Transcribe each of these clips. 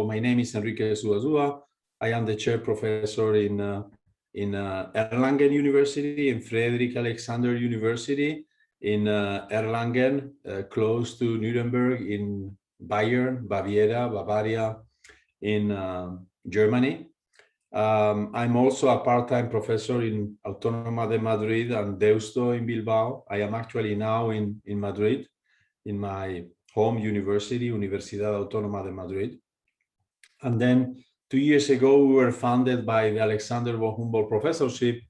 my name is Enrique Zuazua. I am the chair professor in Erlangen University, in Friedrich Alexander University, in Erlangen, close to Nuremberg, in Bayern, Bavaria, in Germany. I'm also a part-time professor in Autónoma de Madrid and Deusto in Bilbao. I am actually now in Madrid, in my home university, Universidad Autónoma de Madrid. And then 2 years ago, we were funded by the Alexander von Humboldt Professorship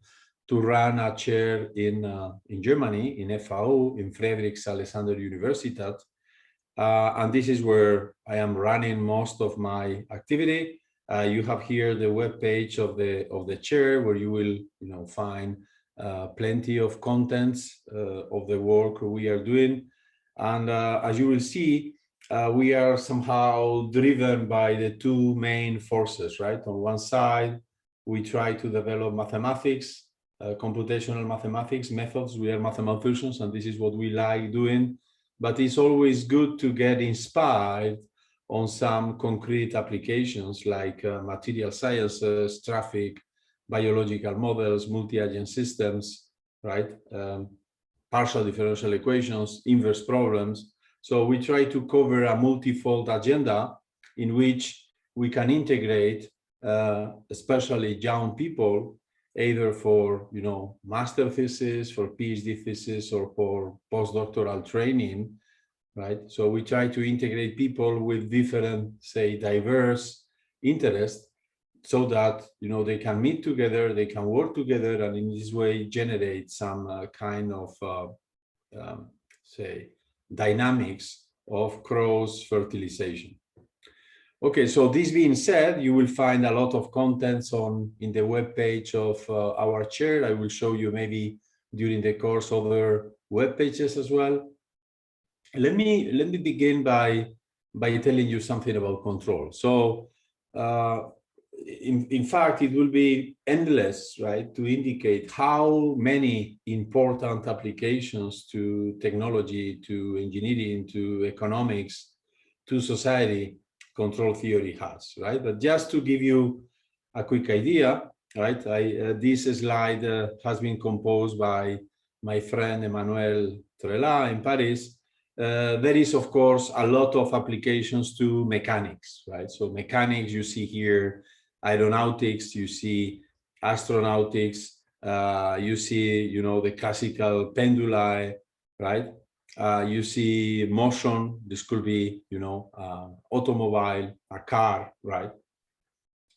to run a chair in Germany, in FAU, in Friedrich Alexander Universitat. And this is where I am running most of my activity. You have here the web page of the chair, where you will find plenty of contents of the work we are doing. And as you will see, we are somehow driven by the two main forces, right? On one side, we try to develop mathematics, computational mathematics methods. We are mathematicians, and this is what we like doing. But it's always good to get inspired on some concrete applications like material sciences, traffic, biological models, multi-agent systems, right? Partial differential equations, inverse problems. So we try to cover a multifold agenda in which we can integrate, especially young people, either for master thesis, for PhD thesis, or for postdoctoral training, right? So we try to integrate people with different, say, diverse interests, so that they can meet together, they can work together, and in this way generate some kind of say dynamics of cross-fertilization. Okay, so this being said, you will find a lot of contents in the web page of our chair. I will show you maybe during the course other web pages as well. Let me begin by telling you something about control. So in fact, it will be endless, right, to indicate how many important applications to technology, to engineering, to economics, to society control theory has, right? But just to give you a quick idea, right, this slide has been composed by my friend Emmanuel Trela in Paris. There is, of course, a lot of applications to mechanics, right? So mechanics, you see here, aeronautics, you see astronautics, you see, the classical penduli, right? You see motion. This could be, automobile, a car, right?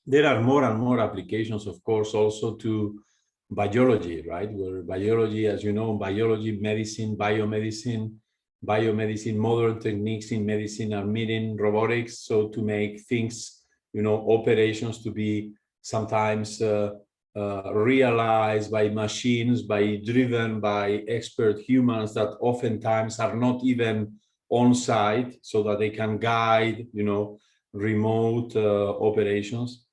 There are more and more applications, of course, also to biology, right? Where biology, as you know, biology, medicine, biomedicine, modern techniques in medicine are meeting robotics. So to make things, operations to be sometimes realized by machines, driven by expert humans that oftentimes are not even on site, so that they can guide, remote operations.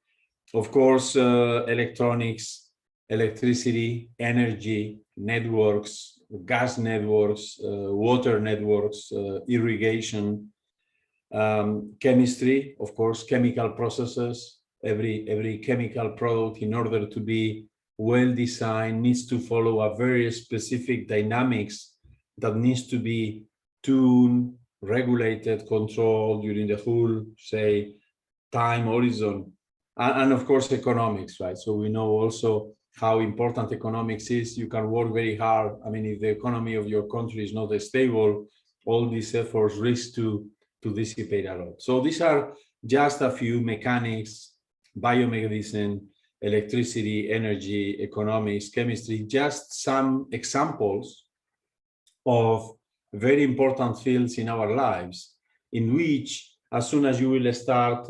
Of course, electronics, electricity, energy, networks, gas networks, water networks, irrigation, chemistry, of course, chemical processes. Every chemical product, in order to be well designed, needs to follow a very specific dynamics that needs to be tuned, regulated, controlled during the whole, say, time horizon. And of course, economics, right? So we know also how important economics is. You can work very hard. I mean, if the economy of your country is not stable, all these efforts risk to dissipate a lot. So these are just a few: mechanics, biomedicine, electricity, energy, economics, chemistry, just some examples of very important fields in our lives, in which, as soon as you will start,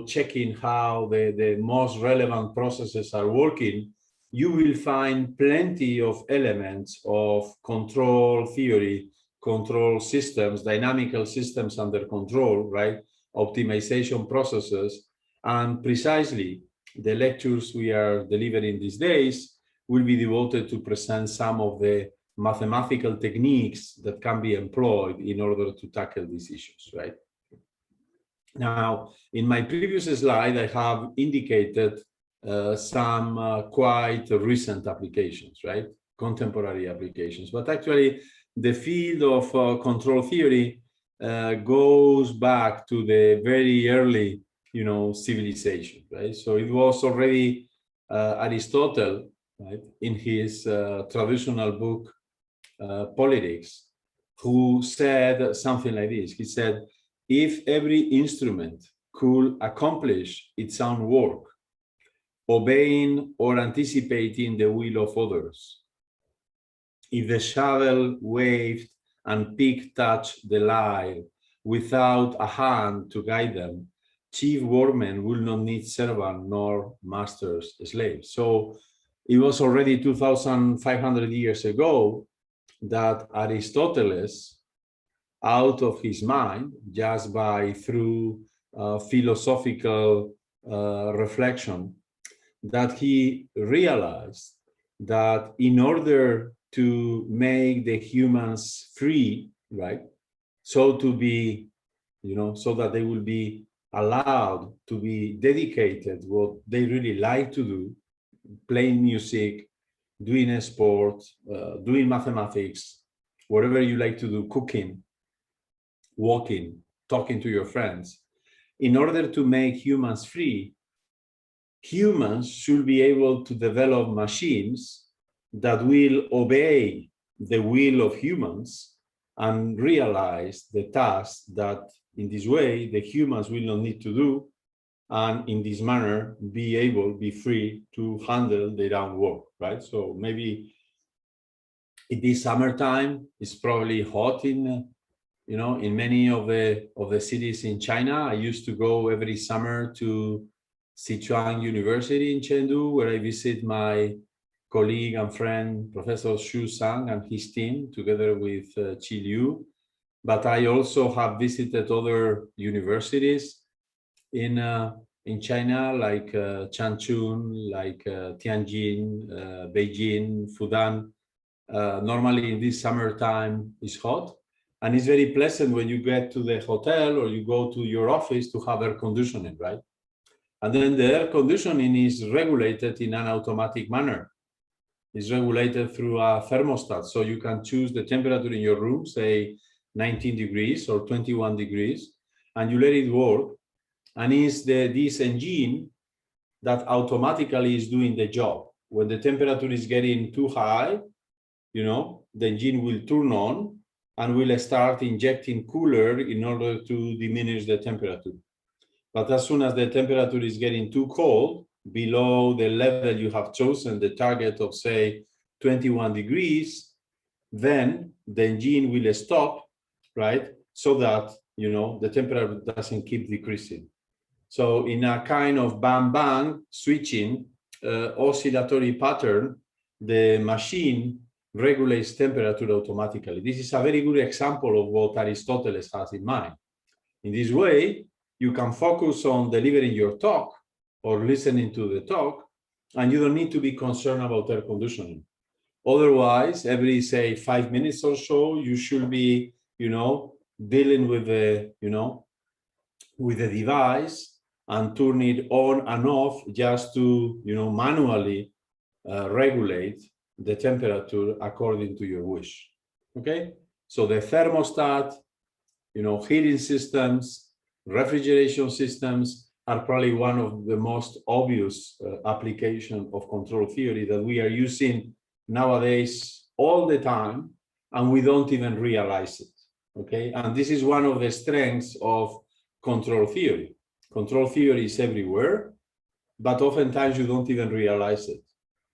checking how the most relevant processes are working, you will find plenty of elements of control theory, control systems, dynamical systems under control, right? Optimization processes. And precisely the lectures we are delivering these days will be devoted to present some of the mathematical techniques that can be employed in order to tackle these issues, right? Now, in my previous slide, I have indicated some quite recent applications, right? Contemporary applications. But actually, the field of control theory goes back to the very early, civilization, right? So it was already Aristotle, right, in his traditional book, Politics, who said something like this. He said, if every instrument could accomplish its own work, obeying or anticipating the will of others, if the shovel waved and pick touched the lyre without a hand to guide them, chief workmen will not need servant nor master's slaves. So it was already 2,500 years ago that Aristotle, out of his mind, just through philosophical reflection, that he realized that in order to make the humans free, right, so to be, so that they will be allowed to be dedicated what they really like to do, playing music, doing a sport, doing mathematics, whatever you like to do, cooking, walking, talking to your friends. In order to make humans free, humans should be able to develop machines that will obey the will of humans and realize the tasks that in this way the humans will not need to do, and in this manner be free to handle their own work, right? So maybe it is summertime, it's probably hot in in many of the cities in China. I used to go every summer to Sichuan University in Chengdu, where I visit my colleague and friend, Professor Xu Sang and his team, together with Qi Liu. But I also have visited other universities in China, like Changchun, like Tianjin, Beijing, Fudan. Normally in this summertime it's hot, and it's very pleasant when you get to the hotel or you go to your office to have air conditioning, right? And then the air conditioning is regulated in an automatic manner. It's regulated through a thermostat, so you can choose the temperature in your room, say 19 degrees or 21 degrees, and you let it work. And it's this engine that automatically is doing the job. When the temperature is getting too high, the engine will turn on and will start injecting cooler in order to diminish the temperature. But as soon as the temperature is getting too cold, below the level you have chosen, the target of, say, 21 degrees, then the engine will stop, right? So that, the temperature doesn't keep decreasing. So in a kind of bang-bang switching oscillatory pattern, the machine regulates temperature automatically. This is a very good example of what Aristotle has in mind. In this way, you can focus on delivering your talk or listening to the talk, and you don't need to be concerned about air conditioning. Otherwise, every, say, 5 minutes or so, you should be, dealing with the, with the device and turn it on and off just to, manually regulate the temperature according to your wish. Okay, so the thermostat, heating systems, refrigeration systems are probably one of the most obvious application of control theory that we are using nowadays all the time, and we don't even realize it. Okay, and this is one of the strengths of control theory. Control theory is everywhere, but oftentimes you don't even realize it.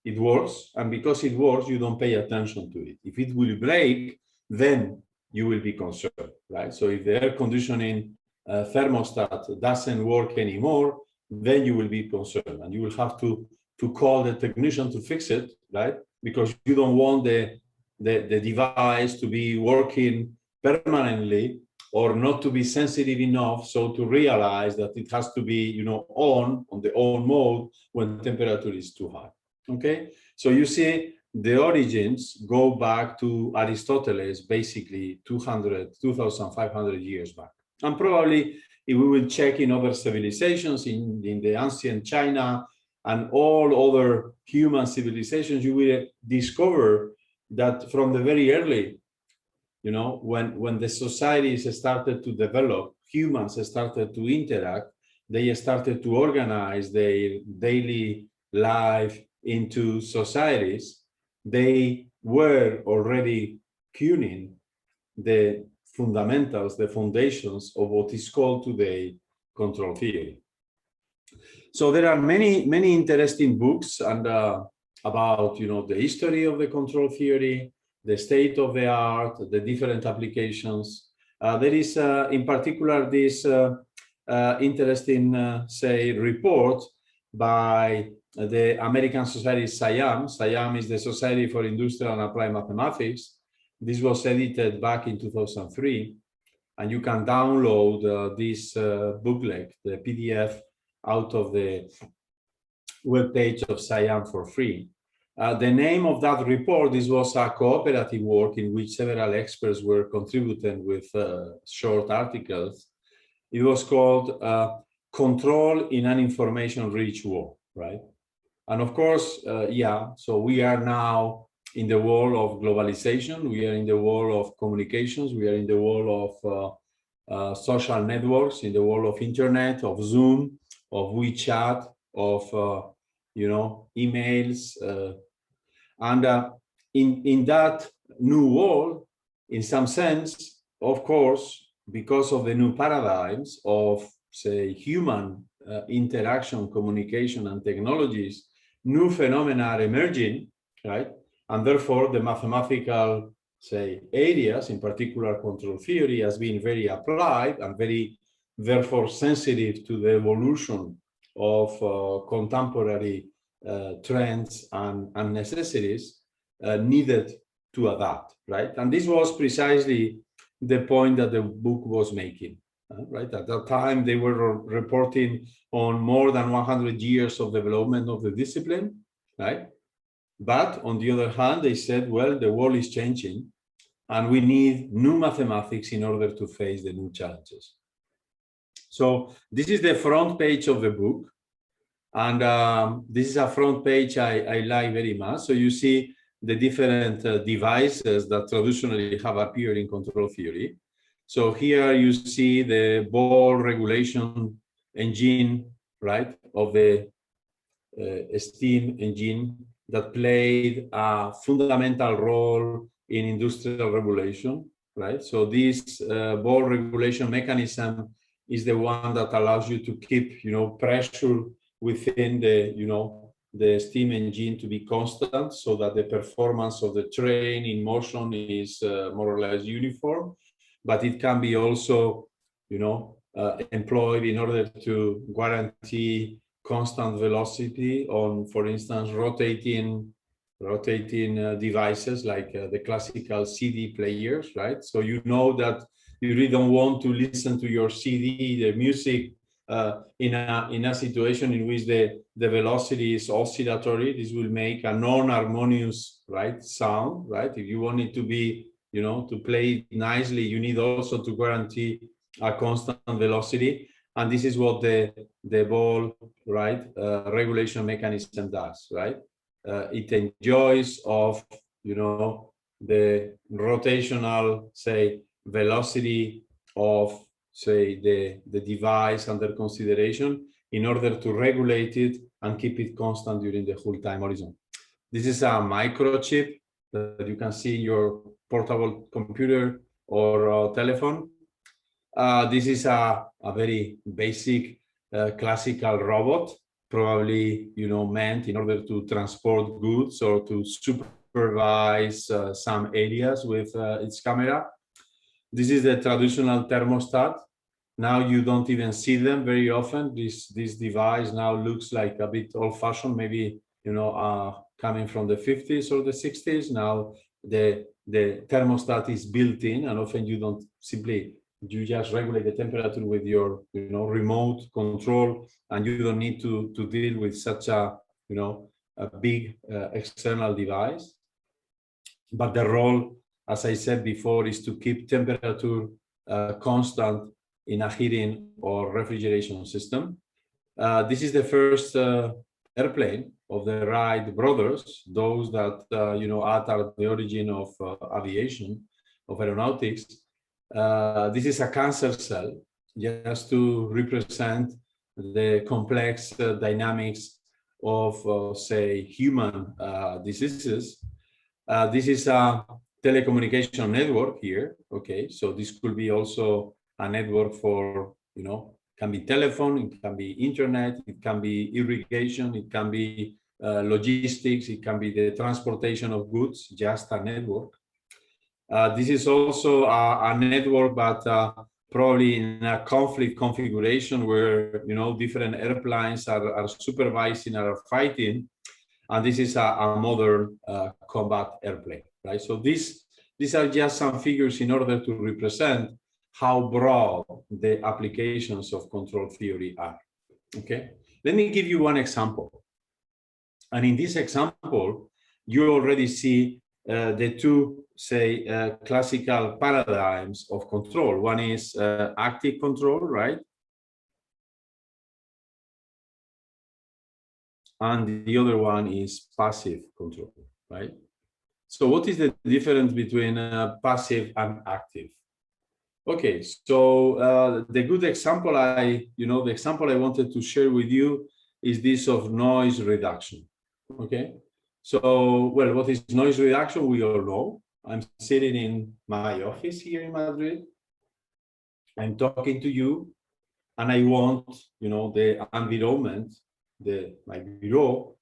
It works, and because it works, you don't pay attention to it. If it will break, then you will be concerned, right? So if the air conditioning thermostat doesn't work anymore, then you will be concerned, and you will have to call the technician to fix it, right? Because you don't want the device to be working permanently or not to be sensitive enough so to realize that it has to be, on the on mode when temperature is too high. Okay, so you see the origins go back to Aristotle, basically 2,500 years back. And probably if we will check in other civilizations, in the ancient China and all other human civilizations, you will discover that from the very early, you know, when the societies started to develop, humans started to interact, they started to organize their daily life into societies, they were already tuning the fundamentals, the foundations of what is called today control theory. So there are many interesting books and about, you know, the history of the control theory, the state of the art, the different applications. There is in particular this interesting, say, report by the American Society SIAM. SIAM is the Society for Industrial and Applied Mathematics. This was edited back in 2003, and you can download this booklet, the PDF, out of the webpage of SIAM for free. The name of that report, this was a cooperative work in which several experts were contributing with short articles. It was called Control in an Information-Rich World, right? And of course, yeah, so we are now in the world of globalization, we are in the world of communications, we are in the world of social networks, in the world of internet, of Zoom, of WeChat, of you know, emails, and in that new world, in some sense, of course, because of the new paradigms of, say, human interaction, communication, and technologies, new phenomena are emerging, right? And therefore, the mathematical, say, areas, in particular control theory, has been very applied and very, therefore, sensitive to the evolution of contemporary trends and necessities needed to adapt, right? And this was precisely the point that the book was making, right? At that time, they were reporting on more than 100 years of development of the discipline, right? But on the other hand, they said, well, the world is changing and we need new mathematics in order to face the new challenges. So this is the front page of the book. And this is a front page I like very much. So you see the different devices that traditionally have appeared in control theory. So here you see the ball regulation engine, right, of the steam engine that played a fundamental role in industrial revolution, right? So this ball regulation mechanism is the one that allows you to keep, you know, pressure within the, you know, the steam engine to be constant so that the performance of the train in motion is more or less uniform. But it can be also, you know, employed in order to guarantee constant velocity on, for instance, rotating devices like the classical CD players, right? So you know that you really don't want to listen to your CD, the music, in a situation in which the velocity is oscillatory. This will make a non-harmonious, right, sound, right? If you want it to be, you know, to play nicely, you need also to guarantee a constant velocity. And this is what the ball, right, regulation mechanism does, right? It enjoys of, you know, the rotational, say, velocity of, say, the device under consideration in order to regulate it and keep it constant during the whole time horizon. This is a microchip that you can see in your portable computer or telephone. This is a very basic classical robot, probably, you know, meant in order to transport goods or to supervise some areas with its camera. This is the traditional thermostat. Now you don't even see them very often. This device now looks like a bit old-fashioned, maybe, you know, coming from the 50s or the 60s. Now the thermostat is built in, and often you don't simply, you just regulate the temperature with your, you know, remote control, and you don't need to deal with such a, you know, a big external device. But the role, as I said before, is to keep temperature constant in a heating or refrigeration system. This is the first airplane of the Wright brothers, those that are the origin of aviation, of aeronautics. This is a cancer cell, just to represent the complex dynamics of, say, human diseases. This is a telecommunication network here. Okay, so this could be also a network for, can be telephone, it can be internet, it can be irrigation, it can be logistics, it can be the transportation of goods, just a network. This is also a network, but probably in a conflict configuration where, different airplanes are supervising or are fighting. And this is a modern combat airplane, right? So these are just some figures in order to represent how broad the applications of control theory are, okay? Let me give you one example. And in this example, you already see the two, say, classical paradigms of control. One is active control, right? And the other one is passive control, right? So what is the difference between passive and active? Okay, so the good example the example I wanted to share with you is this of noise reduction, okay? So, well, what is noise reduction? We all know. I'm sitting in my office here in Madrid. I'm talking to you, and I want, the environment, my bureau,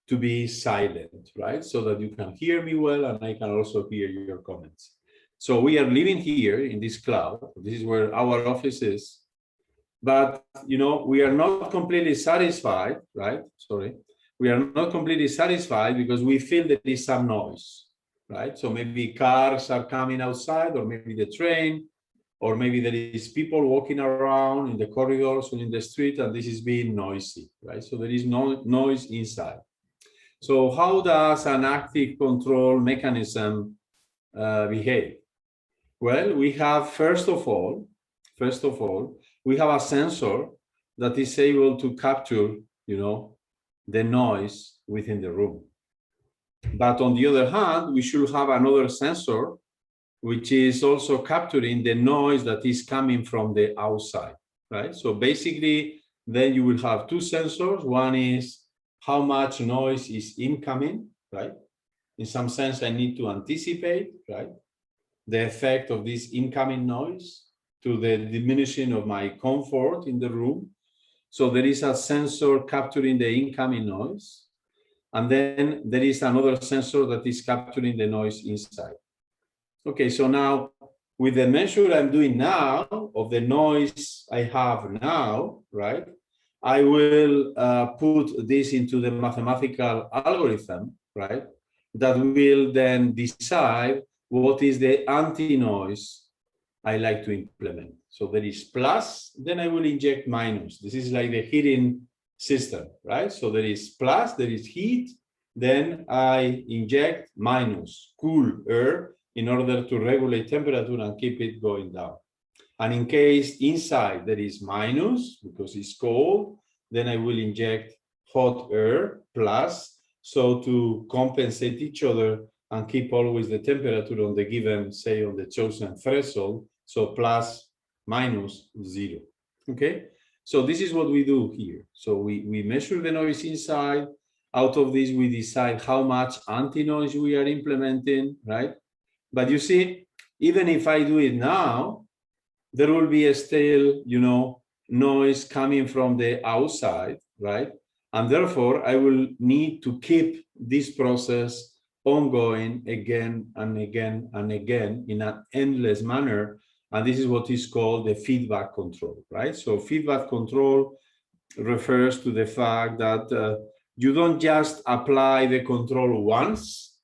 to be silent, right? So that you can hear me well, and I can also hear your comments. So we are living here in this cloud. This is where our office is. But, we are not completely satisfied, right? Sorry. We are not completely satisfied because we feel that there is some noise, right? So maybe cars are coming outside, or maybe the train, or maybe there is people walking around in the corridors or in the street, and this is being noisy, right? So there is no noise inside. So how does an active control mechanism behave? Well, we have, first of all, we have a sensor that is able to capture, the noise within the room. But on the other hand, we should have another sensor which is also capturing the noise that is coming from the outside, right? So basically, then you will have two sensors. One is how much noise is incoming, right? In some sense, I need to anticipate, right, the effect of this incoming noise to the diminishing of my comfort in the room. So there is a sensor capturing the incoming noise. And then there is another sensor that is capturing the noise inside. Okay, so now with the measure I'm doing now of the noise I have now, right, I will put this into the mathematical algorithm, right, that will then decide what is the anti-noise I like to implement. So there is plus, then I will inject minus. This is like the heating system, right? So there is plus, there is heat, then I inject minus, cool air, in order to regulate temperature and keep it going down. And in case inside there is minus, because it's cold, then I will inject hot air, plus, so to compensate each other and keep always the temperature on the given, say, on the chosen threshold, so plus, minus, 0, okay? So this is what we do here. So we measure the noise inside. Out of this, we decide how much anti-noise we are implementing, right? But you see, even if I do it now, there will be still, noise coming from the outside, right? And therefore, I will need to keep this process ongoing again and again and again in an endless manner. And this is what is called the feedback control, right? So feedback control refers to the fact that you don't just apply the control once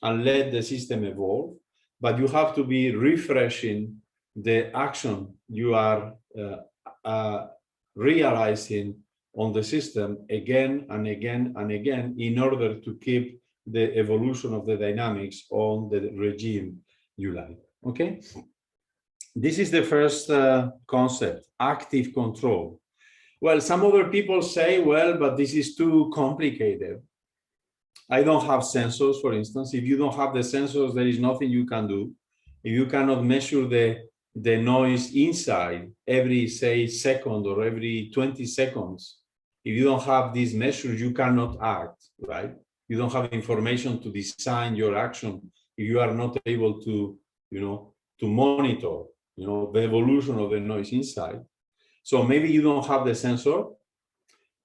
and let the system evolve, but you have to be refreshing the action you are realizing on the system again and again and again in order to keep the evolution of the dynamics on the regime you like, okay? This is the first concept, active control. Well, some other people say, well, but this is too complicated. I don't have sensors, for instance. If you don't have the sensors, there is nothing you can do. If you cannot measure the noise inside every, say, second or every 20 seconds, if you don't have these measures, you cannot act, right? You don't have information to design your action if you are not able to, to monitor, the evolution of the noise inside. So maybe you don't have the sensor,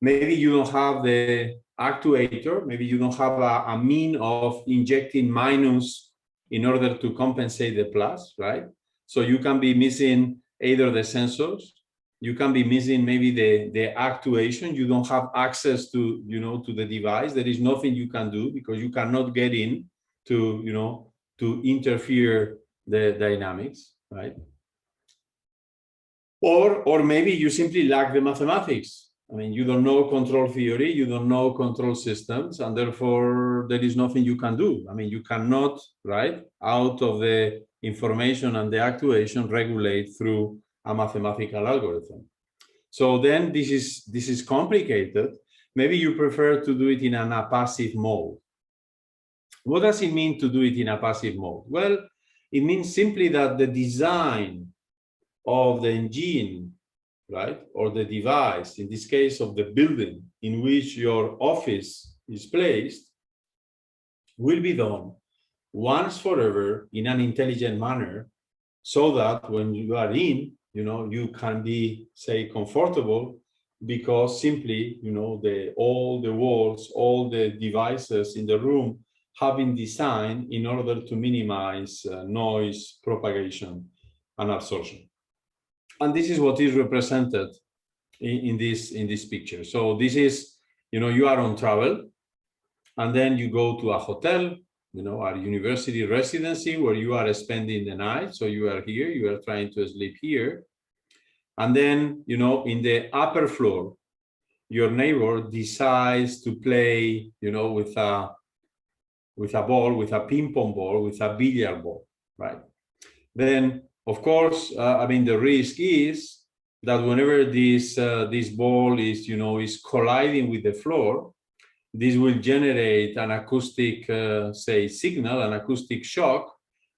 maybe you don't have the actuator, maybe you don't have a mean of injecting minus in order to compensate the plus, right? So you can be missing either the sensors, you can be missing maybe the actuation, you don't have access to, to the device, there is nothing you can do because you cannot get in to, to interfere the dynamics, right? Or maybe you simply lack the mathematics. I mean, you don't know control theory, you don't know control systems, and therefore there is nothing you can do. I mean, you cannot, right, out of the information and the actuation regulate through a mathematical algorithm. So then this is complicated. Maybe you prefer to do it in a passive mode. What does it mean to do it in a passive mode? Well, it means simply that the design of the engine, right, or the device, in this case of the building in which your office is placed, will be done once forever in an intelligent manner, so that when you are in, you can be, say, comfortable, because simply, all the walls, all the devices in the room have been designed in order to minimize noise propagation and absorption. And this is what is represented in this picture. So this is, you are on travel, and then you go to a hotel, a university residency where you are spending the night. So you are here, you are trying to sleep here. And then, in the upper floor, your neighbor decides to play, with a ball, with a ping pong ball, with a billiard ball, right? Then, of course, I mean, the risk is that whenever this ball is, is colliding with the floor, this will generate an acoustic, say, signal, an acoustic shock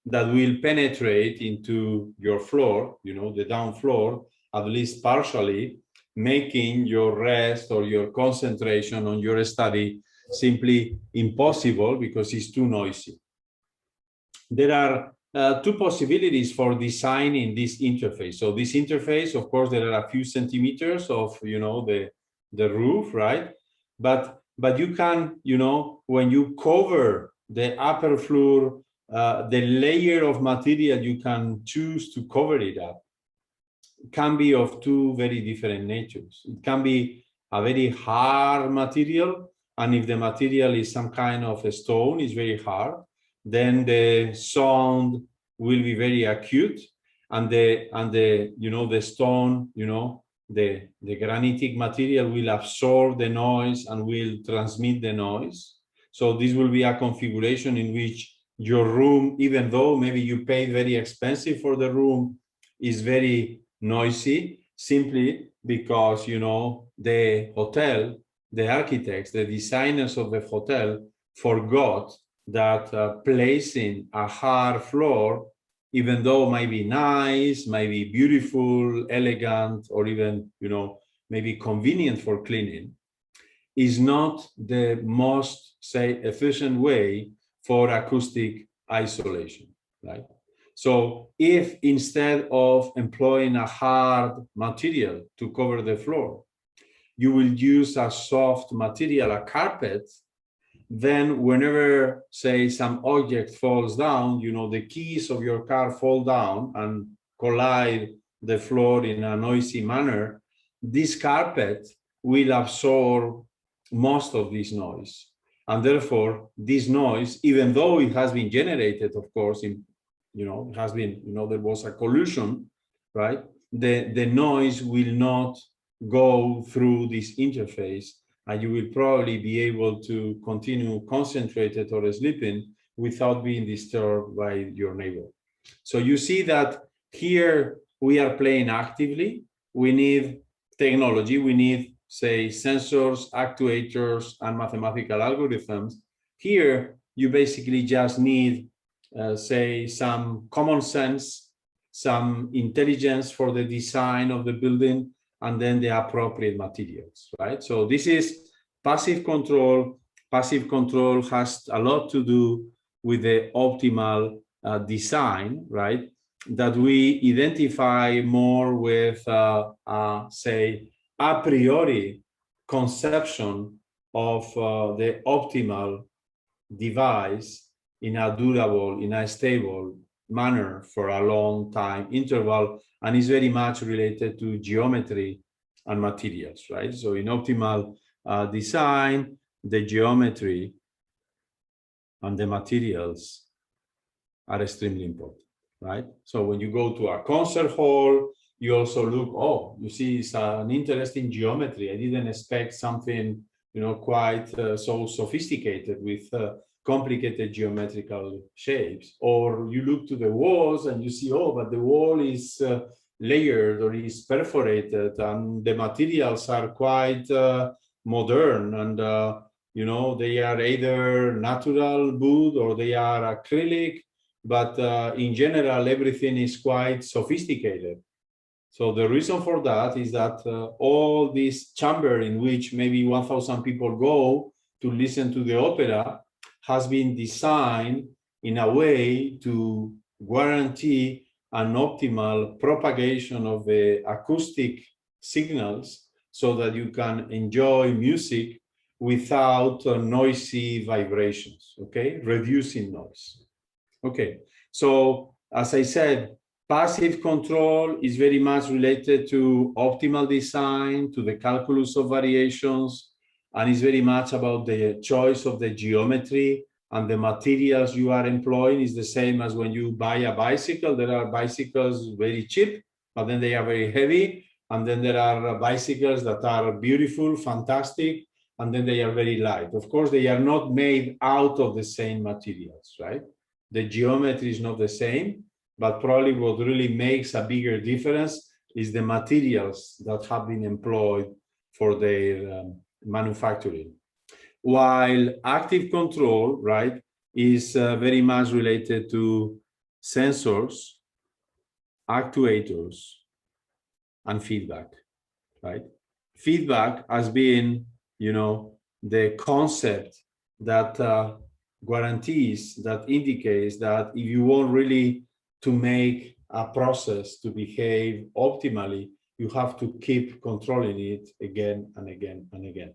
that will penetrate into your floor, the down floor, at least partially, making your rest or your concentration on your study simply impossible because it's too noisy. There are two possibilities for designing this interface. So this interface, of course, there are a few centimeters of, the roof, right? But you can, when you cover the upper floor, the layer of material you can choose to cover it up can be of two very different natures. It can be a very hard material, and if the material is some kind of a stone, it's very hard, then the sound will be very acute, and the stone, the granitic material will absorb the noise and will transmit the noise. So this will be a configuration in which your room, even though maybe you paid very expensive for the room, is very noisy, simply because, the hotel, the architects, the designers of the hotel forgot that placing a hard floor, even though might be nice, might be beautiful, elegant, or even, maybe convenient for cleaning, is not the most, say, efficient way for acoustic isolation, right? So if instead of employing a hard material to cover the floor, you will use a soft material, a carpet, then whenever, say, some object falls down, the keys of your car fall down and collide the floor in a noisy manner, this carpet will absorb most of this noise. And therefore, this noise, even though it has been generated, of course, it has been, there was a collision, right? The noise will not go through this interface, and you will probably be able to continue concentrated or sleeping without being disturbed by your neighbor. So you see that Here we are playing actively. We need technology. We need, say, sensors, actuators, and mathematical algorithms. Here, you basically just need, say, some common sense, some intelligence for the design of the building, and then the appropriate materials, right? So this is passive control. Passive control has a lot to do with the optimal design, right? That we identify more with, say, a priori conception of the optimal device in a durable, in a stable manner for a long time interval, and is very much related to geometry and materials, right? So in optimal design, the geometry and the materials are extremely important, right? So when you go to a concert hall, you also look, oh, you see, it's an interesting geometry. I didn't expect something, you know, quite so sophisticated with complicated geometrical shapes. Or you look to the walls and you see, oh, but the wall is layered or is perforated, and the materials are quite modern, and you know, they are either natural wood or they are acrylic, but in general, everything is quite sophisticated. So the reason for that is that all this chamber in which maybe 1,000 people go to listen to the opera has been designed in a way to guarantee an optimal propagation of the acoustic signals so that you can enjoy music without noisy vibrations, okay? Reducing noise. Okay, so as I said, passive control is very much related to optimal design, to the calculus of variations, and is very much about the choice of the geometry and the materials you are employing. Is the same as when you buy a bicycle. There are bicycles very cheap, but then they are very heavy. And then there are bicycles that are beautiful, fantastic, and then they are very light. Of course, they are not made out of the same materials, right? The geometry is not the same, but probably what really makes a bigger difference is the materials that have been employed for their manufacturing. While active control, right, is very much related to sensors, actuators, and feedback, right? Feedback has been, you know, the concept that guarantees, that indicates that if you want really to make a process to behave optimally, you have to keep controlling it again and again and again.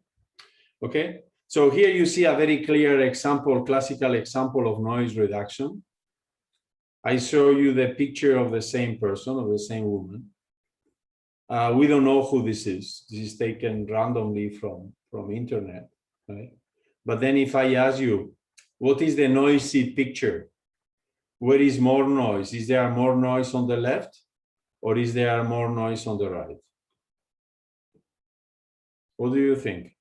Okay, so here you see a very clear example, classical example of noise reduction. I show you the picture of the same person, of the same woman. We don't know who this is. This is taken randomly from internet, right? But then if I ask you, what is the noisy picture? Where is more noise? Is there more noise on the left, or is there more noise on the right? What do you think?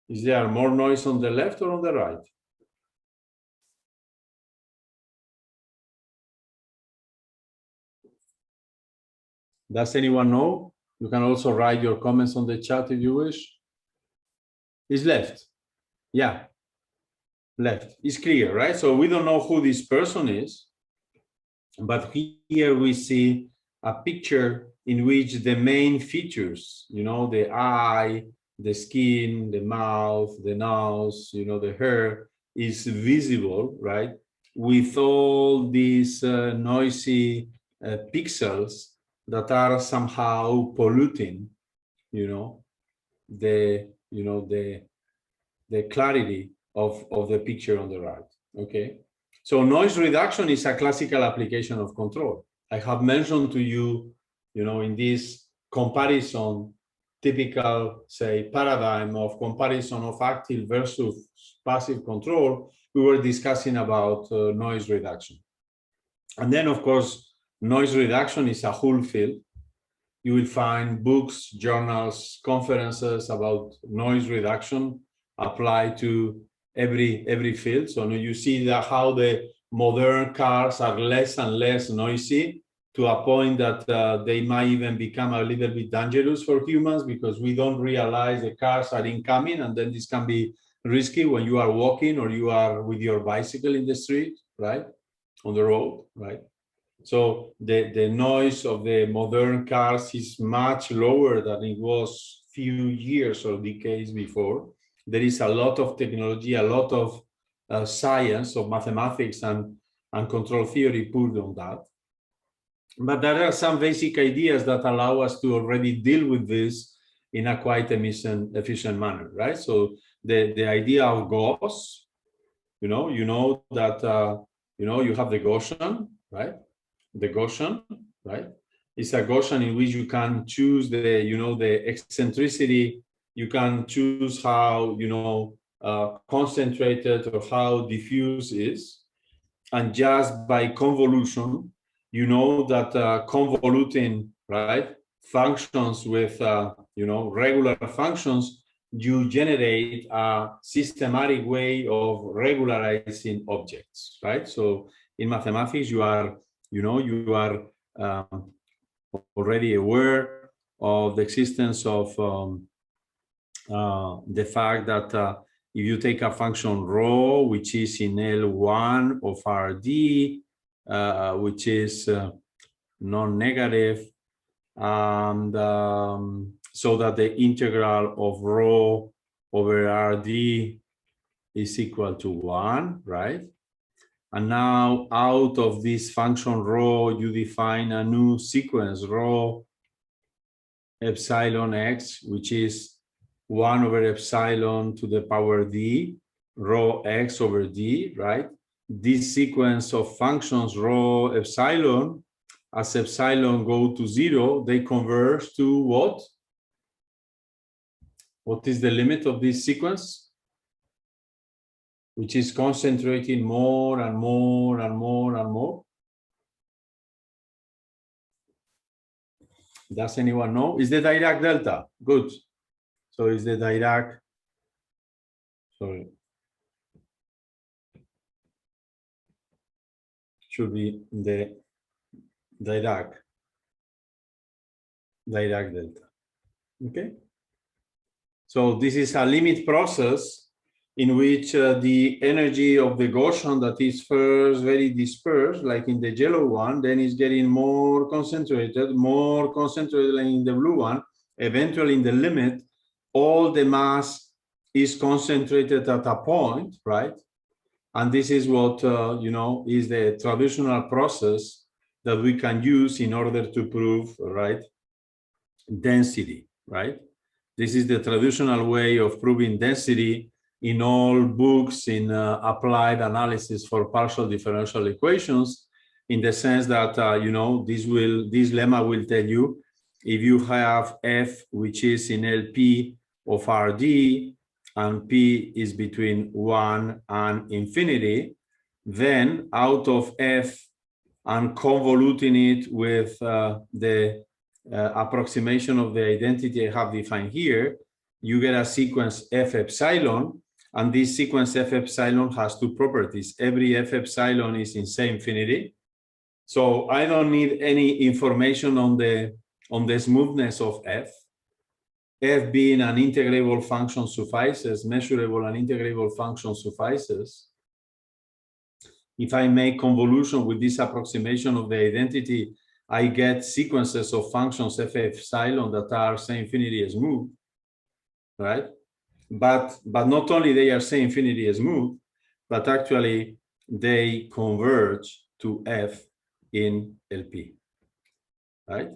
Is there more noise on the left or on the right? Does anyone know? You can also write your comments on the chat if you wish. It's left. Yeah, left. It's clear, right? So we don't know who this person is, but here we see a picture in which the main features, you know, the eye, the skin, the mouth, the nose, you know, the hair is visible, right? With all these noisy pixels that are somehow polluting, you know, the clarity of the picture on the right. Okay, so noise reduction is a classical application of control. I have mentioned to you, you know, in this comparison, typical, say, paradigm of comparison of active versus passive control, we were discussing about noise reduction. And then, of course, noise reduction is a whole field. You will find books, journals, conferences about noise reduction applied to every field. So now you see that how the modern cars are less and less noisy, to a point that they might even become a little bit dangerous for humans, because we don't realize the cars are incoming, and then this can be risky when you are walking or you are with your bicycle in the street, right, on the road, right? So the noise of the modern cars is much lower than it was few years or decades before. There is a lot of technology, a lot of science of mathematics and control theory put on that. But there are some basic ideas that allow us to already deal with this in a quite efficient manner, right? So the idea of Gauss, you know that you have the Gaussian, right? The Gaussian, right? It's a Gaussian in which you can choose the the eccentricity. You can choose how concentrated or how diffuse is, and just by convolution, you know that convoluting, right, functions with regular functions, you generate a systematic way of regularizing objects, right? So in mathematics, you are already aware of the existence of the fact that if you take a function rho, which is in L1 of Rd, which is non-negative, and so that the integral of rho over Rd is equal to 1, right? And now out of this function rho, you define a new sequence, rho epsilon x, which is 1 over epsilon to the power d, rho x over d, right? This sequence of functions, rho epsilon, as epsilon go to 0, they converge to what? What is the limit of this sequence? Which is concentrating more and more and more and more. Does anyone know? Is the Dirac delta? Good. So is the Dirac, sorry, should be the Dirac delta. Okay. So this is a limit process in which the energy of the Gaussian that is first very dispersed, like in the yellow one, then is getting more concentrated like in the blue one. Eventually in the limit, all the mass is concentrated at a point, right? And this is what, is the traditional process that we can use in order to prove, right, density, right? This is the traditional way of proving density in all books in applied analysis for partial differential equations, in the sense that, this lemma will tell you, if you have f, which is in LP of Rd, and p is between 1 and infinity, then out of f and convoluting it with the approximation of the identity I have defined here, you get a sequence f epsilon, and this sequence f epsilon has two properties. Every f epsilon is in say infinity, so I don't need any information on the smoothness of f. F being an integrable function suffices, measurable and integrable function suffices. If I make convolution with this approximation of the identity, I get sequences of functions f epsilon that are say infinity smooth, right? But not only they are say infinity smooth, but actually they converge to f in LP, right?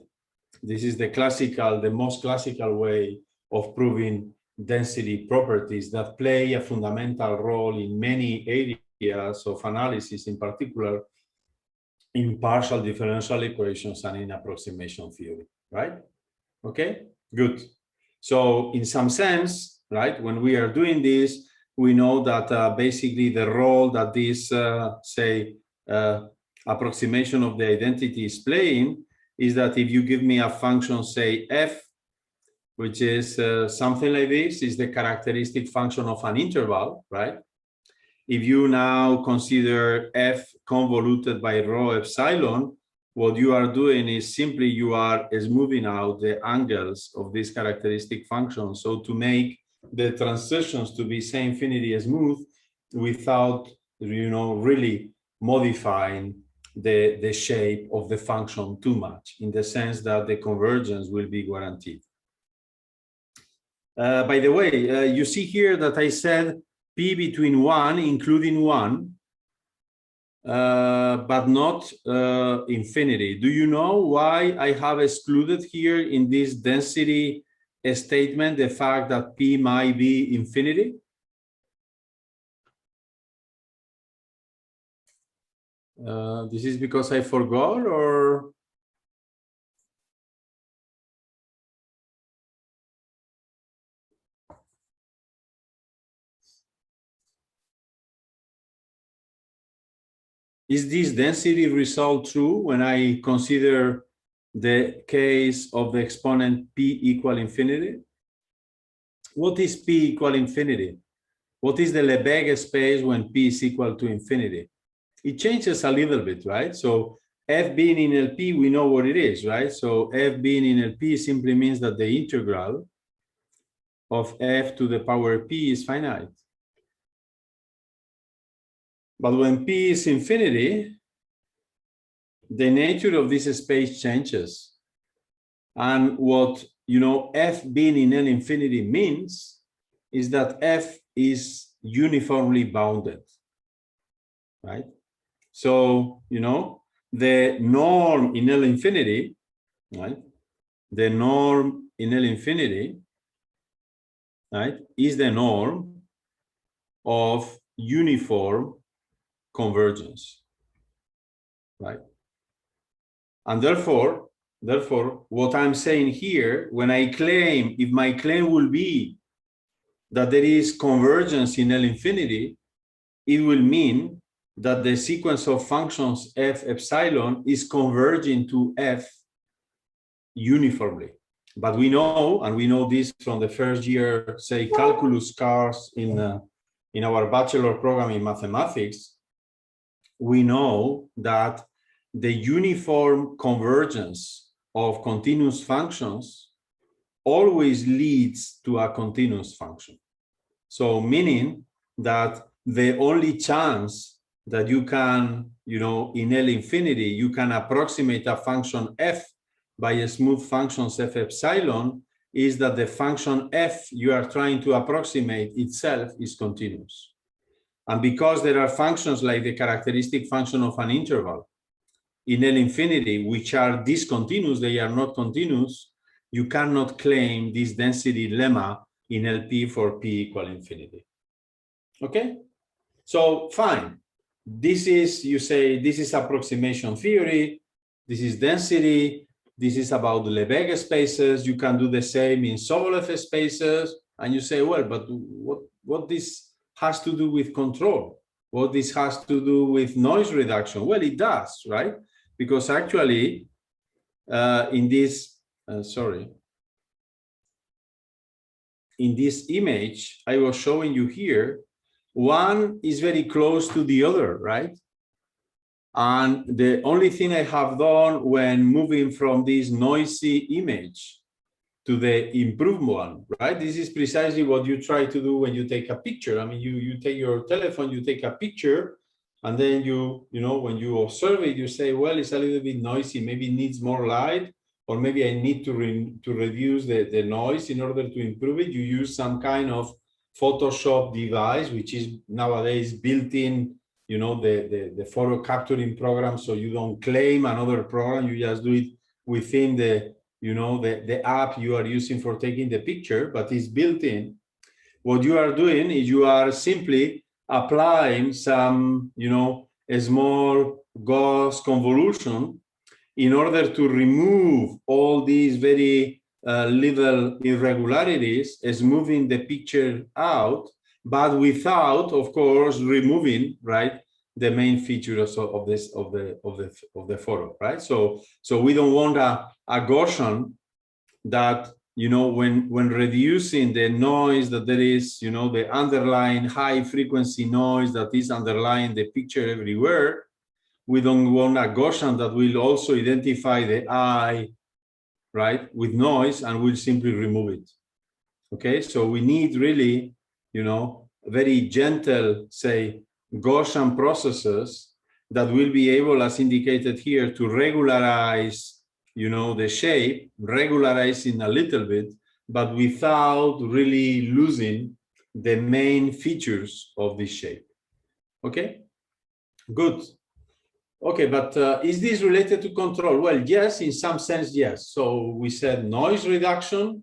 This is the most classical way of proving density properties that play a fundamental role in many areas of analysis, in particular in partial differential equations and in approximation theory, right? Okay, good. So in some sense, right, when we are doing this, we know that basically the role that this, approximation of the identity is playing is that if you give me a function, say f, which is something like this, is the characteristic function of an interval, right? if you now consider f convoluted by rho epsilon, what you are doing is simply you are smoothing out the angles of this characteristic function. So to make the transitions to be say infinity smooth without, really modifying the shape of the function too much, in the sense that the convergence will be guaranteed. By the way, you see here that I said p between 1, including 1, but not infinity. Do you know why I have excluded here in this density statement the fact that p might be infinity? This is because I forgot, or? Is this density result true when I consider the case of the exponent p equal infinity? What is p equal infinity? What is the Lebesgue space when p is equal to infinity? It changes a little bit, right? So f being in LP, we know what it is, right? So f being in LP simply means that the integral of f to the power p is finite. But when p is infinity, the nature of this space changes. And what, f being in L infinity means is that f is uniformly bounded, right? So, the norm in L infinity, right? The norm in L infinity, right, is the norm of uniform convergence, right? And therefore, what I'm saying here, when I claim, if my claim will be that there is convergence in L infinity, it will mean that the sequence of functions f epsilon is converging to f uniformly. But we know, and we know this from the first year, say, calculus course in our bachelor program in mathematics, we know that the uniform convergence of continuous functions always leads to a continuous function. So meaning that the only chance that you can, in L infinity, you can approximate a function f by a smooth functions f epsilon is that the function f you are trying to approximate itself is continuous. And because there are functions like the characteristic function of an interval in L infinity, which are discontinuous, they are not continuous, you cannot claim this density lemma in LP for p equal infinity. Okay? So fine. This is, you say, this is approximation theory, this is density, this is about the Lebesgue spaces. You can do the same in Sobolev spaces. And you say, well, but what this has to do with control? What this has to do with noise reduction? Well, it does, right? Because actually, in this, in this image I was showing you here, one is very close to the other, right? And the only thing I have done when moving from this noisy image to the improved one, right? This is precisely what you try to do when you take a picture. I mean, you take your telephone, you take a picture, and then when you observe it, you say, well, it's a little bit noisy, maybe it needs more light, or maybe I need to reduce the noise in order to improve it. You use some kind of Photoshop device, which is nowadays built in, the photo capturing program, so you don't claim another program, you just do it within the app you are using for taking the picture, but it's built in. What you are doing is you are simply applying some, a small Gauss convolution in order to remove all these very little irregularities, smoothing the picture out, but without, of course, removing, right, the main features of the photo, right? So we don't want a Gaussian that when reducing the noise that there is, the underlying high frequency noise that is underlying the picture everywhere, we don't want a Gaussian that will also identify the eye, right, with noise, and will simply remove it. Okay, so we need really, very gentle, say, Gaussian processes that will be able, as indicated here, to regularize, the shape, regularizing a little bit, but without really losing the main features of this shape. Okay, good. Okay, but is this related to control? Well, yes, in some sense, yes. So we said noise reduction,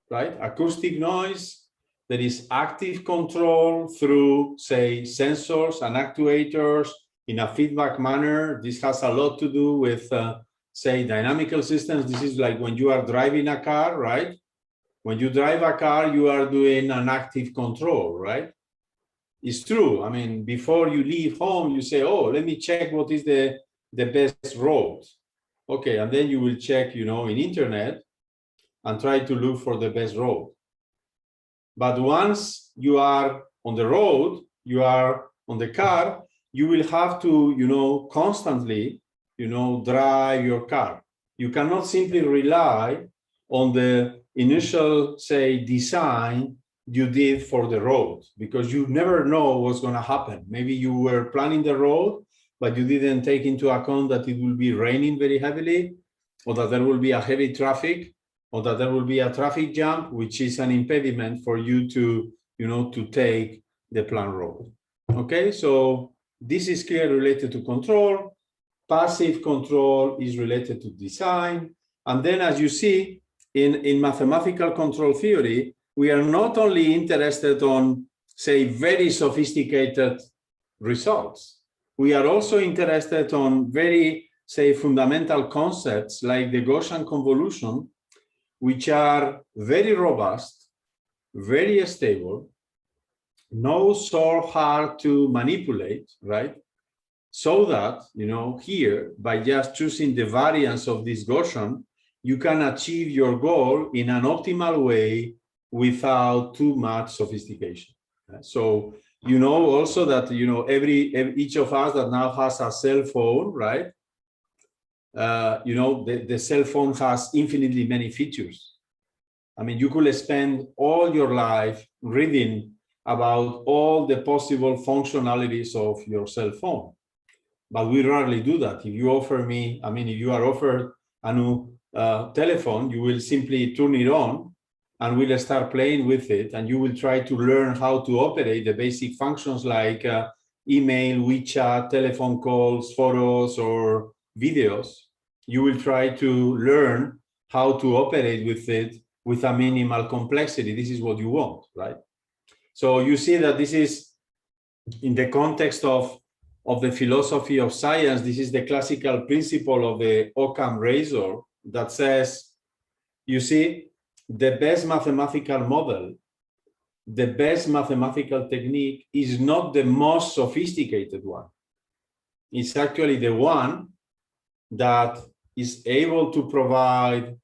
right? Acoustic noise. There is active control through, say, sensors and actuators in a feedback manner. This has a lot to do with, say, dynamical systems. This is like when you are driving a car, right? When you drive a car, you are doing an active control, right? It's true. I mean, before you leave home, you say, oh, let me check what is the best road. Okay, and then you will check, in internet and try to look for the best road. But once you are on the road, you are on the car, you will have to, constantly, drive your car. You cannot simply rely on the initial, say, design you did for the road, because you never know what's going to happen. Maybe you were planning the road, but you didn't take into account that it will be raining very heavily, or that there will be a heavy traffic, or that there will be a traffic jam, which is an impediment for you to, to take the planned road. Okay, so this is clearly related to control. Passive control is related to design. And then, as you see, in mathematical control theory, we are not only interested on, say, very sophisticated results. We are also interested on very, say, fundamental concepts like the Gaussian convolution, which are very robust, very stable, not so hard to manipulate, right? So that, here, by just choosing the variance of this Gaussian, you can achieve your goal in an optimal way without too much sophistication. So, also that, each of us that now has a cell phone, right? The cell phone has infinitely many features. I mean, you could spend all your life reading about all the possible functionalities of your cell phone. But we rarely do that. If you offer me, if you are offered a new telephone, you will simply turn it on and we'll start playing with it. And you will try to learn how to operate the basic functions like email, WeChat, telephone calls, photos, or videos. You will try to learn how to operate with it with a minimal complexity. This is what you want, right? So you see that this is in the context of the philosophy of science. This is the classical principle of the Occam razor that says, you see, the best mathematical model, the best mathematical technique is not the most sophisticated one. It's actually the one that is able to provide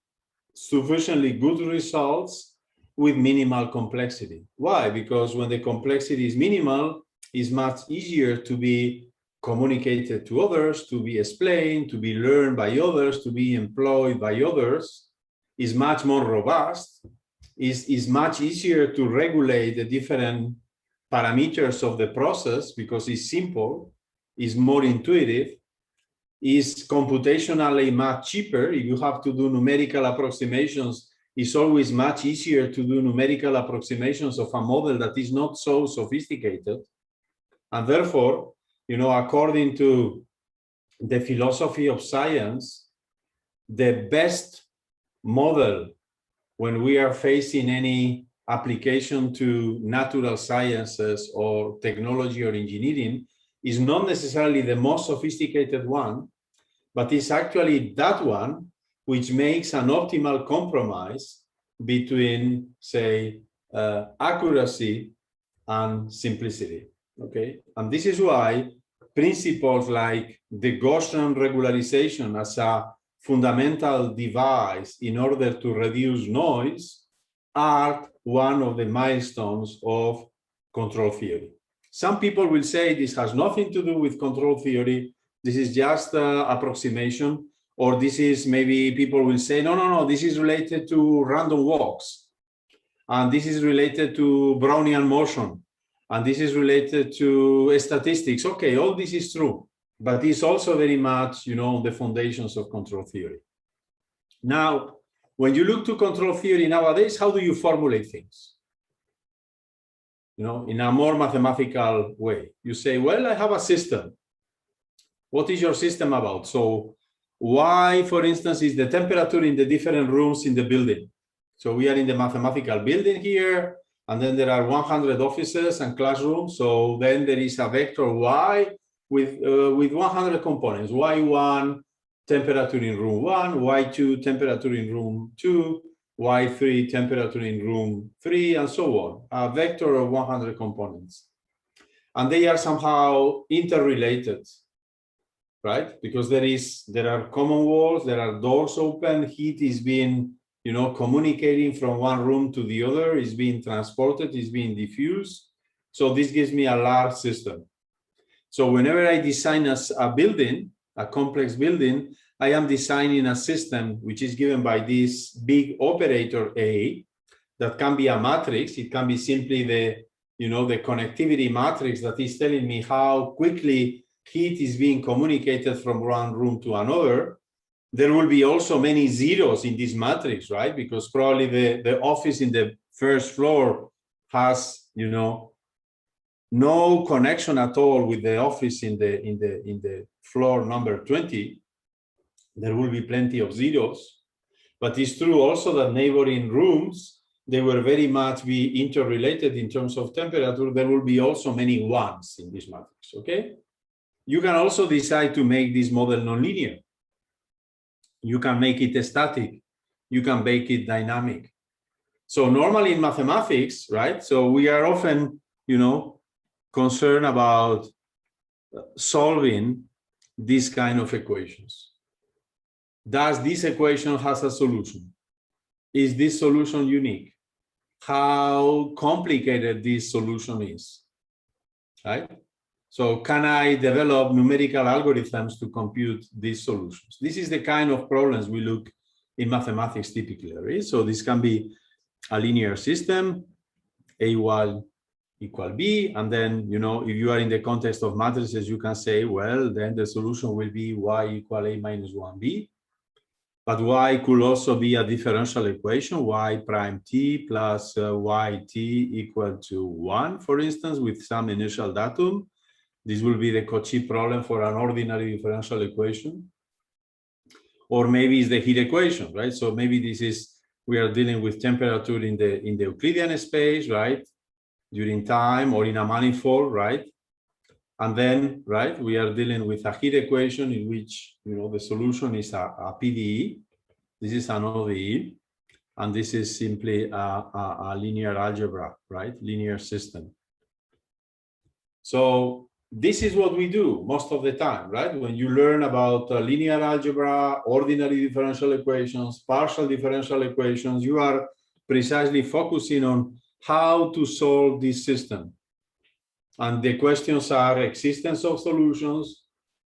sufficiently good results with minimal complexity. Why? Because when the complexity is minimal, it's much easier to be communicated to others, to be explained, to be learned by others, to be employed by others, is much more robust, is much easier to regulate the different parameters of the process because it's simple, is more intuitive, is computationally much cheaper. If you have to do numerical approximations, it's always much easier to do numerical approximations of a model that is not so sophisticated. And therefore, according to the philosophy of science, the best model when we are facing any application to natural sciences or technology or engineering is not necessarily the most sophisticated one, but it's actually that one which makes an optimal compromise between, say, accuracy and simplicity. Okay, and this is why principles like the Gaussian regularization as a fundamental device in order to reduce noise are one of the milestones of control theory. Some people will say this has nothing to do with control theory. This is just approximation, or this is maybe people will say, no, this is related to random walks. And this is related to Brownian motion. And this is related to statistics. Okay, all this is true, but it's also very much, the foundations of control theory. Now, when you look to control theory nowadays, how do you formulate things? In a more mathematical way. You say, well, I have a system. What is your system about? So why, for instance, is the temperature in the different rooms in the building? So we are in the mathematical building here, and then there are 100 offices and classrooms. So then there is a vector y with 100 components. Y1, temperature in room 1, y2, temperature in room 2, y3, temperature in room 3, and so on. A vector of 100 components. And they are somehow interrelated, right? Because there are common walls, there are doors open, heat is being, communicating from one room to the other, is being transported, is being diffused. So this gives me a large system. So whenever I design a building, a complex building, I am designing a system which is given by this big operator A that can be a matrix. It can be simply the connectivity matrix that is telling me how quickly heat is being communicated from one room to another. There will be also many zeros in this matrix, right? Because probably the office in the first floor has, no connection at all with the office in the floor number 20. There will be plenty of zeros, but it's true also that neighboring rooms, they will very much be interrelated in terms of temperature. There will be also many ones in this matrix, okay? You can also decide to make this model nonlinear. You can make it static. You can make it dynamic. So normally in mathematics, right? So we are often, concerned about solving these kind of equations. Does this equation has a solution? Is this solution unique? How complicated this solution is, right? So can I develop numerical algorithms to compute these solutions? This is the kind of problems we look in mathematics typically, right? So this can be a linear system, A1 equal B, and then, if you are in the context of matrices, you can say, well, then the solution will be y equal A minus 1B. But y could also be a differential equation, y prime t plus yt equal to 1, for instance, with some initial datum. This will be the Cauchy problem for an ordinary differential equation. Or maybe it's the heat equation, right? So maybe we are dealing with temperature in the Euclidean space, right? During time or in a manifold, right? And then, right, we are dealing with a heat equation in which, the solution is a PDE. This is an ODE. And this is simply a linear algebra, right? Linear system. So this is what we do most of the time, right? When you learn about linear algebra, ordinary differential equations, partial differential equations, you are precisely focusing on how to solve this system. And the questions are existence of solutions,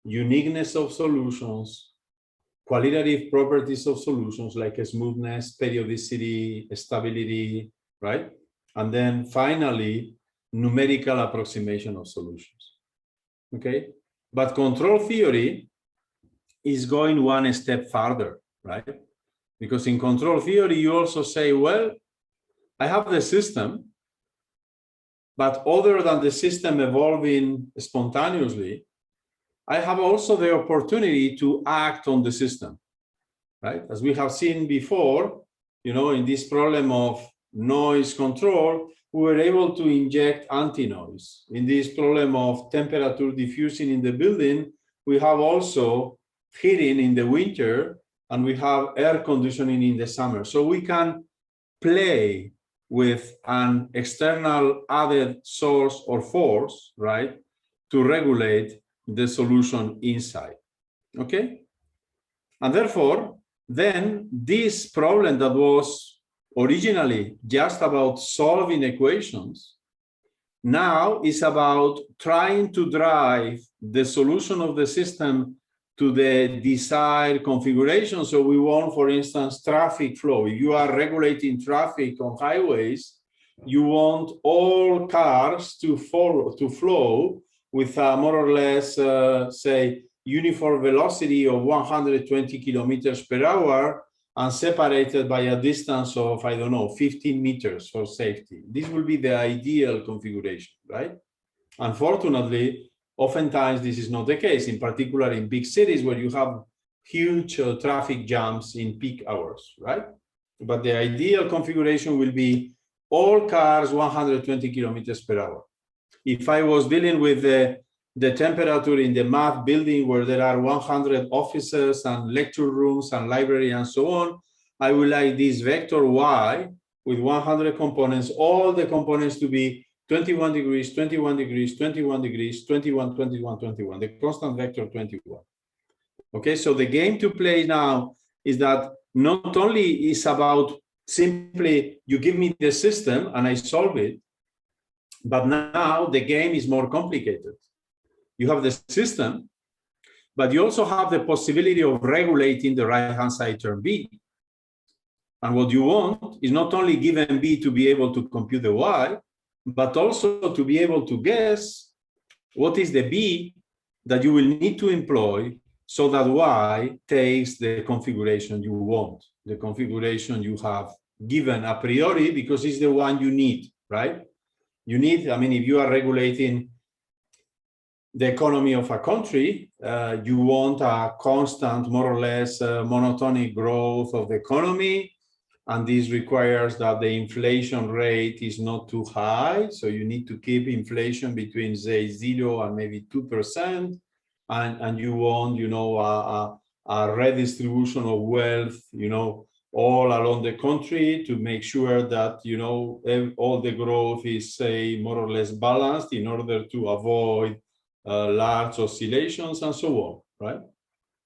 uniqueness of solutions, qualitative properties of solutions like smoothness, periodicity, stability, right? And then finally, numerical approximation of solutions, okay? But control theory is going one step further, right? Because in control theory, you also say, well, I have the system, but other than the system evolving spontaneously, I have also the opportunity to act on the system, right? As we have seen before, in this problem of noise control, we were able to inject anti-noise. In this problem of temperature diffusing in the building, we have also heating in the winter, and we have air conditioning in the summer. So we can play with an external added source or force, right, to regulate the solution inside, okay? And therefore, then this problem that was originally just about solving equations now is about trying to drive the solution of the system to the desired configuration. So we want, for instance, traffic flow. If you are regulating traffic on highways, you want all cars to flow with a more or less, say, uniform velocity of 120 kilometers per hour and separated by a distance of, I don't know, 15 meters for safety. This will be the ideal configuration, right? Unfortunately, oftentimes this is not the case, in particular in big cities where you have huge traffic jams in peak hours, right? But the ideal configuration will be all cars 120 kilometers per hour. If I was dealing with the temperature in the math building where there are 100 offices and lecture rooms and library and so on, I would like this vector y with 100 components, all the components to be 21 degrees, 21 degrees, 21 degrees, 21, 21, 21, the constant vector 21. Okay, so the game to play now is that not only is about simply you give me the system and I solve it, but now the game is more complicated. You have the system, but you also have the possibility of regulating the right-hand side term b. And what you want is not only given b to be able to compute the y, but also to be able to guess what is the b that you will need to employ so that y takes the configuration you want, the configuration you have given a priori, because it's the one you need, right? You need, I mean, if you are regulating the economy of a country, you want a constant, more or less, monotonic growth of the economy. And this requires that the inflation rate is not too high. So you need to keep inflation between, say, 0 and maybe 2%. And you want, you know, a redistribution of wealth, you know, all along the country to make sure that, you know, all the growth is, say, more or less balanced in order to avoid large oscillations and so on, right?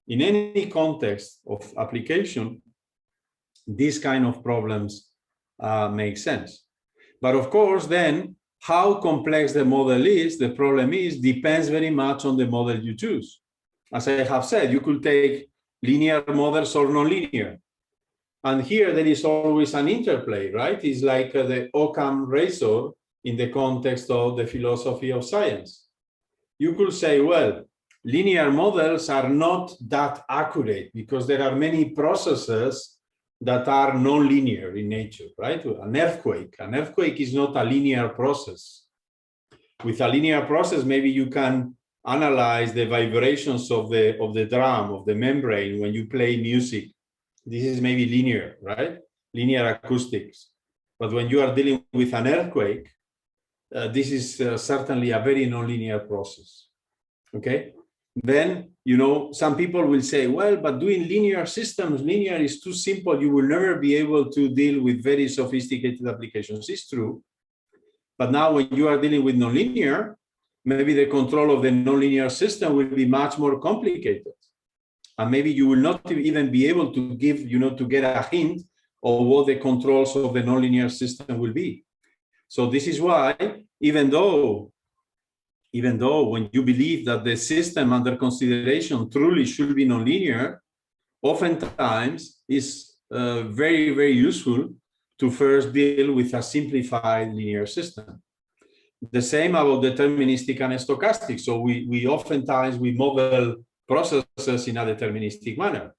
In any context of application, these kind of problems make sense. But of course, then how complex the model is, the problem is, depends very much on the model you choose. As I have said, you could take linear models or nonlinear. And here there is always an interplay, right? It's like the Occam razor in the context of the philosophy of science. You could say, well, linear models are not that accurate because there are many processes that are non-linear in nature, right? An earthquake is not a linear process. With a linear process, maybe you can analyze the vibrations of the drum, of the membrane when you play music. This is maybe linear, right? Linear acoustics. But when you are dealing with an earthquake, this is certainly a very nonlinear process, okay? Then, you know, some people will say, well, but doing linear systems, linear is too simple. You will never be able to deal with very sophisticated applications. It's true. But now when you are dealing with nonlinear, maybe the control of the nonlinear system will be much more complicated. And maybe you will not even be able to give, you know, to get a hint of what the controls of the nonlinear system will be. So this is why, even though when you believe that the system under consideration truly should be nonlinear, oftentimes it's very, very useful to first deal with a simplified linear system. The same about deterministic and stochastic. So we oftentimes model processes in a deterministic manner.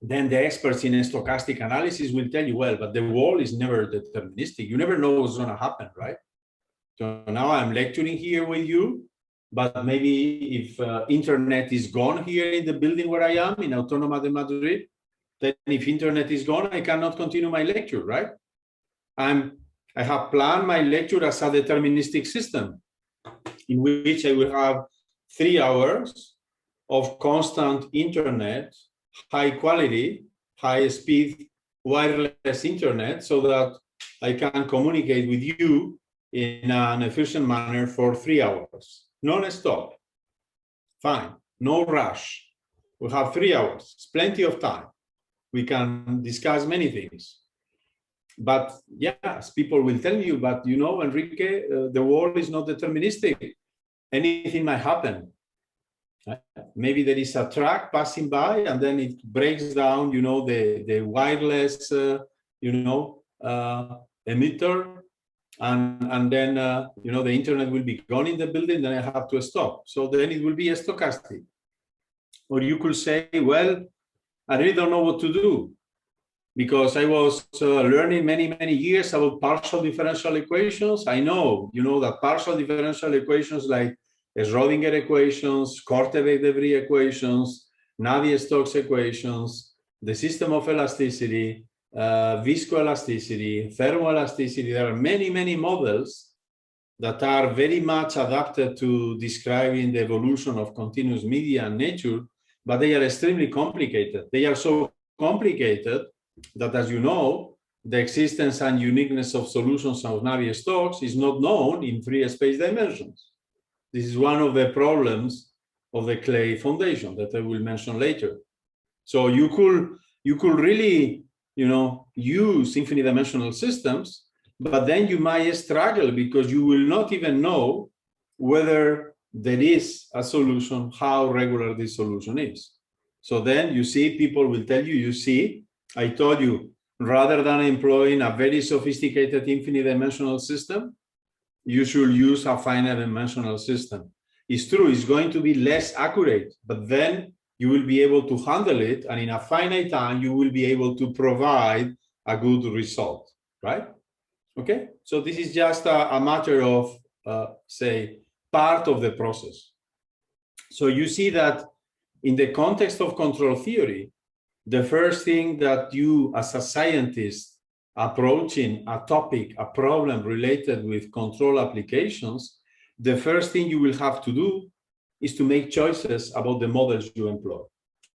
Then the experts in stochastic analysis will tell you, well, but the world is never deterministic. You never know what's going to happen, right? So now I'm lecturing here with you, but maybe if internet is gone here in the building where I am, in Autónoma de Madrid, then if internet is gone, I cannot continue my lecture, right? I have planned my lecture as a deterministic system in which I will have 3 hours of constant internet, high quality, high speed, wireless internet, so that I can communicate with you in an efficient manner for 3 hours, non-stop. Fine, no rush. We have 3 hours. It's plenty of time. We can discuss many things. But yes, people will tell you, but you know, Enrique, the world is not deterministic. Anything might happen. Maybe there is a truck passing by and then it breaks down, you know, the wireless, emitter. And then, the internet will be gone in the building, then I have to stop. So then it will be a stochastic. Or you could say, well, I really don't know what to do because I was learning many years about partial differential equations. I know, that partial differential equations like Schrödinger equations, Korteweg-de equations, Navier-Stokes equations, the system of elasticity, viscoelasticity, thermoelasticity. There are many models that are very much adapted to describing the evolution of continuous media and nature, but they are extremely complicated. They are so complicated that, as you know, the existence and uniqueness of solutions of Navier-Stokes is not known in free space dimensions. This is one of the problems of the Clay foundation that I will mention later. So you could really, use infinite dimensional systems, but then you might struggle because you will not even know whether there is a solution, how regular this solution is. So then you see, people will tell you, you see, I told you, rather than employing a very sophisticated infinite dimensional system, you should use a finite dimensional system. It's true, it's going to be less accurate, but then you will be able to handle it, and in a finite time, you will be able to provide a good result, right? Okay, so this is just a matter of, say, part of the process. So you see that in the context of control theory, the first thing that you, as a scientist, approaching a topic, a problem related with control applications, the first thing you will have to do is to make choices about the models you employ.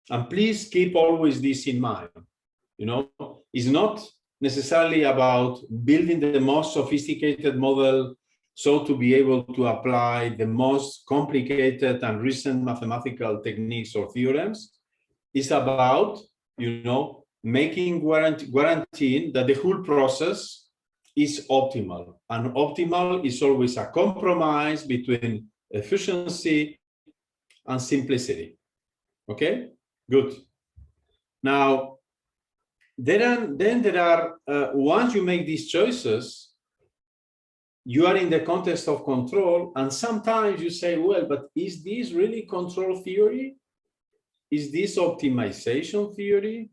And please keep always this in mind. It's not necessarily about building the most sophisticated model so to be able to apply the most complicated and recent mathematical techniques or theorems. It's about, making guaranteeing that the whole process is optimal. And optimal is always a compromise between efficiency and simplicity. Okay, good. Now, then there are, once you make these choices, you are in the context of control, and sometimes you say, well, but is this really control theory? Is this optimization theory?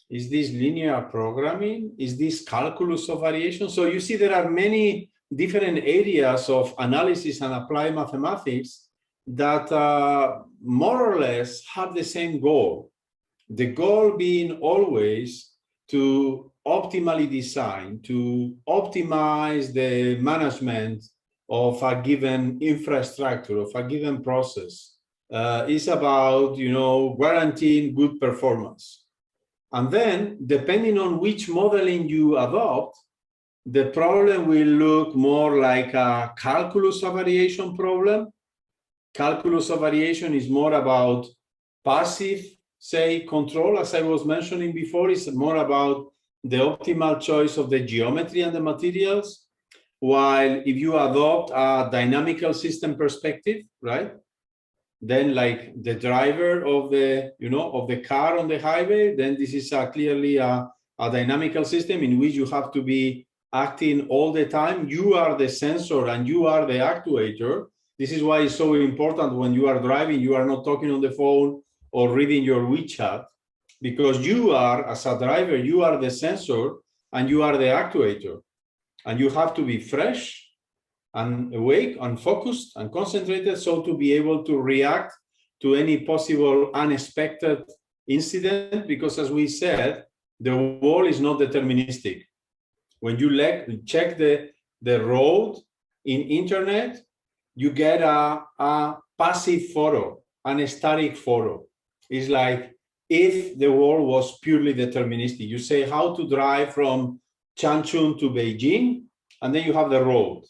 Is this linear programming? Is this calculus of variation? So you see there are many different areas of analysis and applied mathematics that more or less have the same goal. The goal being always to optimally design, to optimize the management of a given infrastructure, of a given process. It's about, guaranteeing good performance. And then, depending on which modeling you adopt, the problem will look more like a calculus of variation problem. Calculus of variation is more about passive, say, control, as I was mentioning before. It's more about the optimal choice of the geometry and the materials. While if you adopt a dynamical system perspective, right? Then like the driver of the, of the car on the highway, then this is clearly a dynamical system in which you have to be acting all the time. You are the sensor and you are the actuator. This is why it's so important when you are driving, you are not talking on the phone or reading your WeChat, because you are, as a driver, you are the sensor and you are the actuator. And you have to be fresh and awake and focused and concentrated, so to be able to react to any possible unexpected incident, because as we said, the world is not deterministic. When you check the road in internet, you get a passive photo, an static photo. It's like if the world was purely deterministic. You say how to drive from Changchun to Beijing, and then you have the road.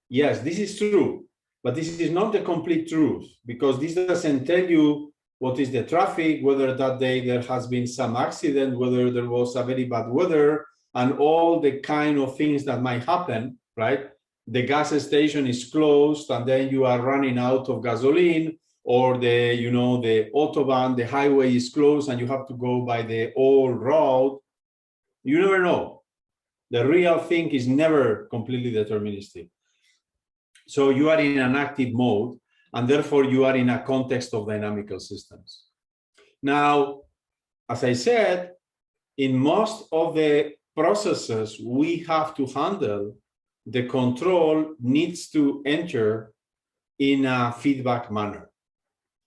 Yes, this is true, but this is not the complete truth, because this doesn't tell you what is the traffic, whether that day there has been some accident, whether there was a very bad weather, and all the kind of things that might happen, right? The gas station is closed, and then you are running out of gasoline, or the, you know, the autobahn, the highway is closed, and you have to go by the old road. You never know. The real thing is never completely deterministic. So you are in an active mode, and therefore you are in a context of dynamical systems. Now, as I said, in most of the processes we have to handle, the control needs to enter in a feedback manner.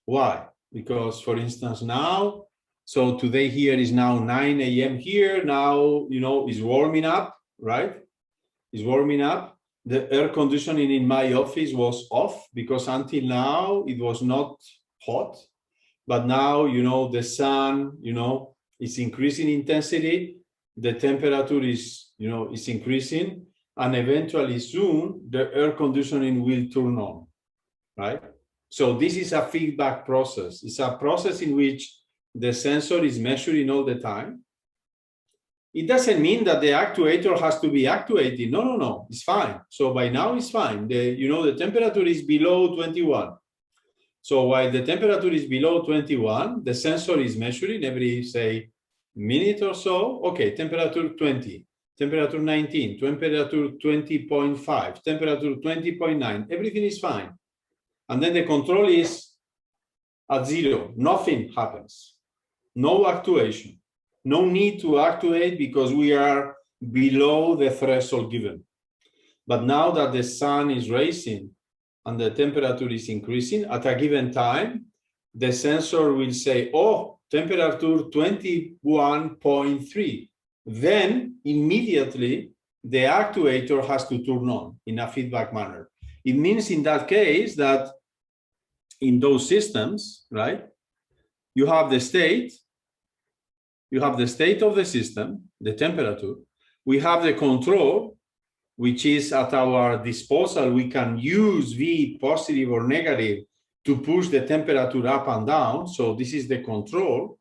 Why? Because, for instance, now, so today here is now 9 a.m. here, now, you know, it's warming up, right? It's warming up. The air conditioning in my office was off because until now it was not hot. But now, you know, the sun, you know, is increasing intensity. The temperature is, you know, is increasing. And eventually soon the air conditioning will turn on, right? So this is a feedback process. It's a process in which the sensor is measuring all the time. It doesn't mean that the actuator has to be actuating. No, no, no, it's fine. So by now it's fine. You know, the temperature is below 21. So while the temperature is below 21, the sensor is measuring every, say, minute or so. Okay, temperature 20, temperature 19, temperature 20.5, temperature 20.9, everything is fine. And then the control is at 0, nothing happens, no actuation. No need to actuate because we are below the threshold given. But now that the sun is rising and the temperature is increasing at a given time, the sensor will say, oh, temperature 21.3. Then immediately the actuator has to turn on in a feedback manner. It means in that case that in those systems, right, you have the state, you have the state of the system, the temperature. We have the control, which is at our disposal. We can use V, positive or negative, to push the temperature up and down. So this is the control.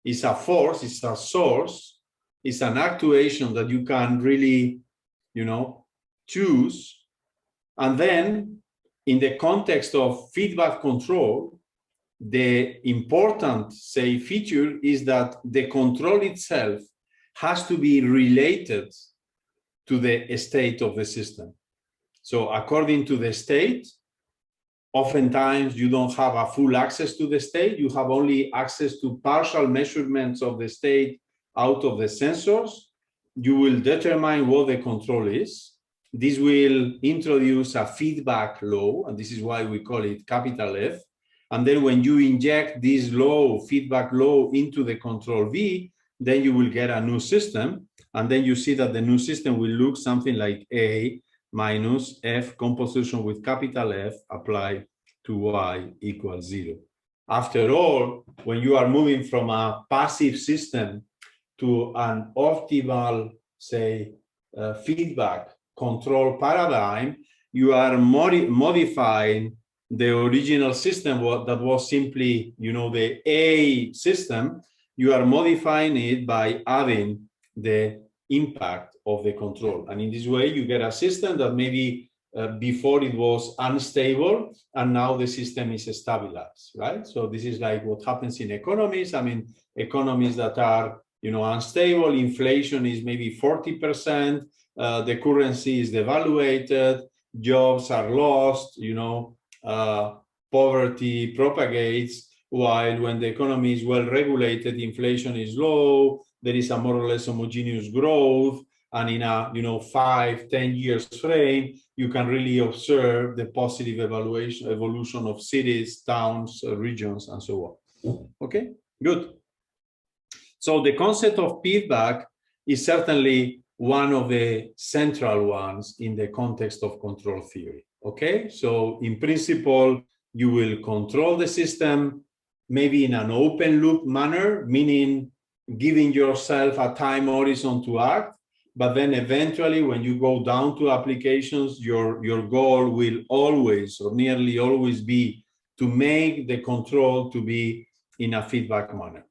It's a force, it's a source, it's an actuation that you can really, you know, choose. And then in the context of feedback control, the important, say, feature is that the control itself has to be related to the state of the system. So according to the state, oftentimes you don't have a full access to the state. You have only access to partial measurements of the state out of the sensors. You will determine what the control is. This will introduce a feedback law, and this is why we call it capital F. And then when you inject this law, feedback law, into the control V, then you will get a new system. And then you see that the new system will look something like A minus F composition with capital F applied to Y equals 0. After all, when you are moving from a passive system to an optimal, say, feedback control paradigm, you are modifying the original system that was simply, you know, the A system. You are modifying it by adding the impact of the control. And in this way, you get a system that maybe before it was unstable, and now the system is stabilized, right? So this is like what happens in economies. I mean, economies that are, you know, unstable, inflation is maybe 40%, the currency is devaluated, jobs are lost, you know, poverty propagates, while when the economy is well regulated, inflation is low, there is a more or less homogeneous growth, and in a, you know, 5-10 years frame, you can really observe the positive evolution of cities, towns, regions, and so on. Okay, good. So the concept of feedback is certainly one of the central ones in the context of control theory. Okay, so in principle, you will control the system maybe in an open loop manner, meaning giving yourself a time horizon to act, but then eventually when you go down to applications, your goal will always or nearly always be to make the control to be in a feedback manner.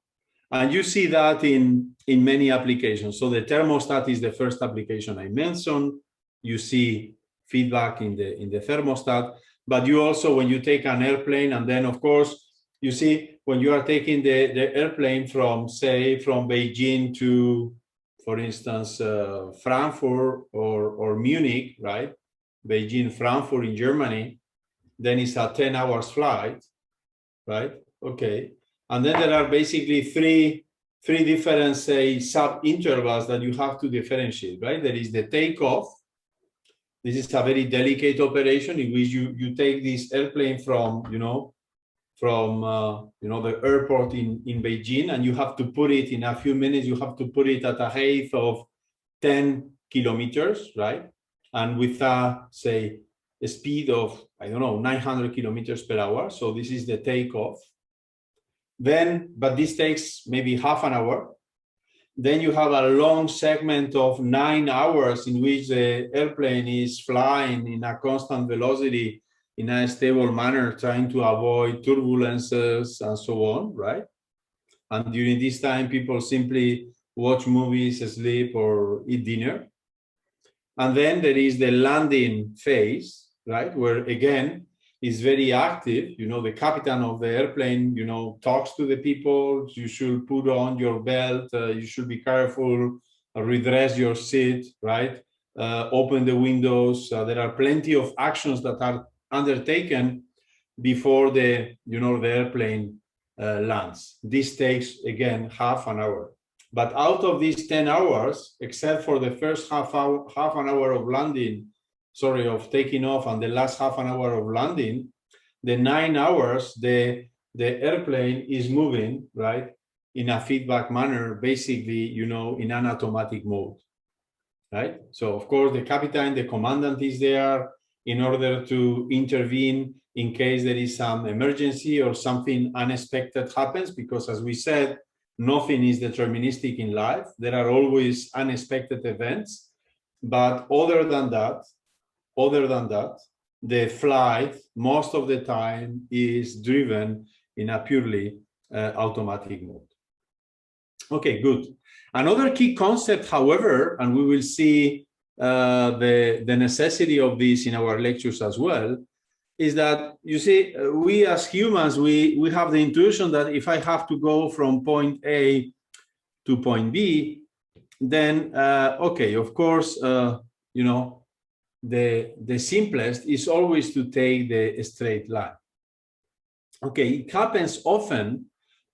And you see that in many applications. So the thermostat is the first application I mentioned. You see feedback in the thermostat, but you also, when you take an airplane, and then of course, you see when you are taking the airplane from, say, from Beijing to, for instance, Frankfurt or Munich, right? Beijing, Frankfurt in Germany, then it's a 10 hours flight, right? Okay. And then there are basically three different, say, sub-intervals that you have to differentiate, right? There is the takeoff. This is a very delicate operation in which you take this airplane from, the airport in Beijing, and you have to put it in a few minutes, you have to put it at a height of 10 kilometers, right? And with say, a speed of, I don't know, 900 kilometers per hour. So this is the takeoff. Then, but this takes maybe half an hour. Then you have a long segment of 9 hours in which the airplane is flying in a constant velocity in a stable manner, trying to avoid turbulences and so on, right? And during this time, people simply watch movies, sleep, or eat dinner. And then there is the landing phase, right? Where again, is very active. The captain of the airplane, talks to the people. You should put on your belt. You should be careful, redress your seat, right? Open the windows. There are plenty of actions that are undertaken before the airplane lands. This takes, again, half an hour. But out of these 10 hours, except for the first half an hour of landing, of taking off, and the last half an hour of landing, the 9 hours, the airplane is moving, right, in a feedback manner, basically, in an automatic mode, right? So, of course, the captain, the commandant is there in order to intervene in case there is some emergency or something unexpected happens, because, as we said, nothing is deterministic in life. There are always unexpected events. But other than that, the flight, most of the time, is driven in a purely automatic mode. Okay, good. Another key concept, however, and we will see the necessity of this in our lectures as well, is that, you see, we as humans, we have the intuition that if I have to go from point A to point B, then, okay, of course, the simplest is always to take the straight line. Okay, it happens often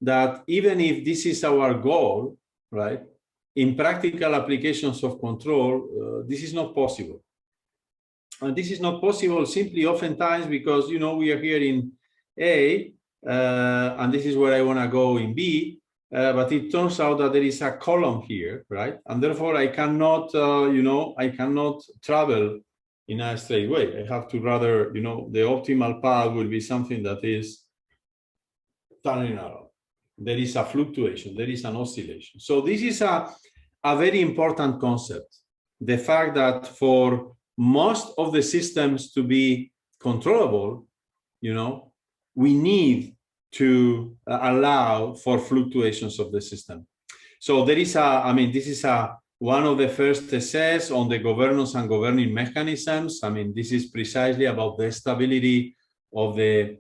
that even if this is our goal, right, in practical applications of control, this is not possible. And this is not possible simply oftentimes because, we are here in A, and this is where I want to go in B, but it turns out that there is a column here, right? And therefore I cannot, I cannot travel in a straight way. I have to rather, the optimal path will be something that is turning around. There is a fluctuation, there is an oscillation. So this is a very important concept. The fact that for most of the systems to be controllable, we need to allow for fluctuations of the system. So there is this is one of the first essays on the governance and governing mechanisms. This is precisely about the stability of the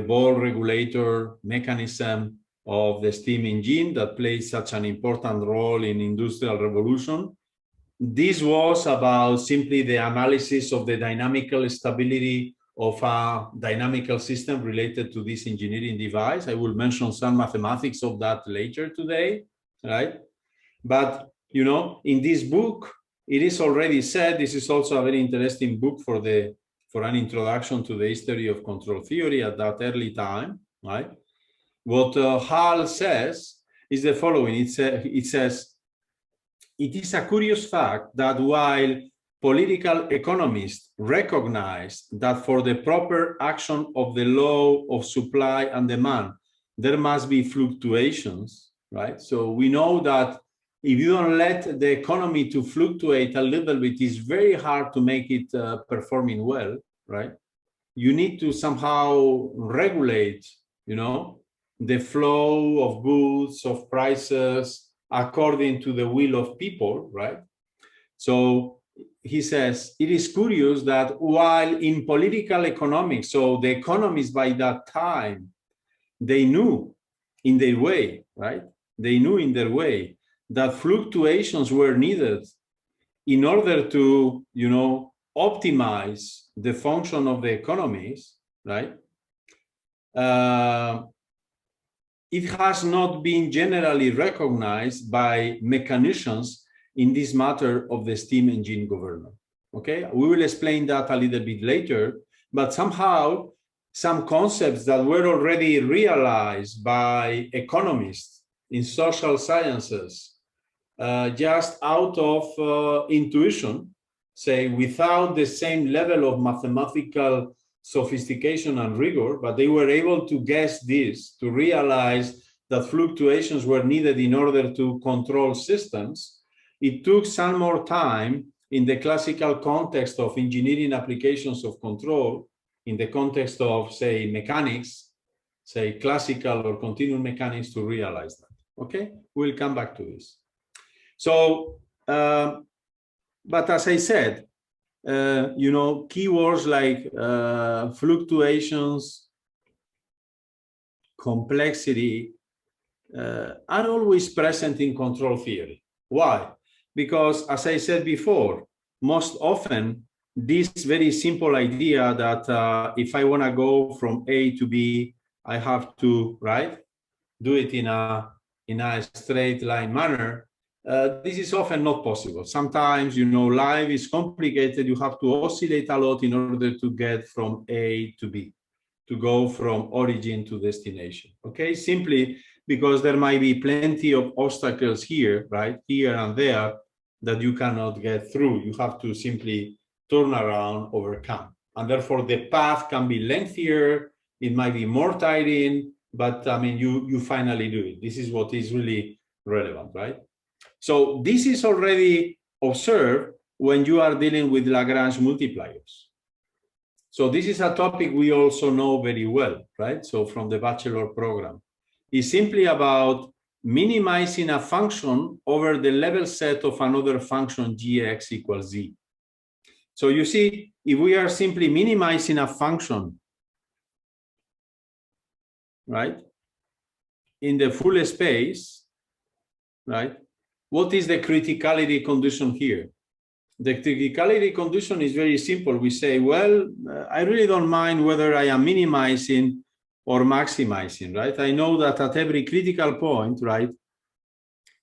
ball regulator mechanism of the steam engine that plays such an important role in industrial revolution. This was about simply the analysis of the dynamical stability of a dynamical system related to this engineering device. I will mention some mathematics of that later today, right? But, in this book, it is already said, this is also a very interesting book for an introduction to the history of control theory at that early time, right? What Hall says is the following. It says, it is a curious fact that while political economists recognize that for the proper action of the law of supply and demand, there must be fluctuations, right? So we know that if you don't let the economy to fluctuate a little bit, it's very hard to make it performing well, right? You need to somehow regulate, the flow of goods, of prices, according to the will of people, right? So he says, it is curious that while in political economics, so the economists by that time, they knew in their way, right? They knew in their way that fluctuations were needed in order to, you know, optimize the function of the economies, right? It has not been generally recognized by mechanicians in this matter of the steam engine government. Okay, we will explain that a little bit later, but somehow some concepts that were already realized by economists in social sciences, just out of intuition, say without the same level of mathematical sophistication and rigor, but they were able to guess this, to realize that fluctuations were needed in order to control systems. It took some more time in the classical context of engineering applications of control, in the context of, say, mechanics, say classical or continuum mechanics, to realize that. Okay, we'll come back to this. So, but as I said, you know, keywords like fluctuations, complexity, are always present in control theory. Why? Because, as I said before, most often this very simple idea that if I want to go from A to B, I have to, right, do it in a straight line manner. This is often not possible. Sometimes, you know, life is complicated. You have to oscillate a lot in order to get from A to B, to go from origin to destination. Okay, simply because there might be plenty of obstacles here, right, here and there, that you cannot get through. You have to simply turn around, overcome. And therefore, the path can be lengthier. It might be more tiring, but I mean, you finally do it. This is what is really relevant, right? So this is already observed when you are dealing with Lagrange multipliers. So this is a topic we also know very well, right? So from the bachelor program, it's simply about minimizing a function over the level set of another function gx equals z. So you see, if we are simply minimizing a function, right, in the full space, right, what is the criticality condition here? The criticality condition is very simple. We say, well, I really don't mind whether I am minimizing or maximizing, right? I know that at every critical point, right,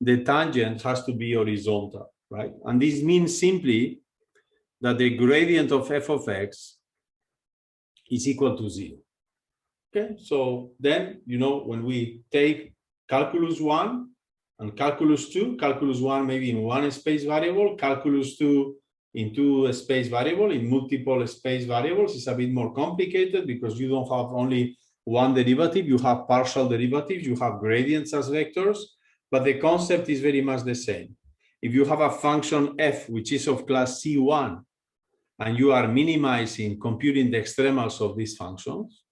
the tangent has to be horizontal, right? And this means simply that the gradient of f of x is equal to 0. Okay, so then, you know, when we take calculus 1 and calculus 2, calculus 1 maybe in one space variable, calculus 2 in two space variable, in multiple space variables, is a bit more complicated because you don't have only one derivative, you have partial derivatives, you have gradients as vectors, but the concept is very much the same. If you have a function f, which is of class C1, and you are minimizing, computing the extremals of these functions,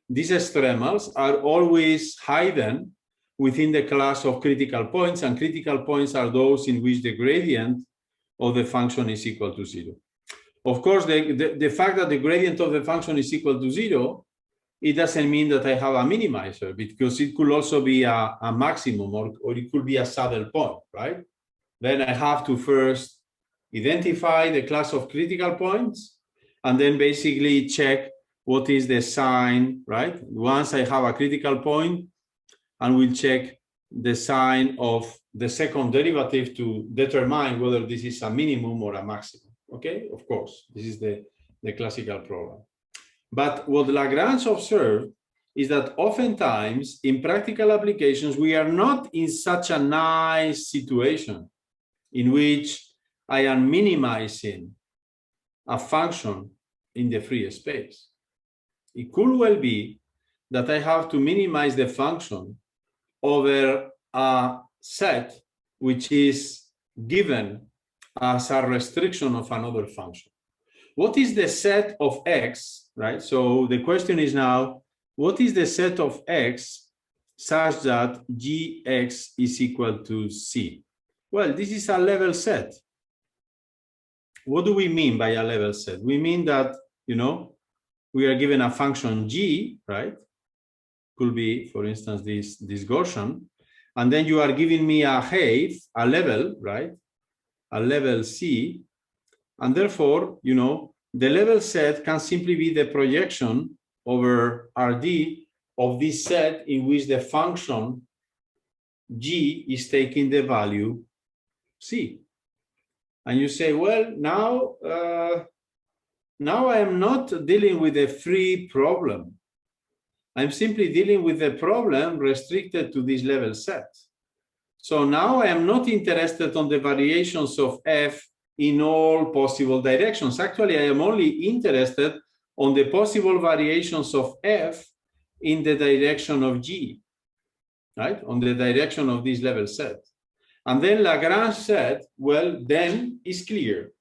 these extremals are always hidden within the class of critical points, and critical points are those in which the gradient of the function is equal to 0. Of course, the fact that the gradient of the function is equal to 0, it doesn't mean that I have a minimizer, because it could also be a maximum, or it could be a saddle point, right? Then I have to first identify the class of critical points, and then basically check what is the sign, right? Once I have a critical point, and we'll check the sign of the second derivative to determine whether this is a minimum or a maximum. Okay, of course, this is the classical problem. But what Lagrange observed is that oftentimes in practical applications, we are not in such a nice situation in which I am minimizing a function in the free space. It could well be that I have to minimize the function over a set which is given as a restriction of another function. What is the set of x, right? So the question is now, what is the set of x such that Gx is equal to C. Well, this is a level set. What do we mean by a level set? We mean that, you know, we are given a function G, right? Could be, for instance, this Gaussian. And then you are giving me a height, a level, right? A level C. And therefore, you know, the level set can simply be the projection over Rd of this set in which the function G is taking the value C. And you say, well, now I am not dealing with a free problem. I'm simply dealing with a problem restricted to this level set. So now I am not interested on the variations of F in all possible directions. Actually, I am only interested on the possible variations of F in the direction of G, right? On the direction of this level set. And then Lagrange said, well, then it's clear.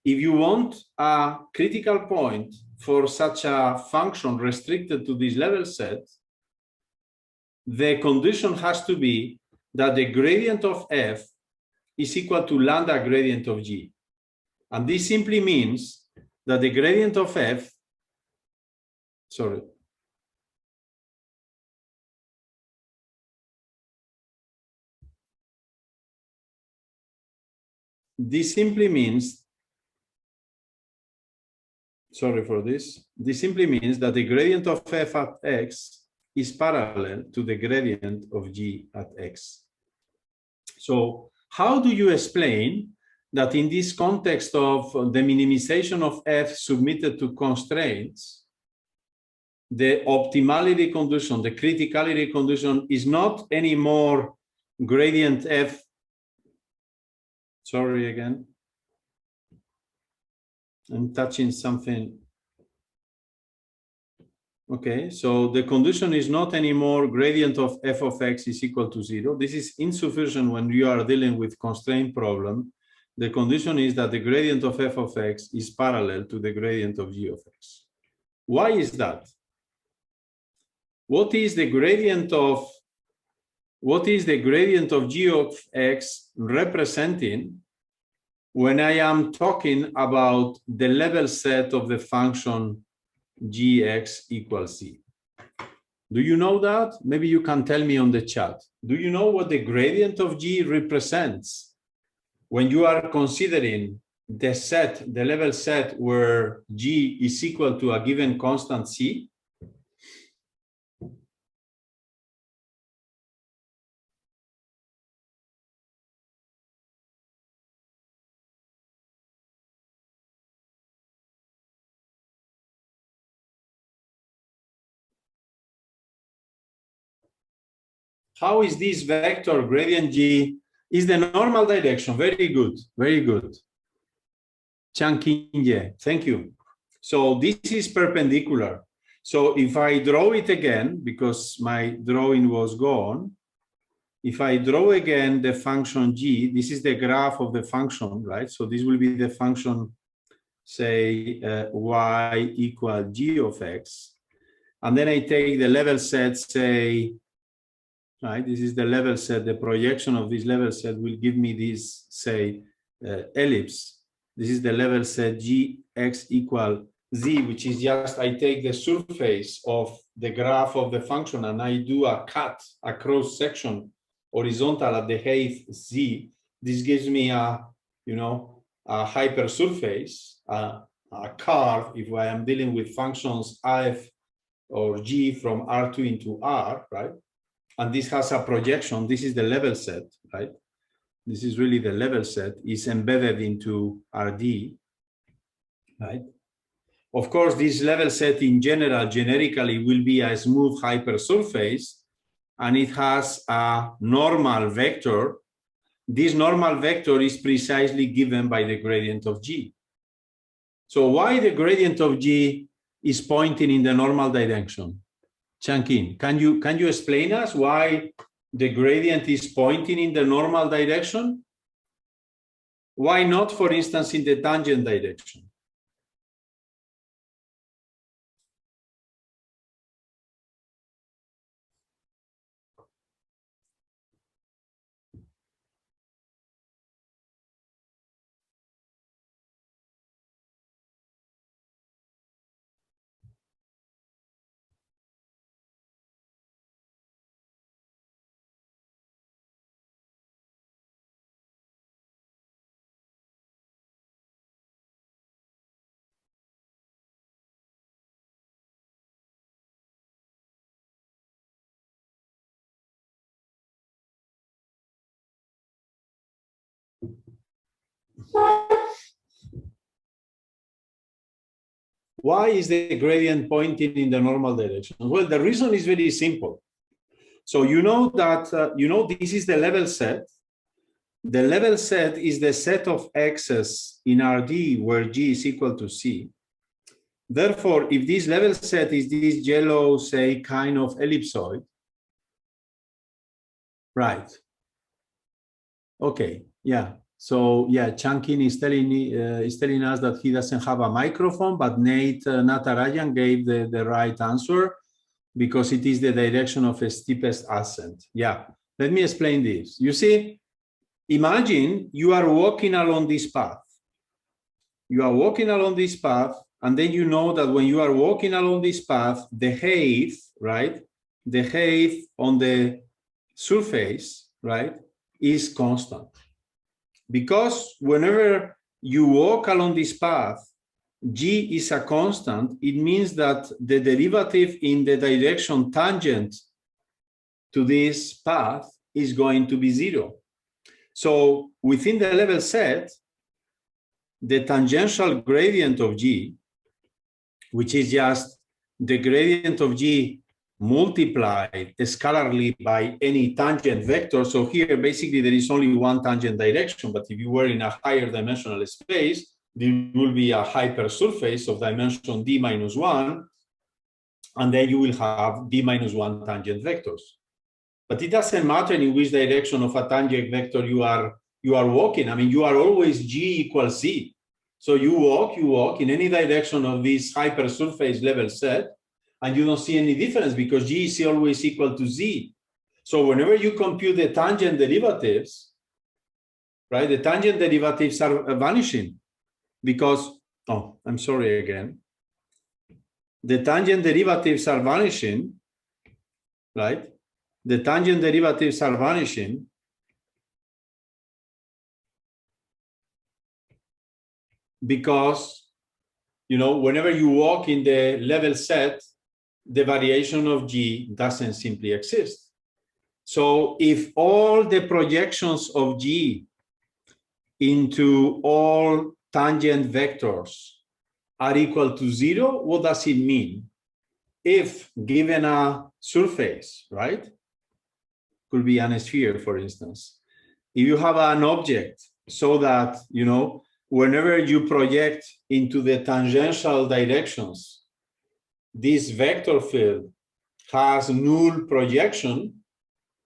If you want a critical point for such a function restricted to this level set, the condition has to be that the gradient of F is equal to lambda gradient of G. And this simply means that the gradient of F, sorry, this simply means, sorry for this, this simply means that the gradient of F at X is parallel to the gradient of G at X. So how do you explain that in this context of the minimization of F submitted to constraints, the optimality condition, the criticality condition is not anymore gradient F, sorry again, I'm touching something. Okay, so the condition is not anymore gradient of F of X is equal to 0. This is insufficient when you are dealing with constraint problem. The condition is that the gradient of F of X is parallel to the gradient of G of X. Why is that? What is the gradient of G of X representing when I am talking about the level set of the function Gx equals C? Do you know that? Maybe you can tell me on the chat. Do you know what the gradient of G represents when you are considering the set, the level set where G is equal to a given constant C? How is this vector gradient G? Is the normal direction. Very good, very good. Chankinje, thank you. So this is perpendicular. So if I draw it again, because my drawing was gone, if I draw again the function G, this is the graph of the function, right? So this will be the function, say, y equal G of X. And then I take the level set, say, right, this is the level set, the projection of this level set will give me this, say, ellipse. This is the level set Gx equal Z, which is just, I take the surface of the graph of the function and I do a cut, a cross section, horizontal at the height Z. This gives me a, you know, a hypersurface, a curve, if I am dealing with functions F or G from R2 into R, right? And this has a projection. This is the level set, right? This is really the level set is embedded into RD, right? Of course, this level set in general, generically, will be a smooth hypersurface, and it has a normal vector. This normal vector is precisely given by the gradient of G. So why the gradient of G is pointing in the normal direction? Chankin, can you explain us why the gradient is pointing in the normal direction? Why not, for instance, in the tangent direction? Why is the gradient pointing in the normal direction? Well, the reason is very simple. So you know that, this is the level set. The level set is the set of x's in RD where G is equal to C. Therefore, if this level set is this yellow, say, kind of ellipsoid, right? Okay, yeah. So yeah, Chankin is telling us that he doesn't have a microphone, but Nate Natarajan gave the right answer because it is the direction of a steepest ascent. Yeah, let me explain this. You see, imagine you are walking along this path. You are walking along this path, and then you know that when you are walking along this path, the height, right? The height on the surface, right, is constant. Because whenever you walk along this path, G is a constant, it means that the derivative in the direction tangent to this path is going to be 0. So within the level set, the tangential gradient of G, which is just the gradient of G multiplied scalarly by any tangent vector. So here, basically, there is only one tangent direction, but if you were in a higher dimensional space, there will be a hypersurface of dimension d minus 1, and then you will have d minus 1 tangent vectors. But it doesn't matter in which direction of a tangent vector you are walking. I mean, you are always G equals C. So you walk in any direction of this hypersurface level set, and you don't see any difference because G is always equal to Z. So whenever you compute the tangent derivatives, right, the tangent derivatives are vanishing because, oh, I'm sorry again. The tangent derivatives are vanishing, right? The tangent derivatives are vanishing because, whenever you walk in the level set, the variation of G doesn't simply exist. So if all the projections of G into all tangent vectors are equal to 0, what does it mean? If given a surface, right? Could be a sphere, for instance. If you have an object so that, whenever you project into the tangential directions, this vector field has null projection,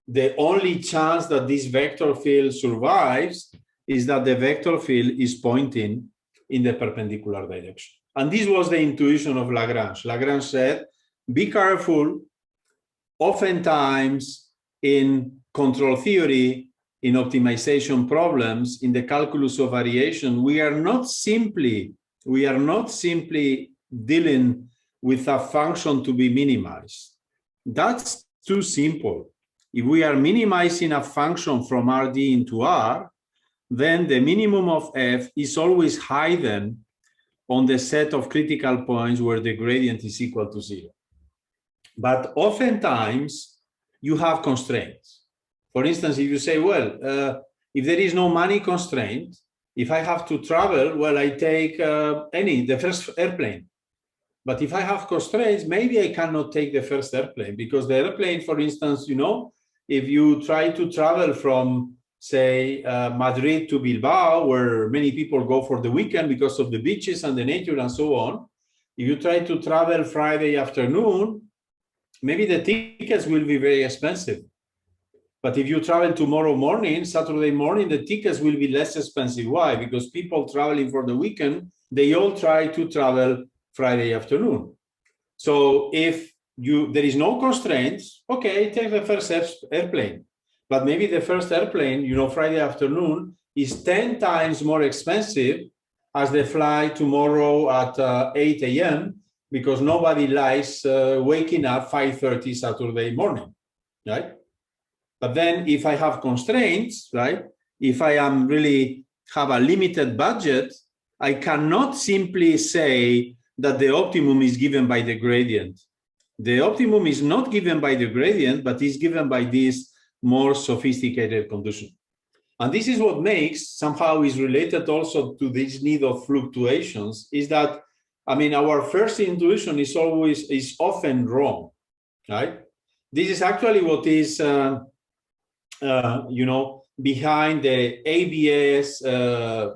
the only chance that this vector field survives is that the vector field is pointing in the perpendicular direction. And this was the intuition of Lagrange. Lagrange said, be careful. Oftentimes in control theory, in optimization problems, in the calculus of variation, we are not simply dealing with a function to be minimized. That's too simple. If we are minimizing a function from Rd into R, then the minimum of f is always hidden on the set of critical points where the gradient is equal to 0. But oftentimes, you have constraints. For instance, if you say, well, if there is no money constraint, if I have to travel, well, I take the first airplane. But if I have constraints, maybe I cannot take the first airplane because the airplane, for instance, if you try to travel from, say, Madrid to Bilbao, where many people go for the weekend because of the beaches and the nature and so on, if you try to travel Friday afternoon, maybe the tickets will be very expensive. But if you travel tomorrow morning, Saturday morning, the tickets will be less expensive. Why? Because people traveling for the weekend, they all try to travel Friday afternoon. So if there is no constraints, okay, take the first airplane. But maybe the first airplane, Friday afternoon is 10 times more expensive as the flight tomorrow at 8 a.m. because nobody likes waking up 5:30 Saturday morning, right? But then if I have constraints, right? If I am really have a limited budget, I cannot simply say that the optimum is given by the gradient. The optimum is not given by the gradient, but is given by this more sophisticated condition. And this is what makes, somehow is related also to this need of fluctuations, is that, I mean, our first intuition is often wrong, right? This is actually what is, you know, behind the ABS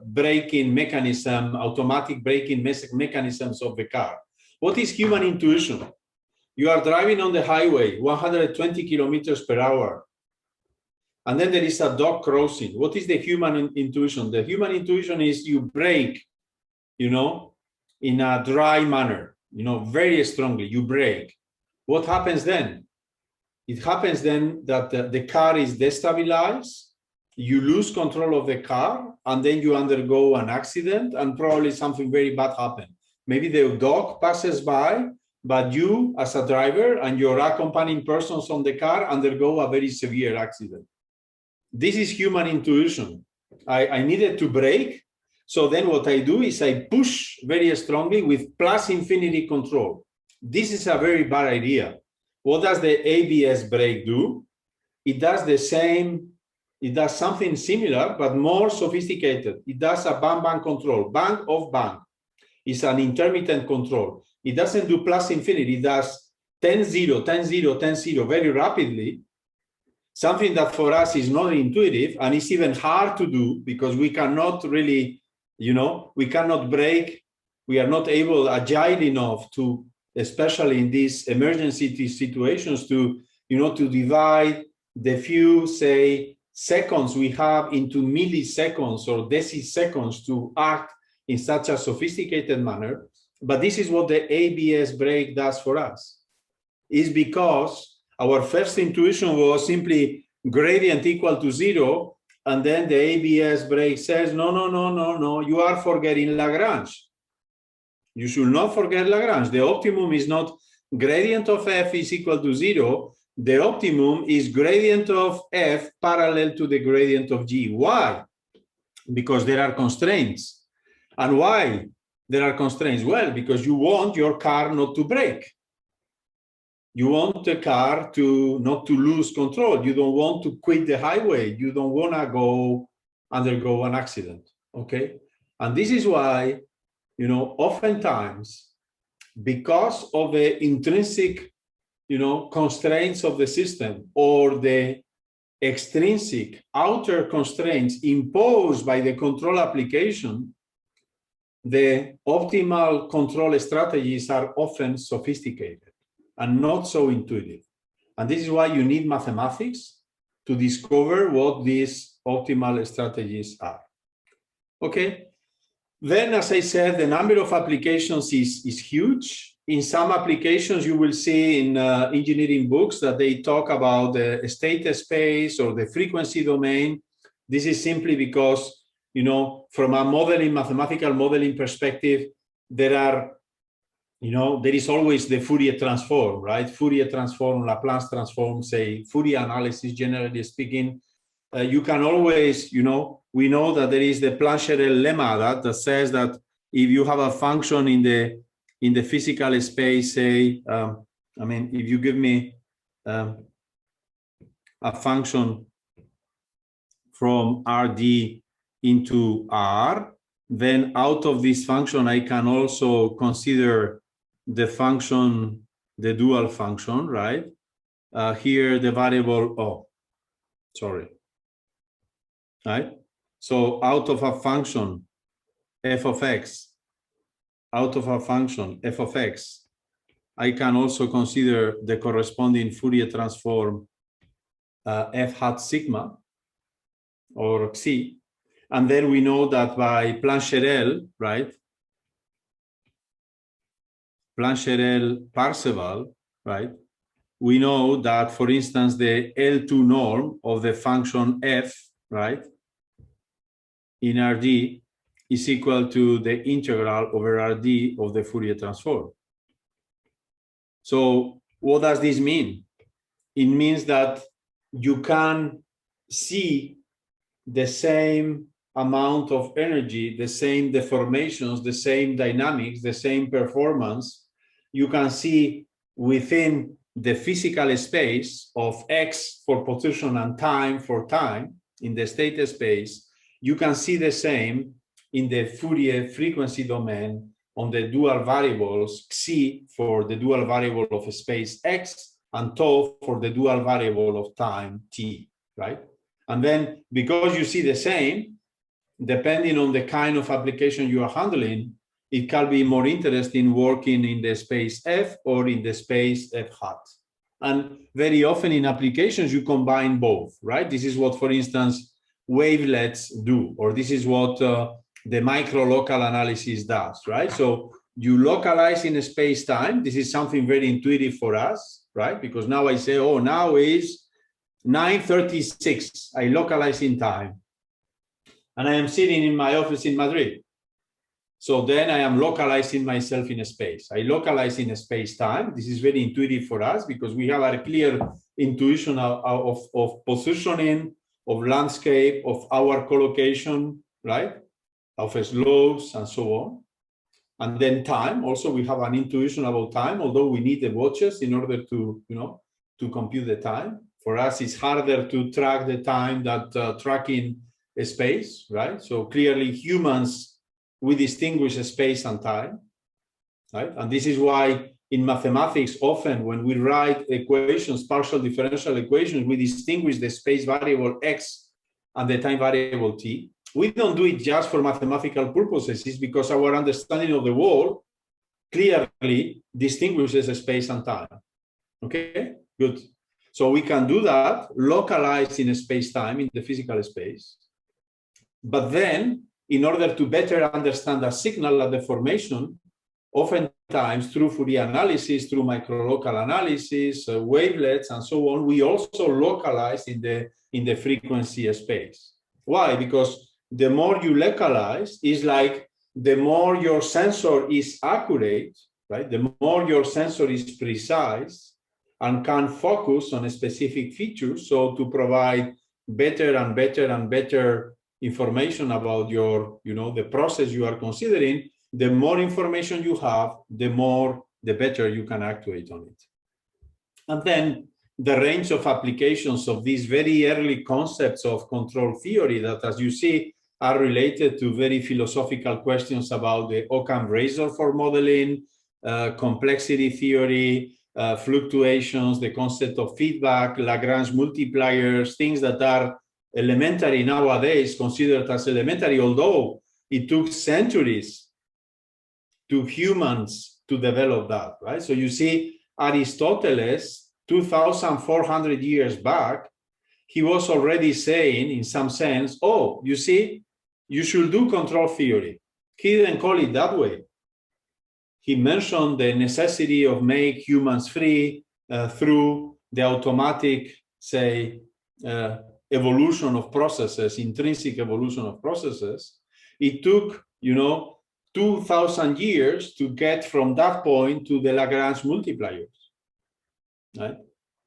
braking mechanism, automatic braking mechanisms of the car. What is human intuition? You are driving on the highway, 120 kilometers per hour. And then there is a dog crossing. What is the human intuition? The human intuition is you brake, you know, in a dry manner, you know, very strongly, you brake. What happens then? It happens then that the car is destabilized, you lose control of the car, and then you undergo an accident, and probably something very bad happens. Maybe the dog passes by, but you as a driver and your accompanying persons on the car undergo a very severe accident. This is human intuition. I needed to brake. So then what I do is I push very strongly with plus infinity control. This is a very bad idea. What does the ABS brake do? It does the same, it does something similar, but more sophisticated. It does a bang-bang control, bang off bang. It's an intermittent control. It doesn't do plus infinity. It does 10-0, 10-0, 10-0 very rapidly. Something that for us is not intuitive, and it's even hard to do because we cannot really, you know, we cannot brake. We are not agile enough to, especially in these emergency situations, to, you know, to divide the few, say, seconds we have into milliseconds or deciseconds to act in such a sophisticated manner. But this is what the ABS brake does for us. Is because our first intuition was simply gradient equal to 0, and then the ABS brake says, no, no, no, no, no, you are forgetting Lagrange. You should not forget Lagrange. The optimum is not gradient of f is equal to 0. The optimum is gradient of f parallel to the gradient of g. Why? Because there are constraints. And why there are constraints? Well, because you want your car not to brake. You want the car not to lose control. You don't want to quit the highway. You don't want to undergo an accident, okay? And this is why, you know, oftentimes, because of the intrinsic, you know, constraints of the system or the extrinsic outer constraints imposed by the control application, the optimal control strategies are often sophisticated and not so intuitive. And this is why you need mathematics to discover what these optimal strategies are. Okay. Then, as I said, the number of applications is huge. In some applications, you will see in engineering books that they talk about the state space or the frequency domain. This is simply because, you know, from a modeling, mathematical modeling perspective, there are, you know, there is always the Fourier transform, right? Fourier transform, Laplace transform, say Fourier analysis, generally speaking. You can always, you know, we know that there is the Plancherel lemma that says that if you have a function in the physical space, say, I mean, if you give me a function from Rd into R, then out of this function, I can also consider the function, the dual function, right? Here, the variable, right? So out of a function, f of x, out of a function, f of x, I can also consider the corresponding Fourier transform f hat sigma or xi. And then we know that by Plancherel, right? Plancherel-Parseval, right? We know that, for instance, the L2 norm of the function f, right, in Rd is equal to the integral over Rd of the Fourier transform. So what does this mean? It means that you can see the same amount of energy, the same deformations, the same dynamics, the same performance. You can see within the physical space of x for position and time for time, in the state space, you can see the same in the Fourier frequency domain on the dual variables xi for the dual variable of space x and tau for the dual variable of time t, right? And then because you see the same, depending on the kind of application you are handling, it can be more interesting working in the space f or in the space f hat. And very often in applications, you combine both, right? This is what, for instance, wavelets do, or this is what the micro-local analysis does, right? So you localize in a space-time. This is something very intuitive for us, right? Because now I say, oh, now is 9:36. I localize in time. And I am sitting in my office in Madrid. So then I am localizing myself in a space. I localize in a space-time. This is very intuitive for us because we have a clear intuition of positioning, of landscape, of our collocation, right? Of slopes and so on. And then time, also we have an intuition about time, although we need the watches in order to, to compute the time. For us, it's harder to track the time than tracking a space, right? So clearly humans, we distinguish space and time, right? And this is why in mathematics, often when we write equations, partial differential equations, we distinguish the space variable x and the time variable t. We don't do it just for mathematical purposes. It's because our understanding of the world clearly distinguishes space and time. Okay, good. So we can do that, localized in a space-time, in the physical space. But then, in order to better understand a signal at the formation, oftentimes through Fourier analysis, through micro-local analysis, wavelets, and so on, we also localize in the frequency space. Why? Because the more you localize, is like the more your sensor is accurate, right? The more your sensor is precise and can focus on a specific feature, so to provide better and better and better information about your, the process you are considering. The more information you have, the better you can actuate on it. And then the range of applications of these very early concepts of control theory that, as you see, are related to very philosophical questions about the Occam razor for modeling, complexity theory, fluctuations, the concept of feedback, Lagrange multipliers, things that are elementary nowadays, considered as elementary, although it took centuries to humans to develop that, right? So you see, Aristoteles, 2,400 years back, he was already saying, in some sense, oh, you see, you should do control theory. He didn't call it that way. He mentioned the necessity of make humans free through the automatic, say, evolution of processes, intrinsic evolution of processes. It took, 2,000 years to get from that point to the Lagrange multipliers, right?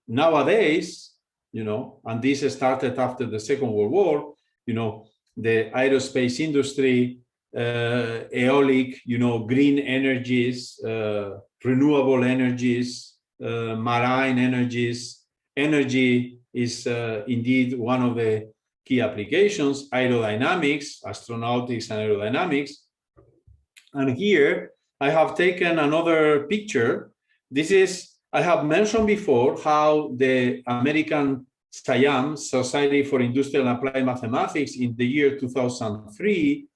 Nowadays, and this started after the Second World War, the aerospace industry, aeolic, green energies, renewable energies, marine energies. Energy is indeed one of the key applications, aerodynamics, astronautics and aerodynamics. And here I have taken another picture. This is, I have mentioned before how the American SIAM, Society for Industrial and Applied Mathematics, in the year 2003,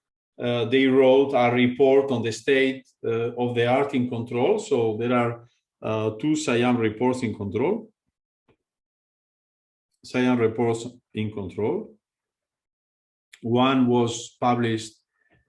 they wrote a report on the state of the art in control. So there are two SIAM reports in control. SIAM reports in control. One was published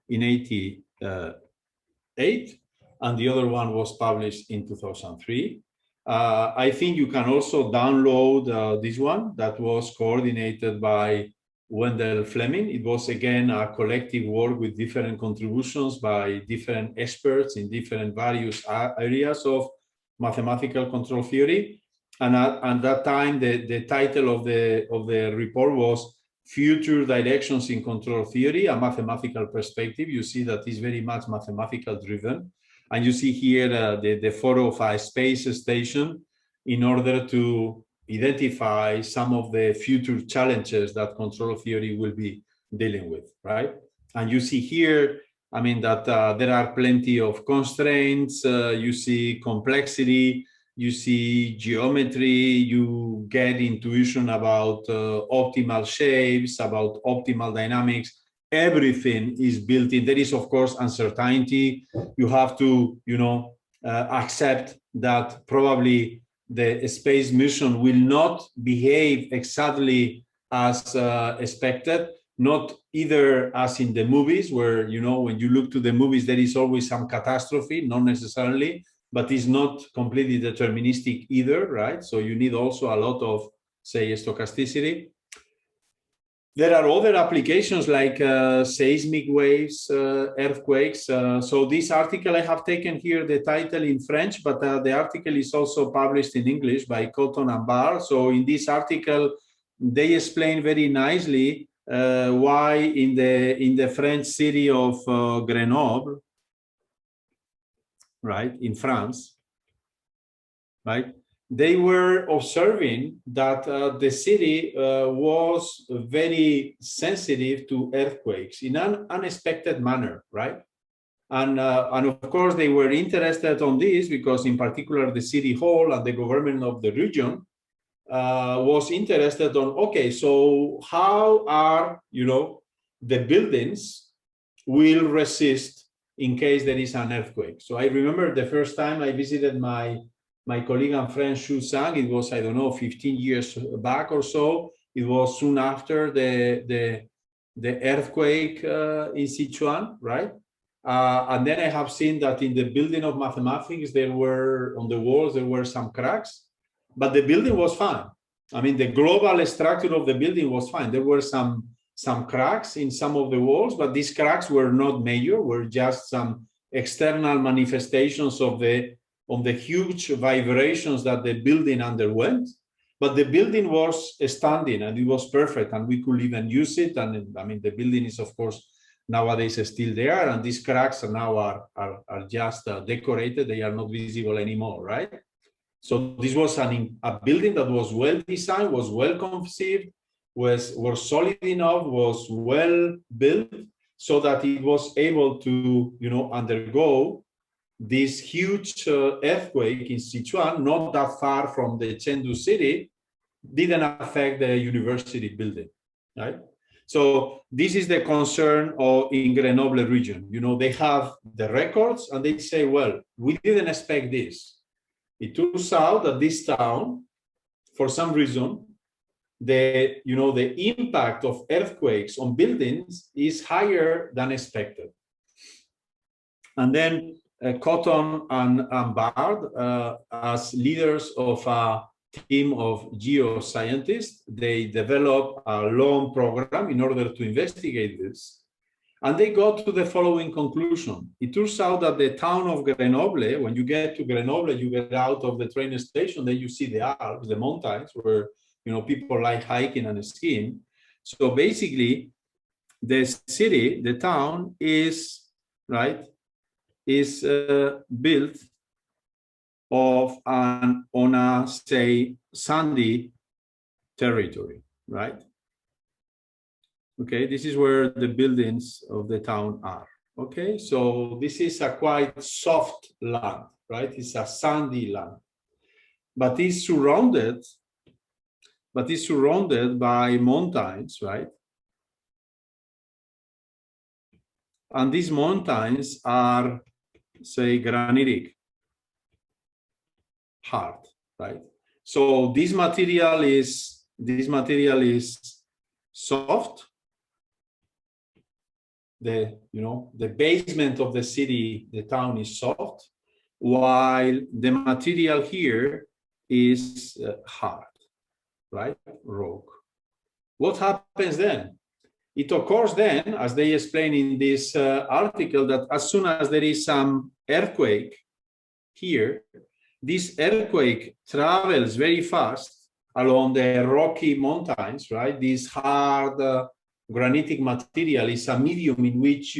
in 1988, and the other one was published in 2003. I think you can also download this one that was coordinated by Wendell Fleming. It was, again, a collective work with different contributions by different experts in different various areas of mathematical control theory. And at that time, the title of the report was Future Directions in Control Theory, a Mathematical Perspective. You see that is very much mathematical driven. And you see here the photo of a space station in order to identify some of the future challenges that control theory will be dealing with, right? And you see here, I mean, that there are plenty of constraints, you see complexity, you see geometry, you get intuition about optimal shapes, about optimal dynamics. Everything is built in. There is, of course, uncertainty. You have to, accept that probably the space mission will not behave exactly as expected, not either as in the movies, where, when you look to the movies, there is always some catastrophe, not necessarily, but it's not completely deterministic either, right? So you need also a lot of, say, stochasticity. There are other applications like seismic waves, earthquakes. So this article, I have taken here the title in French, but the article is also published in English by Cotton and Barr. So in this article, they explain very nicely why in the French city of Grenoble, right, in France, right, they were observing that the city was very sensitive to earthquakes in an unexpected manner, right? And of course, they were interested on this because, in particular, the city hall and the government of the region was interested on, okay, so how are, the buildings will resist in case there is an earthquake. So I remember the first time I visited my colleague and friend Xu Sang, it was, I don't know, 15 years back or so. It was soon after the earthquake in Sichuan, right? And then I have seen that in the building of mathematics, there were, on the walls, there were some cracks, but the building was fine. I mean, the global structure of the building was fine. There were some cracks in some of the walls, but these cracks were not major, were just some external manifestations of the huge vibrations that the building underwent. But the building was standing and it was perfect, and we could even use it. And I mean, the building is, of course, nowadays still there, and these cracks now are just decorated. They are not visible anymore, right? So this was a building that was well designed, was well conceived, was solid enough, was well built, so that it was able to, undergo this huge earthquake in Sichuan, not that far from the Chengdu city, didn't affect the university building, right? So this is the concern in Grenoble region. They have the records and they say, well, we didn't expect this. It turns out that this town, for some reason, the impact of earthquakes on buildings is higher than expected. And then Cotton and Bard, as leaders of a team of geoscientists, they developed a long program in order to investigate this. And they got to the following conclusion. It turns out that the town of Grenoble, when you get to Grenoble, you get out of the train station, then you see the Alps, the mountains, where people like hiking and skiing. So basically, the city, the town is, right, is built on a, say, sandy territory, right? Okay, this is where the buildings of the town are. Okay, so this is a quite soft land, right? It's a sandy land, but it's surrounded by mountains, right? And these mountains are, say, granitic, hard, right? So this material is soft. The basement of the city, the town, is soft, while the material here is hard, right? Rock. What happens then? It occurs then, as they explain in this article, that as soon as there is some earthquake here, this earthquake travels very fast along the rocky mountains, right? This hard granitic material is a medium in which,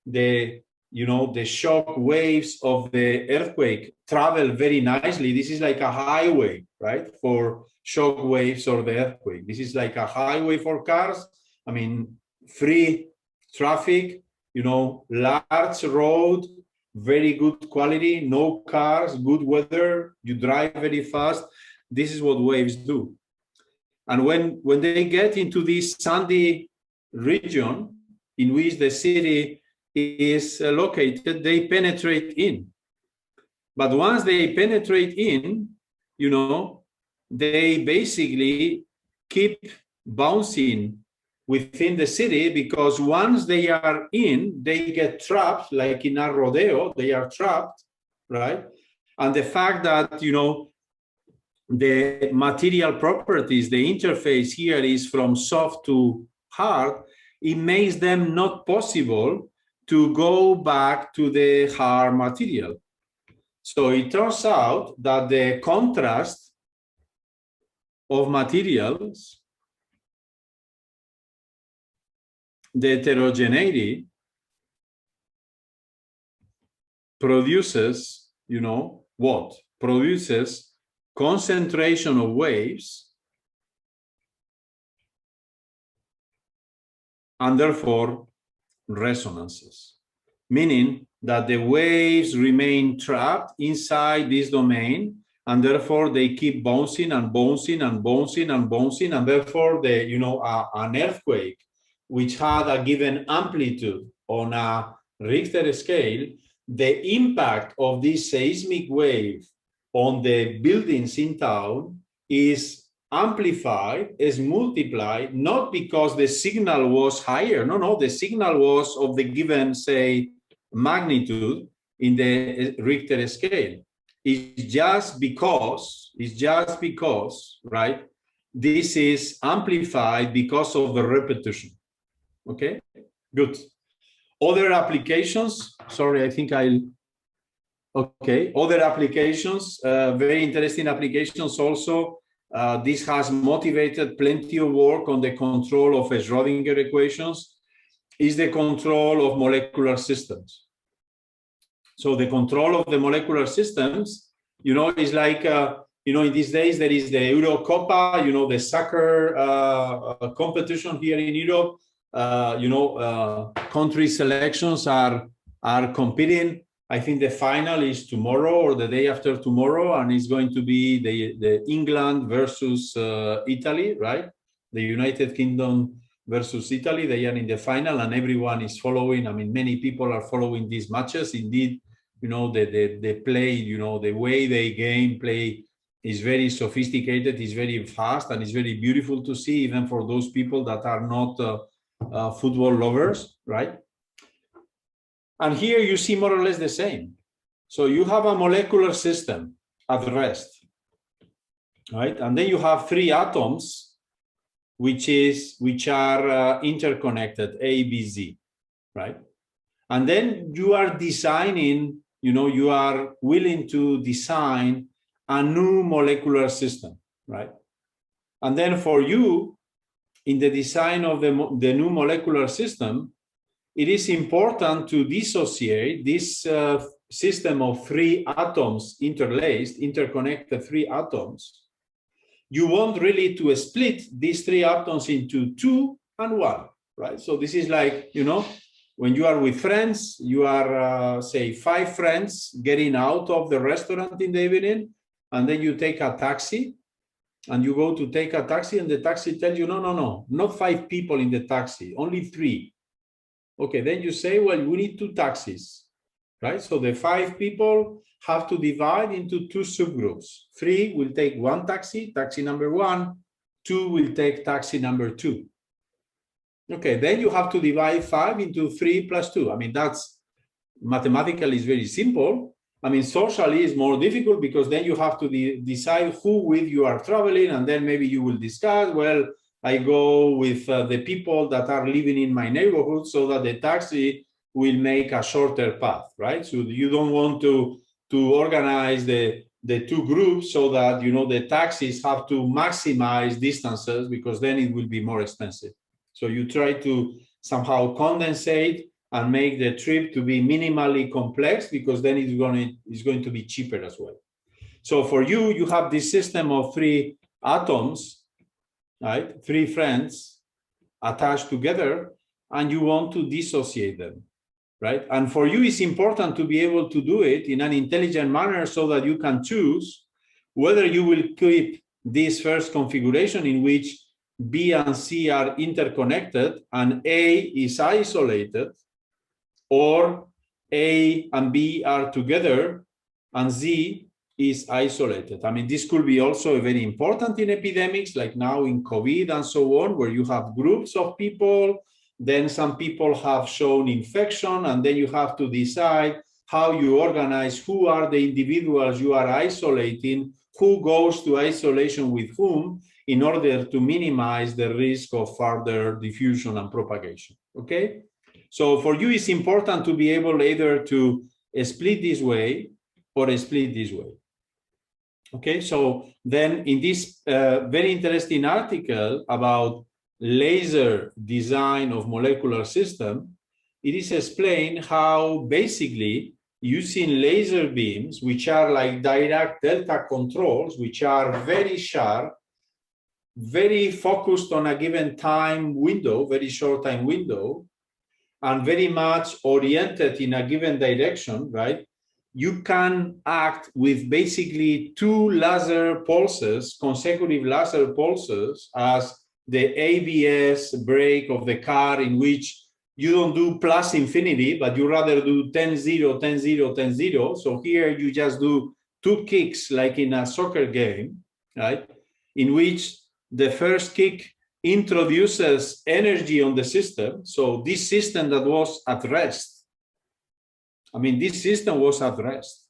the you know, the shock waves of the earthquake travel very nicely. This is like a highway, right, for shock waves or the earthquake. This is like a highway for cars. I mean, free traffic, you know, large road, very good quality, no cars, good weather, you drive very fast. This is what waves do. And when they get into this sandy region in which the city is located, they penetrate in. But once they penetrate in, you know, they basically keep bouncing within the city, because once they are in, they get trapped, like in a rodeo, they are trapped, right? And the fact that, you know, the material properties, the interface here is from soft to hard, it makes them not possible to go back to the hard material. So it turns out that the contrast of materials, the heterogeneity, produces, you know, what? Produces concentration of waves, and therefore resonances, meaning that the waves remain trapped inside this domain, and therefore they keep bouncing and bouncing and bouncing and bouncing, and therefore the, you know, an earthquake which had a given amplitude on a Richter scale, the impact of this seismic wave on the buildings in town is amplified, is multiplied, not because the signal was higher. No, the signal was of the given, say, magnitude in the Richter scale. It's just because, right, this is amplified because of the repetition. Okay, good. Other applications, sorry, I think okay, other applications, very interesting applications also. This has motivated plenty of work on the control of Schrödinger equations, is the control of molecular systems. So the control of the molecular systems, you know, is like, you know, in these days there is the Eurocopa, you know, the soccer competition here in Europe. You know, country selections are competing. I think the final is tomorrow or the day after tomorrow, and it's going to be the England versus Italy, right? The United Kingdom versus Italy. They are in the final, and everyone is following. I mean, many people are following these matches. Indeed, you know, the play, you know, the way they game play is very sophisticated, is very fast, and it's very beautiful to see, even for those people that are not football lovers, right? And here you see more or less the same. So you have a molecular system at rest, right? And then you have three atoms, which are interconnected, A, B, Z, right? And then you are designing, you know, you are willing to design a new molecular system, right? And then for you, in the design of the new molecular system, it is important to dissociate this system of three atoms interlaced, interconnected three atoms. You want really to split these three atoms into 2 and 1, right? So this is like, you know, when you are with friends, you are, say, 5 friends getting out of the restaurant in the evening, and then you take a taxi, and you go to take a taxi, and the taxi tells you, no, not 5 people in the taxi, only 3. Okay, then you say, well, we need 2 taxis, right? So the 5 people have to divide into 2 subgroups. 3 will take 1 taxi, taxi number 1. 2 will take taxi number 2. Okay, then you have to divide 5 into 3 plus 2. I mean, that's mathematically is very simple. I mean, socially is more difficult, because then you have to decide who with you are traveling, and then maybe you will discuss, well, I go with the people that are living in my neighborhood, so that the taxi will make a shorter path, right? So you don't want to organize the 2 groups so that, you know, the taxis have to maximize distances, because then it will be more expensive. So you try to somehow condensate and make the trip to be minimally complex, because then it's going to be cheaper as well. So for you, you have this system of 3 atoms, right? 3 friends attached together, and you want to dissociate them, right? And for you, it's important to be able to do it in an intelligent manner so that you can choose whether you will keep this first configuration in which B and C are interconnected and A is isolated, or A and B are together and Z is isolated. I mean, this could be also very important in epidemics, like now in COVID and so on, where you have groups of people, then some people have shown infection, and then you have to decide how you organize who are the individuals you are isolating, who goes to isolation with whom, in order to minimize the risk of further diffusion and propagation, okay? So for you, it's important to be able either to split this way or split this way. Okay, so then in this very interesting article about laser design of molecular system, it is explained how basically using laser beams, which are like Dirac delta controls, which are very sharp, very focused on a given time window, very short time window, and very much oriented in a given direction, right? You can act with basically 2 laser pulses, consecutive laser pulses, as the ABS brake of the car, in which you don't do plus infinity, but you rather do 10, 0, 10, 0, 10, 0. So here you just do 2 kicks, like in a soccer game, right? In which the first kick introduces energy on the system. So this system that was at rest, I mean, this system was at rest.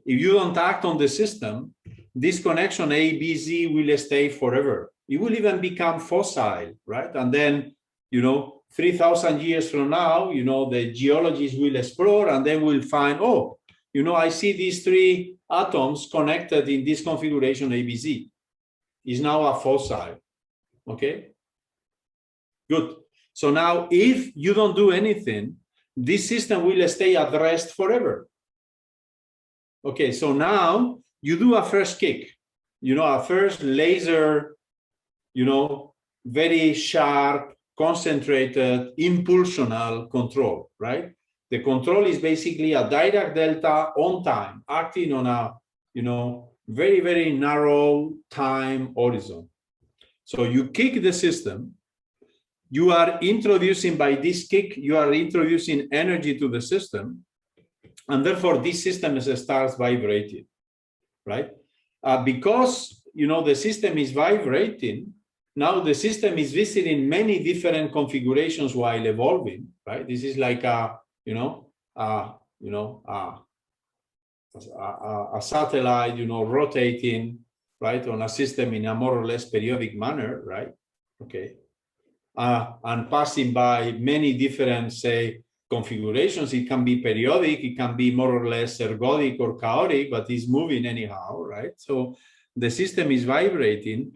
If you don't act on the system, this connection A, B, Z will stay forever. It will even become fossil, right? And then, 3,000 years from now, the geologists will explore, and then we'll find, oh, I see these 3 atoms connected in this configuration ABZ. Is now a fossil. Okay, good. So now if you don't do anything, this system will stay at rest forever. Okay, so now you do a first kick, a first laser, very sharp, concentrated, impulsional control, right? The control is basically a Dirac delta on time, acting on a, very, very narrow time horizon. So you kick the system, you are introducing, by this kick, you are introducing energy to the system, and therefore this system starts vibrating, right? Because, the system is vibrating, now the system is visiting many different configurations while evolving, right? This is like a satellite, rotating, right, on a system in a more or less periodic manner, right? Okay. And passing by many different, say, configurations. It can be periodic, it can be more or less ergodic or chaotic, but it's moving anyhow, right? So the system is vibrating.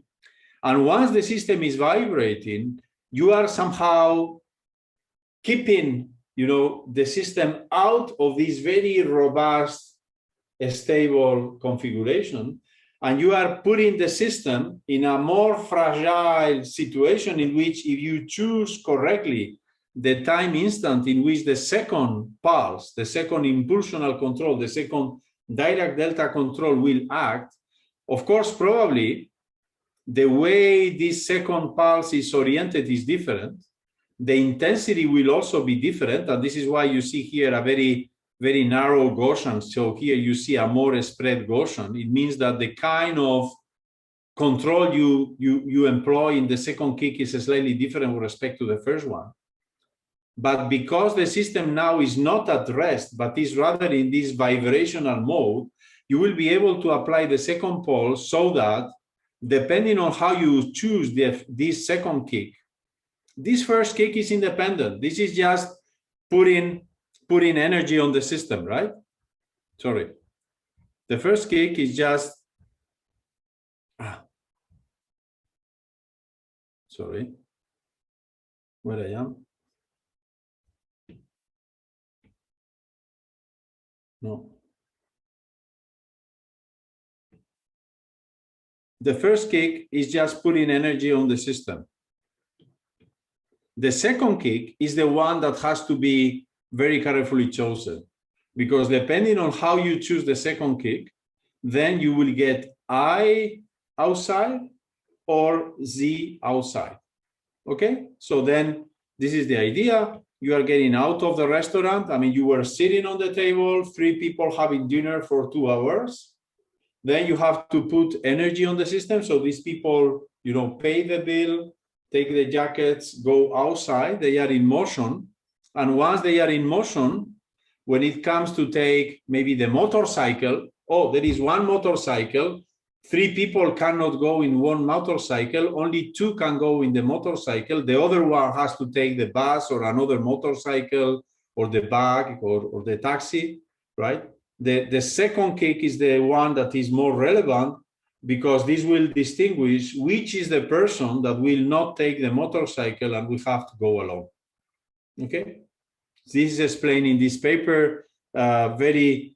And once the system is vibrating, you are somehow keeping, the system out of this very robust, stable configuration, and you are putting the system in a more fragile situation, in which, if you choose correctly the time instant in which the second pulse, the second impulsional control, the second Dirac delta control will act, of course, probably the way this second pulse is oriented is different. The intensity will also be different, and this is why you see here a very, very narrow Gaussian. So here you see a more spread Gaussian. It means that the kind of control you employ in the second kick is slightly different with respect to the first one. But because the system now is not at rest, but is rather in this vibrational mode, you will be able to apply the second pulse, so that depending on how you choose this second kick, this first kick is independent. This is just putting energy on the system, right? Sorry. The first kick is just, sorry, where I am. No. The first kick is just putting energy on the system. The second kick is the one that has to be very carefully chosen, because depending on how you choose the second kick, then you will get I outside or Z outside. Okay, so then this is the idea. You are getting out of the restaurant. I mean, you were sitting on the table, 3 people having dinner for 2 hours. Then you have to put energy on the system. So these people, you know, pay the bill, take the jackets, go outside. They are in motion. And once they are in motion, when it comes to take maybe the motorcycle, oh, there is one motorcycle. 3 people cannot go in one motorcycle, only 2 can go in the motorcycle. The other one has to take the bus or another motorcycle or the bag or the taxi, right? The second kick is the one that is more relevant, because this will distinguish which is the person that will not take the motorcycle and will have to go alone. Okay? This is explained in this paper. Very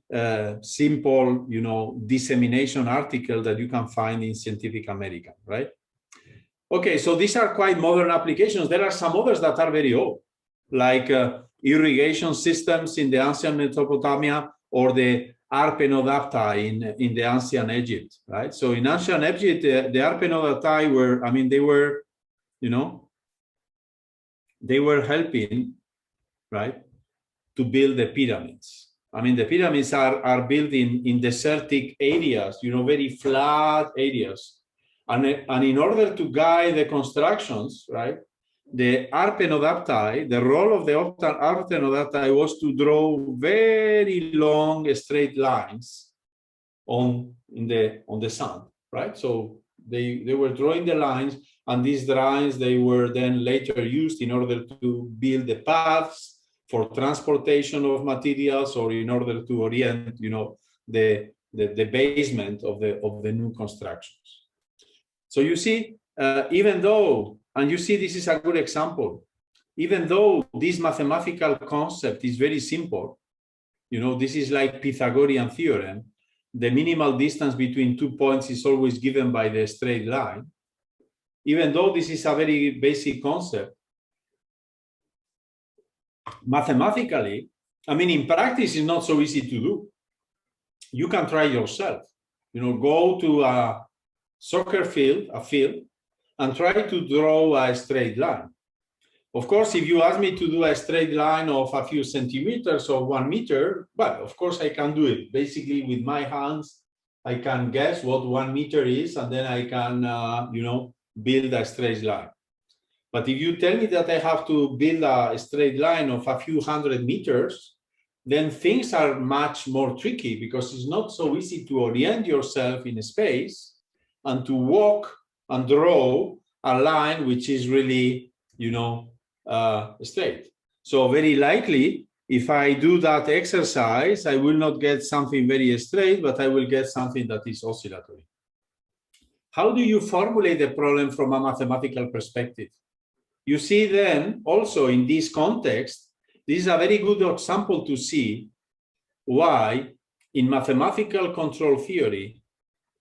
simple, you know, dissemination article that you can find in Scientific American, right? Okay, so these are quite modern applications. There are some others that are very old, like irrigation systems in the ancient Mesopotamia or the arpenodaptae in the ancient Egypt, right? So in ancient Egypt, the arpenodaptae were, I mean, they were, you know, they were helping, right, to build the pyramids. I mean, the pyramids are built in desertic areas, you know, very flat areas. And in order to guide the constructions, right, the arpenodaptae, the role of the arpenodaptae was to draw very long straight lines on the sand, right? So they were drawing the lines, and these lines, they were then later used in order to build the paths for transportation of materials, or in order to orient, you know, the basement of the new constructions. So you see, even though, and you see this is a good example, even though this mathematical concept is very simple, you know, this is like Pythagorean theorem, the minimal distance between 2 points is always given by the straight line. Even though this is a very basic concept, mathematically, I mean, in practice, it's not so easy to do. You can try yourself, you know, go to a soccer field, and try to draw a straight line. Of course, if you ask me to do a straight line of a few centimeters or 1 meter, well, of course I can do it. Basically, with my hands, I can guess what 1 meter is, and then I can, you know, build a straight line. But if you tell me that I have to build a straight line of a few 100 meters, then things are much more tricky, because it's not so easy to orient yourself in space and to walk and draw a line which is really, you know, straight. So very likely, if I do that exercise, I will not get something very straight, but I will get something that is oscillatory. How do you formulate the problem from a mathematical perspective? You see then, also in this context, this is a very good example to see why in mathematical control theory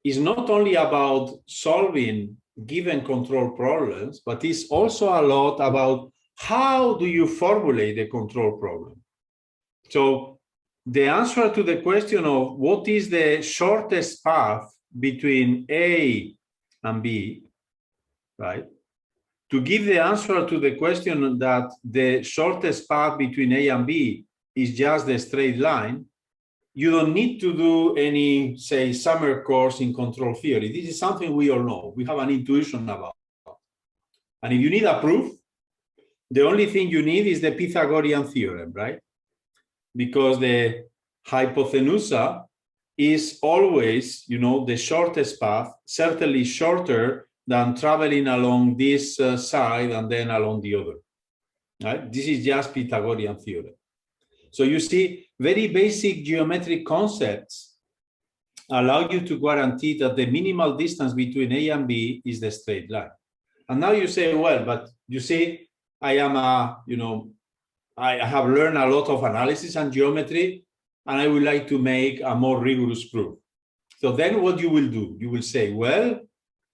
is not only about solving given control problems, but it's also a lot about how do you formulate the control problem. So the answer to the question of what is the shortest path between A and B, right? To give the answer to the question that the shortest path between A and B is just the straight line, you don't need to do any, say, summer course in control theory. This is something we all know. We have an intuition about. And if you need a proof, the only thing you need is the Pythagorean theorem, right? Because the hypotenusa is always, you know, the shortest path, certainly shorter than traveling along this side and then along the other, right? This is just Pythagorean theorem. So you see, very basic geometric concepts allow you to guarantee that the minimal distance between A and B is the straight line. And now you say, well, but you see, I am a, you know, I have learned a lot of analysis and geometry. and I would like to make a more rigorous proof. So then what you will do, you will say, well,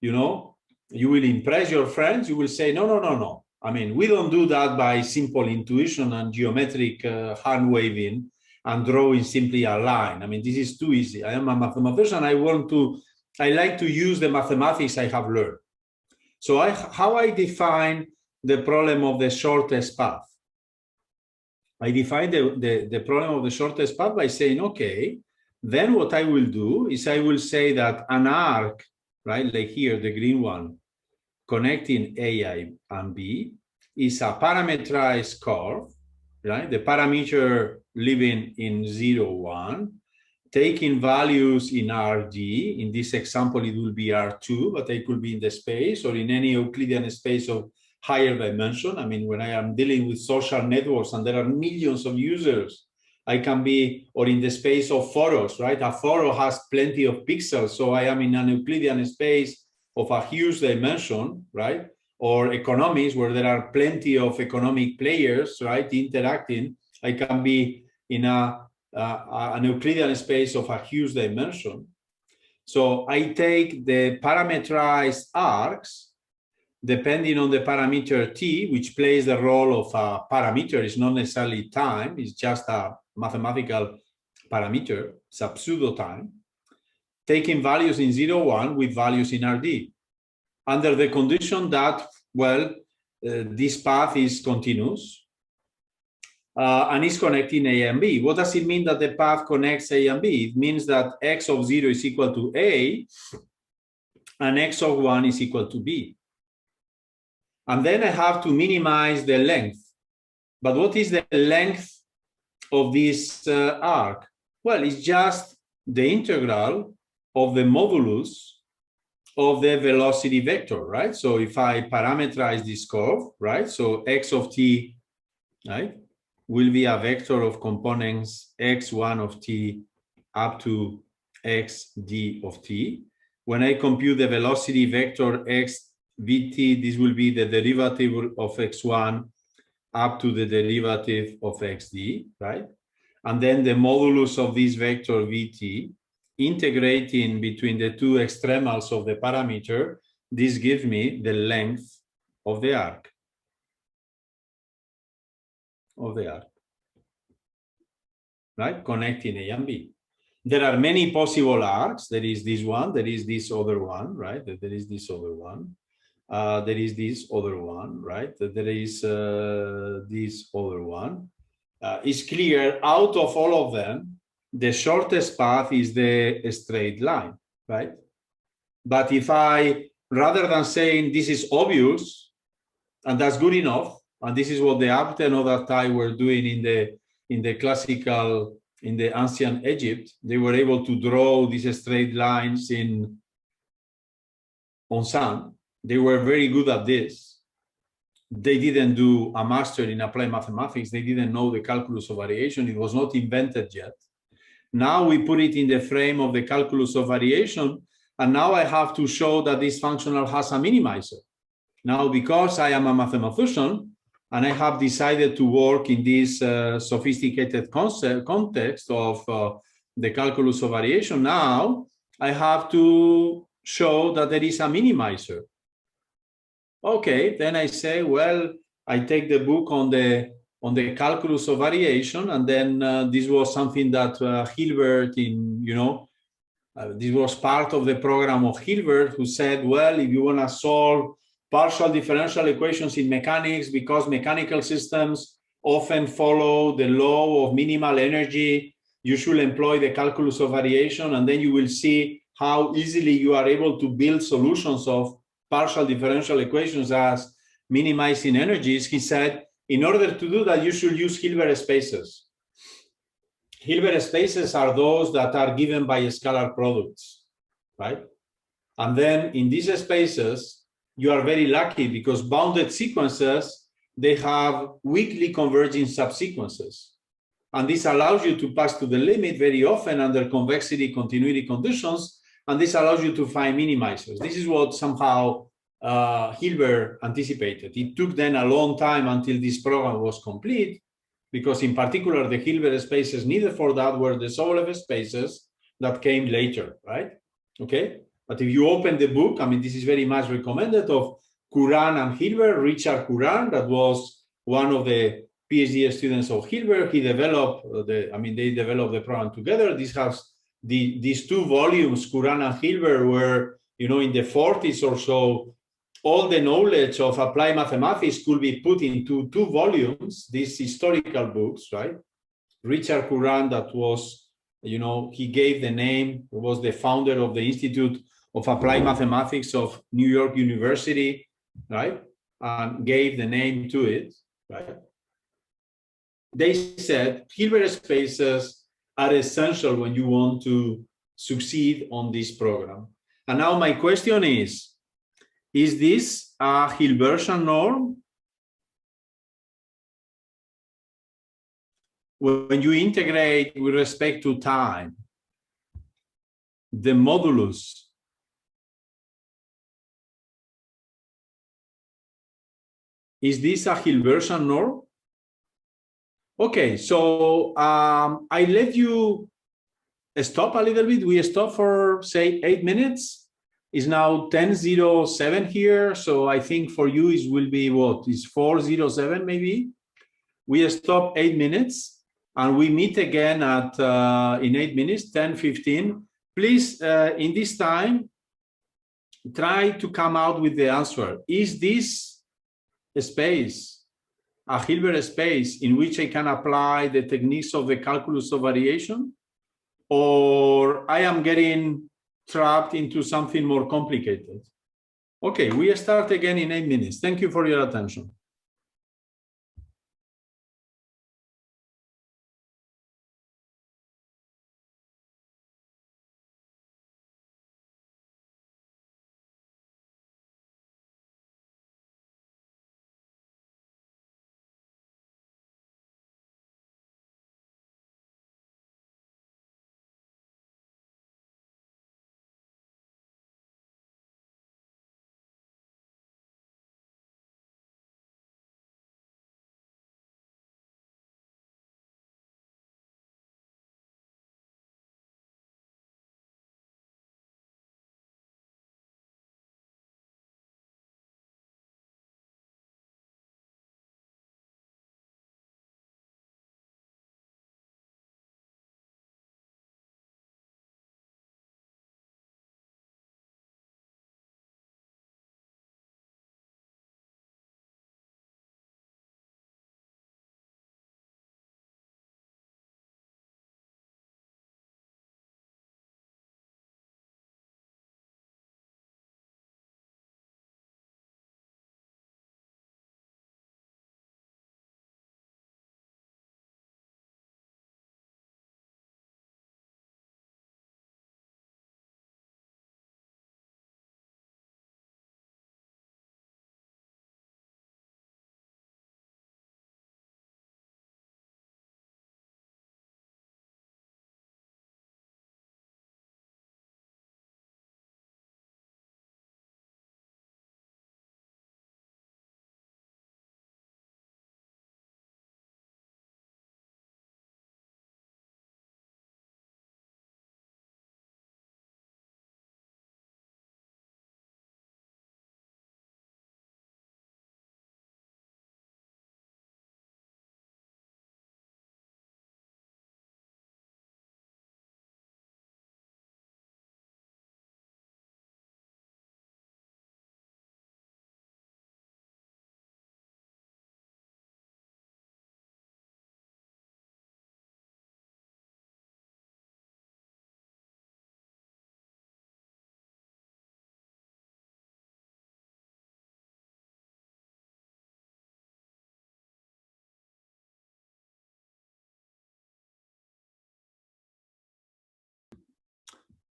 you know, you will impress your friends. You will say, no, no, no, no. I mean, we don't do that by simple intuition and geometric hand waving and drawing simply a line. I mean, this is too easy. I am a mathematician. I like to use the mathematics I have learned. So how I define the problem of the shortest path? I define the problem of the shortest path by saying, okay, then what I will do is I will say that an arc, right, like here, the green one, connecting A and B is a parameterized curve, right? The parameter living in 0, 1, taking values in Rd. In this example, it will be R2, but it could be in the space or in any Euclidean space of higher dimension. I mean, when I am dealing with social networks and there are millions of users, I can be, or in the space of photos, right? A photo has plenty of pixels, so I am in an Euclidean space of a huge dimension, right? Or economics, where there are plenty of economic players, right, interacting. I can be in an Euclidean space of a huge dimension. So I take the parameterized arcs, depending on the parameter t, which plays the role of a parameter. It's not necessarily time, it's just a mathematical parameter, it's a pseudo time, taking values in 0, 1 with values in Rd, under the condition that, well, this path is continuous and is connecting A and B. What does it mean that the path connects A and B? It means that x of 0 is equal to A and x of 1 is equal to B. And then I have to minimize the length. But what is the length of this arc? Well, it's just the integral of the modulus of the velocity vector, right? So if I parameterize this curve, right? So x of t, right, will be a vector of components x1 of t up to xd of t. When I compute the velocity vector x vt, this will be the derivative of x1 up to the derivative of xd, right? And then the modulus of this vector vt, integrating between the two extremals of the parameter, this gives me the length of the arc. Right? Connecting A and B. There are many possible arcs. There is this one, there is this other one, right? There is this other one. There is this other one, right? There is this other one. It's clear out of all of them, the shortest path is the straight line, right? But if I, rather than saying this is obvious, and that's good enough, and this is what the Abte and Odatai were doing in the classical, in the ancient Egypt, they were able to draw these straight lines on sand. They were very good at this. They didn't do a master in applied mathematics. They didn't know the calculus of variation. It was not invented yet. Now we put it in the frame of the calculus of variation, and now I have to show that this functional has a minimizer. Now, because I am a mathematician, and I have decided to work in this sophisticated context of the calculus of variation, now I have to show that there is a minimizer. Okay, then I say, well, I take the book on the calculus of variation, and then this was something that Hilbert, this was part of the program of Hilbert, who said, well, if you want to solve partial differential equations in mechanics, because mechanical systems often follow the law of minimal energy, you should employ the calculus of variation, and then you will see how easily you are able to build solutions of partial differential equations as minimizing energies. He said, in order to do that, you should use Hilbert spaces. Hilbert spaces are those that are given by scalar products, right? And then in these spaces, you are very lucky because bounded sequences, they have weakly converging subsequences. And this allows you to pass to the limit very often under convexity continuity conditions. And this allows you to find minimizers. This is what somehow Hilbert anticipated. It took then a long time until this program was complete. because in particular, the Hilbert spaces needed for that were the Sobolev spaces that came later, right? Okay, but if you open the book, I mean, this is very much recommended, of Curran and Hilbert, Richard Curran, that was one of the PhD students of Hilbert. He developed they developed the program together. This has these two volumes, Curran and Hilbert, were, in the 40s or so. All the knowledge of applied mathematics could be put into two volumes, these historical books, right? Richard Curran, that was, he gave the name, was the founder of the Institute of Applied Mathematics of New York University, right? And gave the name to it, right? They said Hilbert spaces are essential when you want to succeed on this program. And now my question is this a Hilbertian norm? When you integrate with respect to time, the modulus, is this a Hilbertian norm? Okay, so I let you stop a little bit. We stop for, say, 8 minutes. It's now 10:07 here, so I think for you it will be what? It's 4:07 maybe. We stop 8 minutes, and we meet again at in 8 minutes, 10:15. Please, in this time, try to come out with the answer. Is this a space, a Hilbert space, in which I can apply the techniques of the calculus of variation, or I am getting trapped into something more complicated? Okay, we start again in 8 minutes. Thank you for your attention.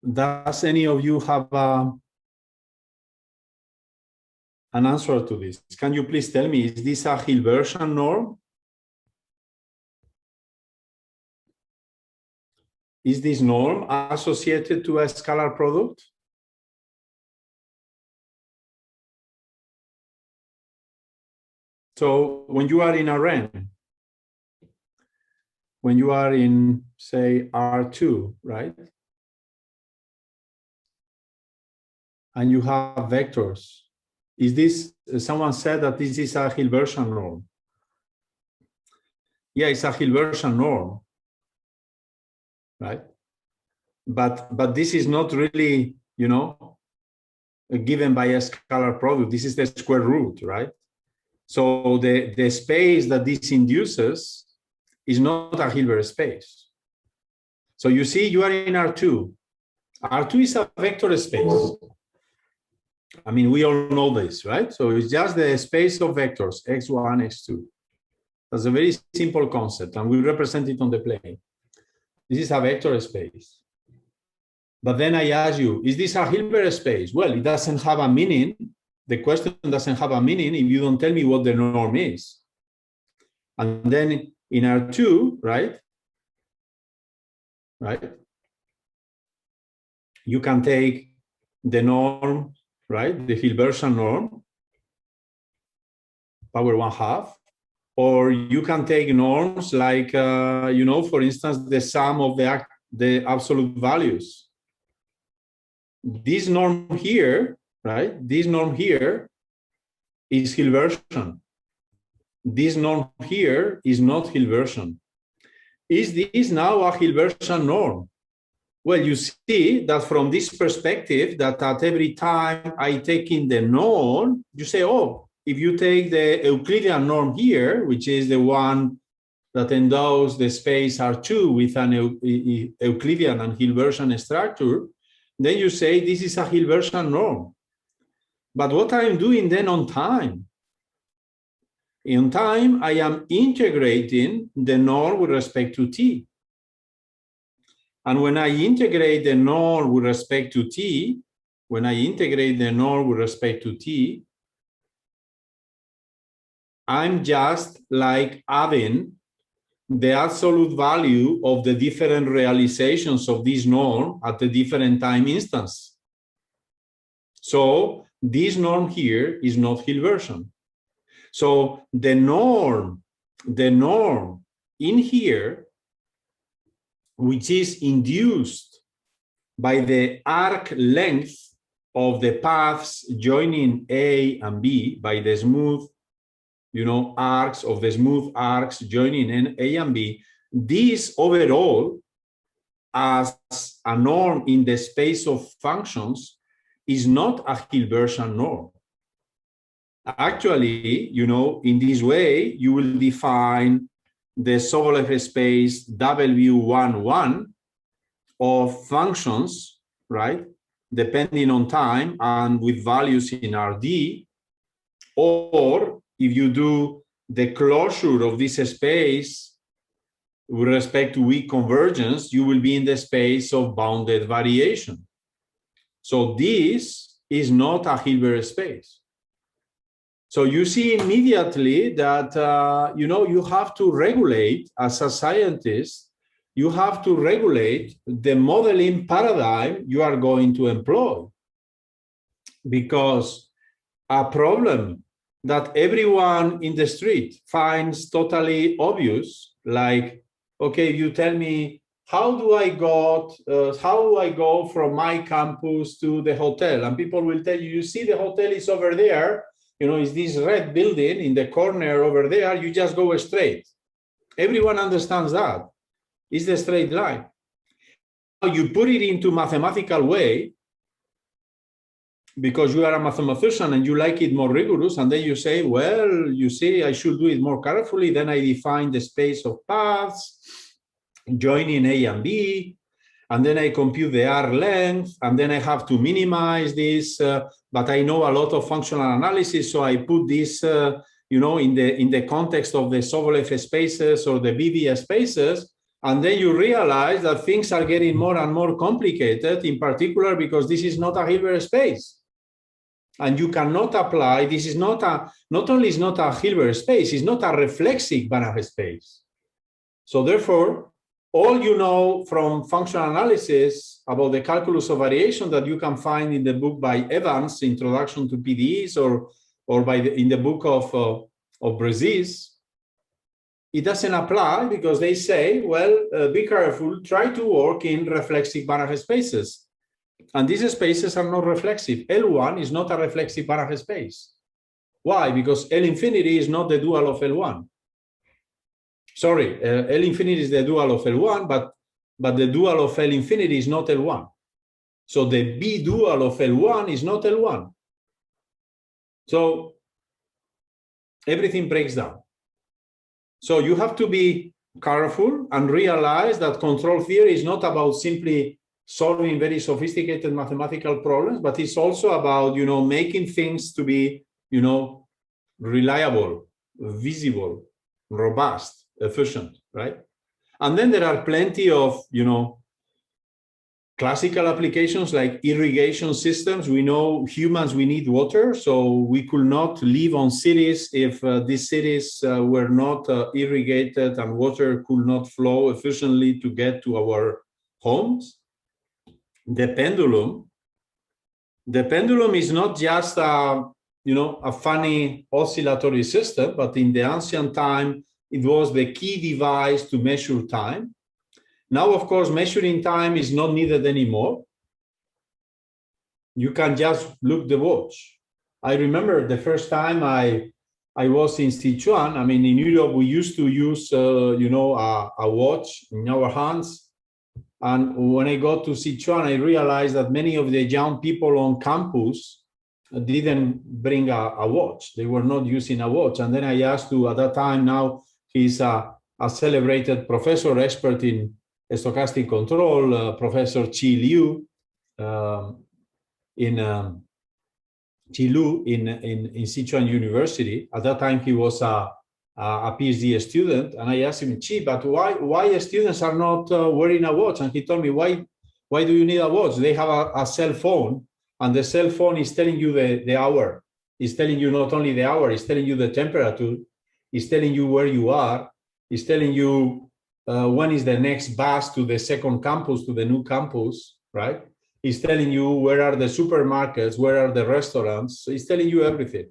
Does any of you have an answer to this? Can you please tell me, is this a Hilbertian norm? Is this norm associated to a scalar product? So when you are in a Ren, when you are in, say, R2, right? And you have vectors. Is this, someone said that this is a Hilbertian norm. Yeah, it's a Hilbertian norm, right? But this is not really, you know, given by a scalar product. This is the square root, right? So the space that this induces is not a Hilbert space. So you see, you are in R2. R2 is a vector space. I mean, we all know this, right? So it's just the space of vectors, x1, x2. That's a very simple concept, and we represent it on the plane. This is a vector space. But then I ask you, is this a Hilbert space? Well, it doesn't have a meaning. The question doesn't have a meaning if you don't tell me what the norm is. And then in R2, right? You can take the norm, right? The Hilbertian norm, power 1/2, or you can take norms like, you know, for instance, the sum of the absolute values. This norm here, right? This norm here is Hilbertian. This norm here is not Hilbertian. Is this now a Hilbertian norm? Well, you see that from this perspective, that at every time I take in the norm, you say, oh, if you take the Euclidean norm here, which is the one that endows the space R2 with an Euclidean and Hilbertian structure, then you say this is a Hilbertian norm. But what I'm doing then on time? In time, I am integrating the norm with respect to t. And when I integrate the norm with respect to t, I'm just like adding the absolute value of the different realizations of this norm at the different time instance. So this norm here is not Hilbertian. So the norm in here, which is induced by the arc length of the paths joining A and B, by the smooth, you know, arcs of the smooth arcs joining in A and B, this overall, as a norm in the space of functions, is not a Hilbertian norm. Actually, you know, in this way, you will define the Sobolev space W11 of functions, right, depending on time and with values in Rd, or if you do the closure of this space with respect to weak convergence, you will be in the space of bounded variation. So this is not a Hilbert space. So you see immediately that, you know, you have to regulate, as a scientist, you have to regulate the modeling paradigm you are going to employ. Because a problem that everyone in the street finds totally obvious, like, okay, you tell me, how do I go from my campus to the hotel? And people will tell you, you see the hotel is over there, you know, it's this red building in the corner over there, you just go straight. Everyone understands that. It's the straight line. Now you put it into mathematical way, because you are a mathematician and you like it more rigorous, and then you say, well, you see, I should do it more carefully. Then I define the space of paths joining A and B, and then I compute the R length, and then I have to minimize this, but I know a lot of functional analysis, so I put this, you know, in the context of the Sobolev spaces or the BV spaces, and then you realize that things are getting more and more complicated, in particular because this is not a Hilbert space. And you cannot apply, this is not only is not a Hilbert space, it's not a reflexive Banach space. So therefore, all you know from functional analysis about the calculus of variation that you can find in the book by Evans, Introduction to PDEs, or in the book of Brazis, it doesn't apply because they say, well, be careful, try to work in reflexive Banach spaces. And these spaces are not reflexive. L1 is not a reflexive Banach space. Why? Because L infinity is not the dual of L1. Sorry, L infinity is the dual of L1, but the dual of L infinity is not L1. So the B dual of L1 is not L1. So everything breaks down. So you have to be careful and realize that control theory is not about simply solving very sophisticated mathematical problems, but it's also about, making things to be, reliable, visible, robust, efficient, right? And then there are plenty of, classical applications like irrigation systems. We know humans, we need water, so we could not live on cities if these cities were not irrigated and water could not flow efficiently to get to our homes. The pendulum is not just a funny oscillatory system, but in the ancient time, it was the key device to measure time. Now, of course, measuring time is not needed anymore. You can just look the watch. I remember the first time I was in Sichuan. I mean, in Europe, we used to use, a watch in our hands. And when I got to Sichuan, I realized that many of the young people on campus didn't bring a watch. They were not using a watch. And then I asked at that time, now he's a celebrated professor, expert in stochastic control, Professor Qi Liu, in Sichuan University. At that time, he was a PhD student, and I asked him, Qi, but why students are not wearing a watch? And he told me, why do you need a watch? They have a cell phone, and the cell phone is telling you the hour. It's telling you not only the hour, it's telling you the temperature, it's telling you where you are, it's telling you when is the next bus to the second campus, to the new campus, right? It's telling you where are the supermarkets, where are the restaurants. So it's telling you everything.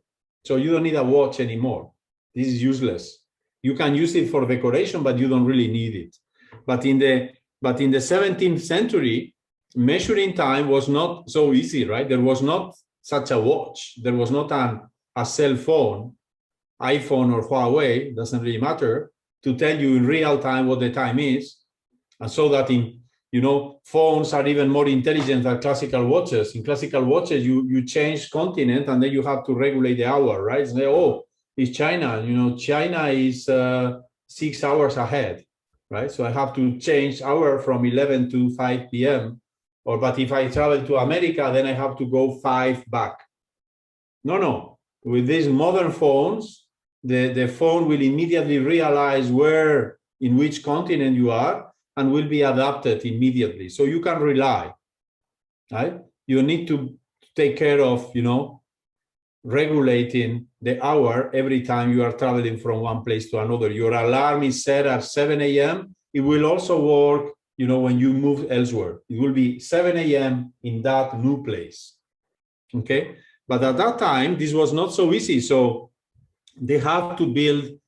So you don't need a watch anymore. This is useless. You can use it for decoration, but you don't really need it. But in the 17th century, measuring time was not so easy, right? There was not such a watch. There was not a cell phone, iPhone or Huawei, doesn't really matter, to tell you in real time what the time is. And so that phones are even more intelligent than classical watches. In classical watches, you change continent and then you have to regulate the hour, right? Say, oh, it's China. China is 6 hours ahead, right? So I have to change hour from 11 to 5 p.m. But if I travel to America, then I have to go 5 back. No. With these modern phones, the phone will immediately realize in which continent you are and will be adapted immediately. So you can rely, right? You need to take care of, regulating the hour every time you are traveling from one place to another. Your alarm is set at 7 a.m. It will also work, when you move elsewhere. It will be 7 a.m. in that new place, okay? But at that time, this was not so easy. So they have to build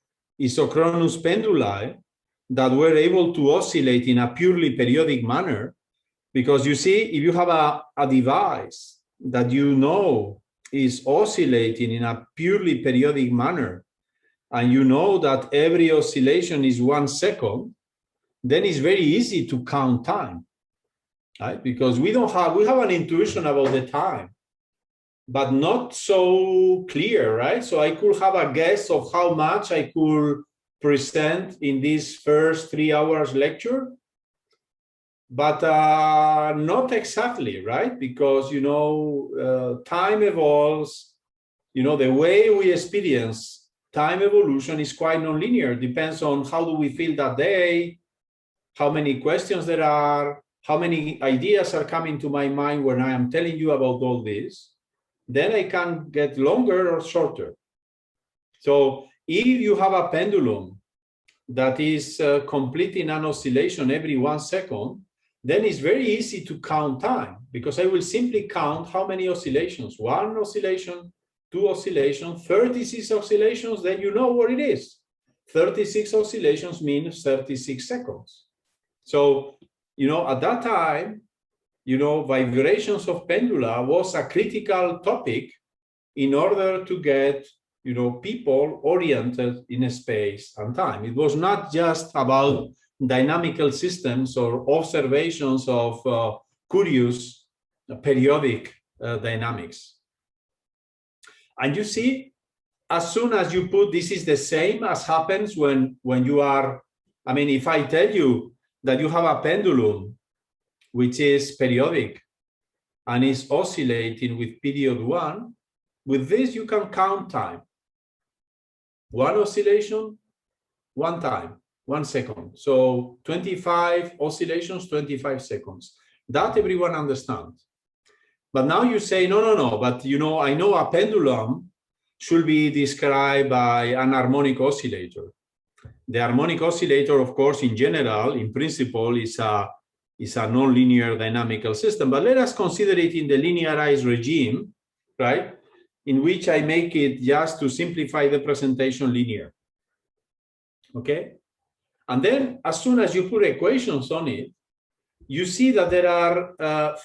isochronous penduli that were able to oscillate in a purely periodic manner. Because you see, if you have a device that is oscillating in a purely periodic manner, and you know that every oscillation is 1 second, then it's very easy to count time, right? Because we have an intuition about the time, but not so clear, right? So I could have a guess of how much I could present in this first 3 hours lecture, but not exactly, right? Because, time evolves, the way we experience time evolution is quite nonlinear. It depends on how do we feel that day, how many questions there are, how many ideas are coming to my mind when I am telling you about all this. Then I can get longer or shorter. So if you have a pendulum that is completing an oscillation every 1 second, then it's very easy to count time, because I will simply count how many oscillations, 1 oscillation, 2 oscillations, 36 oscillations, then you know what it is. 36 oscillations means 36 seconds. So, at that time, vibrations of pendula was a critical topic in order to get, people oriented in space and time. It was not just about dynamical systems or observations of curious periodic dynamics. And you see, as soon as you put, this is the same as happens when you are, if I tell you that you have a pendulum which is periodic and is oscillating with period 1, with this you can count time. 1 oscillation, 1 time, 1 second. So 25 oscillations, 25 seconds. That everyone understands. But now you say, no, but I know a pendulum should be described by an harmonic oscillator. The harmonic oscillator, of course, in general, in principle, is a nonlinear dynamical system. But let us consider it in the linearized regime, right? In which I make it, just to simplify the presentation, linear. Okay? And then as soon as you put equations on it, you see that there are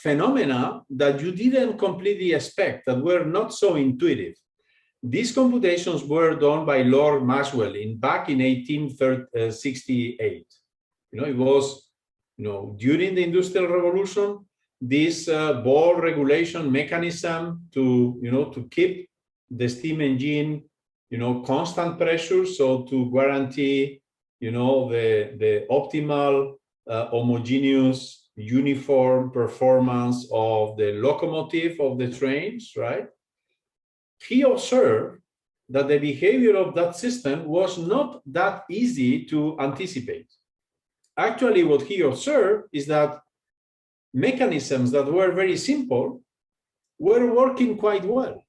phenomena that you didn't completely expect, that were not so intuitive. These computations were done by Lord Maxwell back in 1868. It was, during the Industrial Revolution, this ball regulation mechanism to keep the steam engine, constant pressure, so to guarantee, the optimal, homogeneous, uniform performance of the locomotive of the trains, right? He observed that the behavior of that system was not that easy to anticipate. Actually, what he observed is that mechanisms that were very simple were working quite well,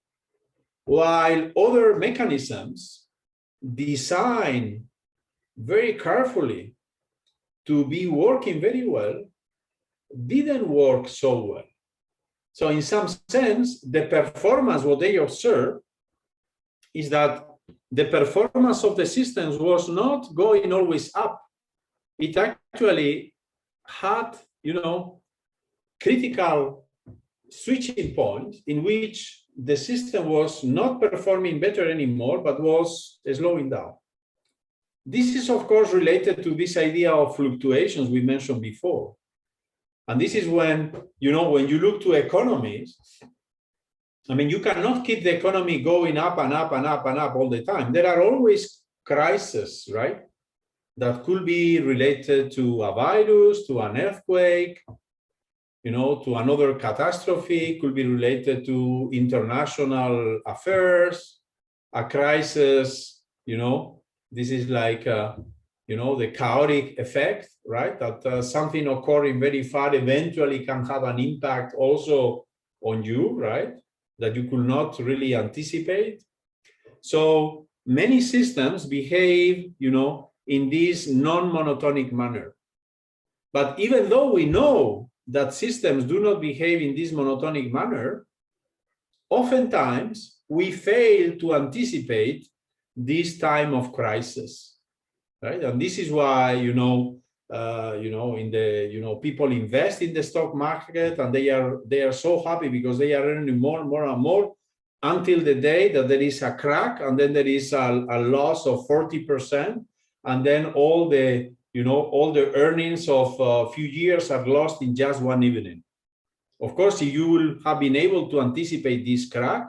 while other mechanisms designed very carefully to be working very well didn't work so well. So in some sense, the performance, what they observed is that the performance of the systems was not going always up. It actually had, critical switching points in which the system was not performing better anymore, but was slowing down. This is, of course, related to this idea of fluctuations we mentioned before. And this is when, when you look to economies, you cannot keep the economy going up and up and up and up all the time. There are always crises, right? That could be related to a virus, to an earthquake, to another catastrophe, could be related to international affairs, a crisis, this is like, the chaotic effect, right? That something occurring very far eventually can have an impact also on you, right? That you could not really anticipate. So many systems behave, in this non-monotonic manner. But even though we know that systems do not behave in this monotonic manner, oftentimes we fail to anticipate this time of crisis, right? And this is why, people invest in the stock market, and they are so happy because they are earning more and more and more until the day that there is a crack, and then there is a loss of 40%, and then all the earnings of a few years are lost in just one evening. Of course, if you will have been able to anticipate this crack,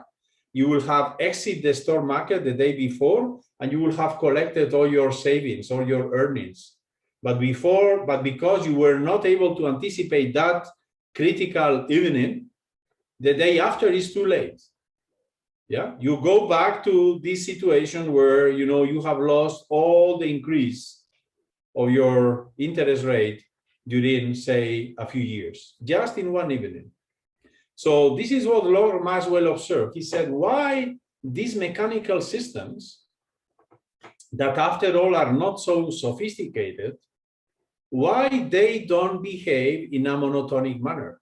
you will have exited the stock market the day before, and you will have collected all your savings, all your earnings. But because you were not able to anticipate that critical evening, the day after is too late. Yeah, you go back to this situation where you have lost all the increase of your interest rate during, say, a few years, just in one evening. So this is what Lord Maxwell observed. He said, why these mechanical systems that after all are not so sophisticated, why they don't behave in a monotonic manner?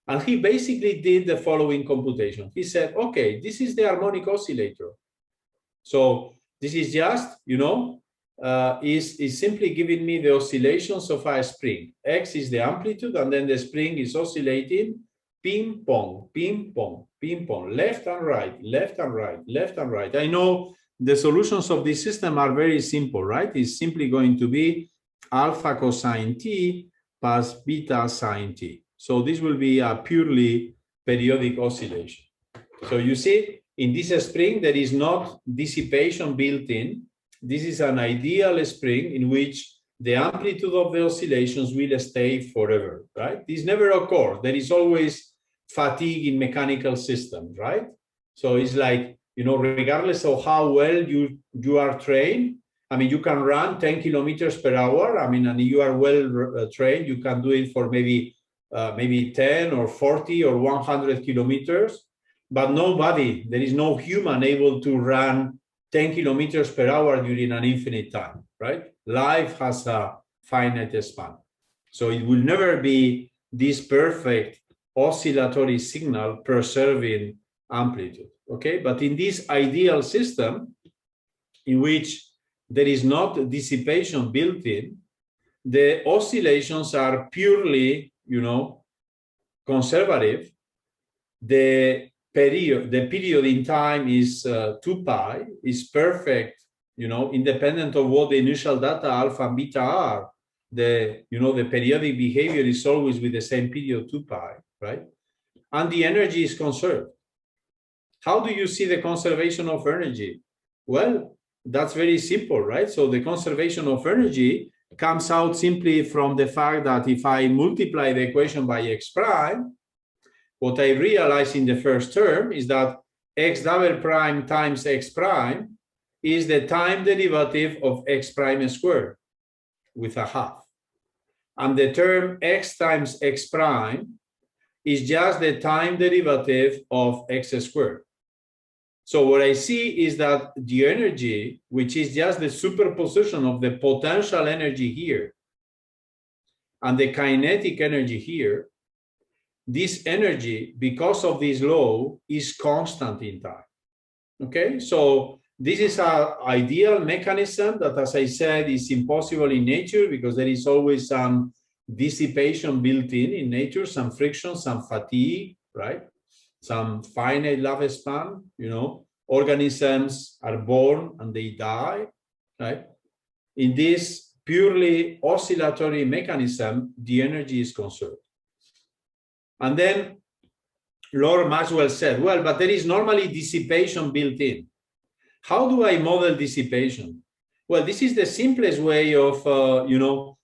And he basically did the following computation. He said, okay, this is the harmonic oscillator. So this is just, is simply giving me the oscillations of a spring. X is the amplitude, and then the spring is oscillating ping pong, ping pong, ping pong, left and right, left and right, left and right. I know the solutions of this system are very simple, right? It's simply going to be alpha cosine t plus beta sine t. So this will be a purely periodic oscillation. So you see, in this spring, there is not dissipation built in. This is an ideal spring in which the amplitude of the oscillations will stay forever, right? This never occurs. There is always fatigue in mechanical systems, right? So it's like, you know, regardless of how well you are trained, I mean, you can run 10 kilometers per hour. I mean, and you are well trained, you can do it for maybe 10 or 40 or 100 kilometers, but nobody, there is no human able to run 10 kilometers per hour during an infinite time, right? Life has a finite span. So it will never be this perfect oscillatory signal preserving amplitude, okay? But in this ideal system, in which there is not dissipation built in, the oscillations are purely, you know, conservative. The period in time is 2 pi, is perfect, you know, independent of what the initial data alpha and beta are. The periodic behavior is always with the same period 2 pi, right? And the energy is conserved. How do you see the conservation of energy? Well, that's very simple, right? So the conservation of energy comes out simply from the fact that if I multiply the equation by x prime, what I realize in the first term is that x double prime times x prime is the time derivative of x prime squared with a half. And the term x times x prime is just the time derivative of x squared. So what I see is that the energy, which is just the superposition of the potential energy here and the kinetic energy here, this energy, because of this law, is constant in time. Okay, so this is an ideal mechanism that, as I said, is impossible in nature because there is always some dissipation built in nature, some friction, some fatigue, right? Some finite lifespan, you know, organisms are born and they die, right? In this purely oscillatory mechanism, the energy is conserved. And then Lord Maxwell said, well, but there is normally dissipation built in. How do I model dissipation? Well, this is the simplest way of,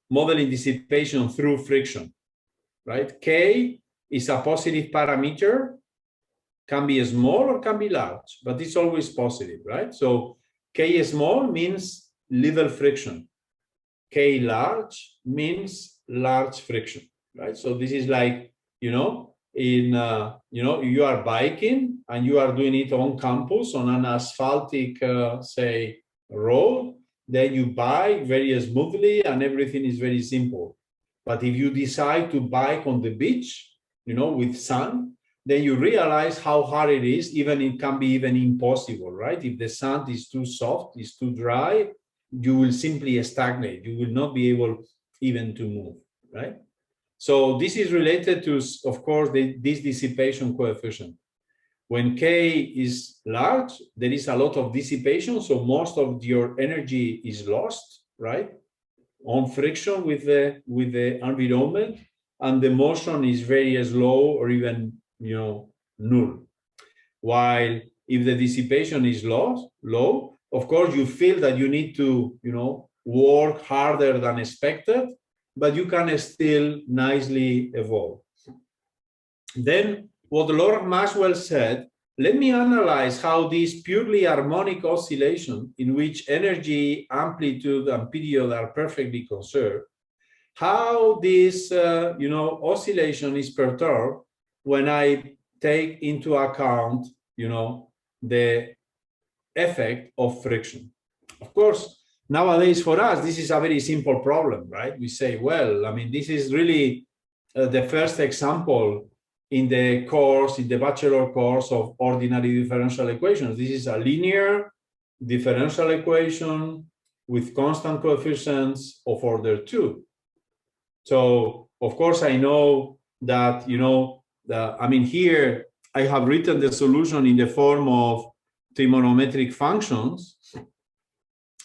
modeling dissipation through friction, right? K is a positive parameter, can be small or can be large, but it's always positive, right? So K small means little friction. K large means large friction, right? So this is like, you know, you are biking and you are doing it on campus on an asphaltic, say, road, then you bike very smoothly and everything is very simple. But if you decide to bike on the beach, you know, with sun, then you realize how hard it is, even it can be even impossible, right? If the sand is too soft, is too dry, you will simply stagnate. You will not be able even to move, right? So this is related to, of course, this dissipation coefficient. When K is large, there is a lot of dissipation, so most of your energy is lost, right? On friction with the environment, and the motion is very slow or even, you know, null. While if the dissipation is low, of course, you feel that you need to, you know, work harder than expected, but you can still nicely evolve. Then what Lord Maxwell said, let me analyze how this purely harmonic oscillation in which energy, amplitude, and period are perfectly conserved, how this oscillation is perturbed when I take into account, you know, the effect of friction. Of course, nowadays for us, this is a very simple problem, right? We say, well, I mean, this is really the first example in the course, in the bachelor course of ordinary differential equations. This is a linear differential equation with constant coefficients of order 2. So, of course, I know that, here I have written the solution in the form of trigonometric functions.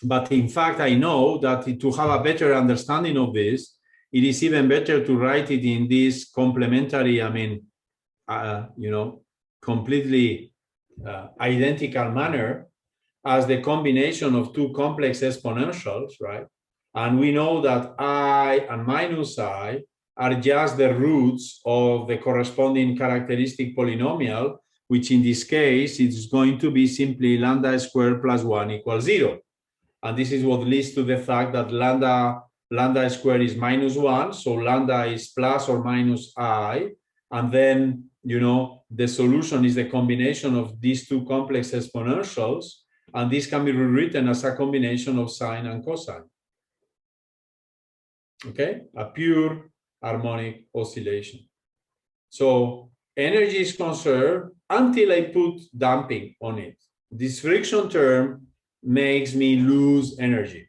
But in fact, I know that to have a better understanding of this, it is even better to write it in this complementary, completely identical manner as the combination of two complex exponentials, right? And we know that I and minus I are just the roots of the corresponding characteristic polynomial, which in this case is going to be simply lambda squared plus 1 equals 0. And this is what leads to the fact that lambda squared is minus 1, so lambda is plus or minus I, and then, the solution is the combination of these two complex exponentials, and this can be rewritten as a combination of sine and cosine. Okay, a pure harmonic oscillation. So energy is conserved until I put damping on it. This friction term makes me lose energy.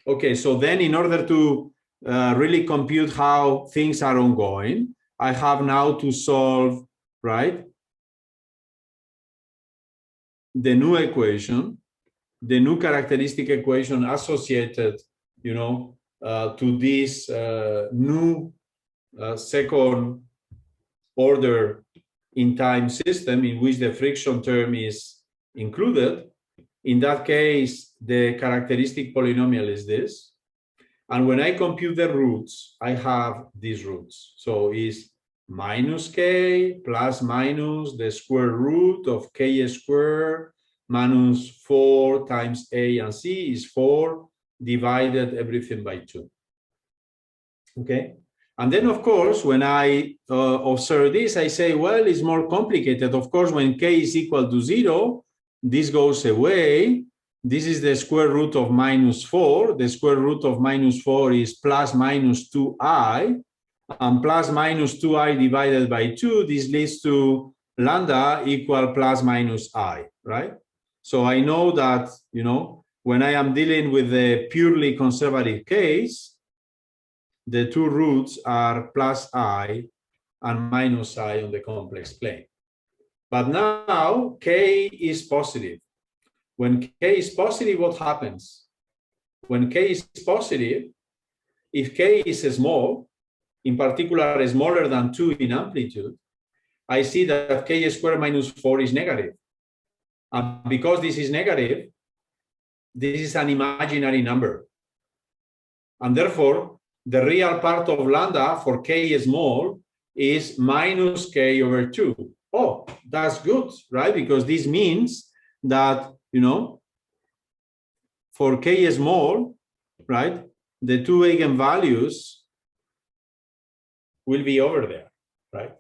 Okay, so then in order to really compute how things are ongoing, I have now to solve, right, the new equation, the new characteristic equation associated, to this new second order in time system in which the friction term is included. In that case, the characteristic polynomial is this. And when I compute the roots, I have these roots. So it's minus k plus minus the square root of k squared minus 4 times a and c is 4 divided everything by 2. Okay. And then, of course, when I observe this, I say, well, it's more complicated. Of course, when k is equal to 0, this goes away. This is the square root of minus 4. The square root of minus 4 is plus minus 2i. And plus minus 2i divided by 2, this leads to lambda equal plus minus I, right? So I know that, when I am dealing with the purely conservative case, the two roots are plus I and minus I on the complex plane. But now k is positive. When k is positive, what happens? When k is positive, if k is small, in particular smaller than 2 in amplitude, I see that k squared minus 4 is negative. And because this is negative, this is an imaginary number. And therefore, the real part of lambda for k small is minus k over 2. Oh, that's good, right? Because this means that, for k small, right, the two eigenvalues will be over there, right?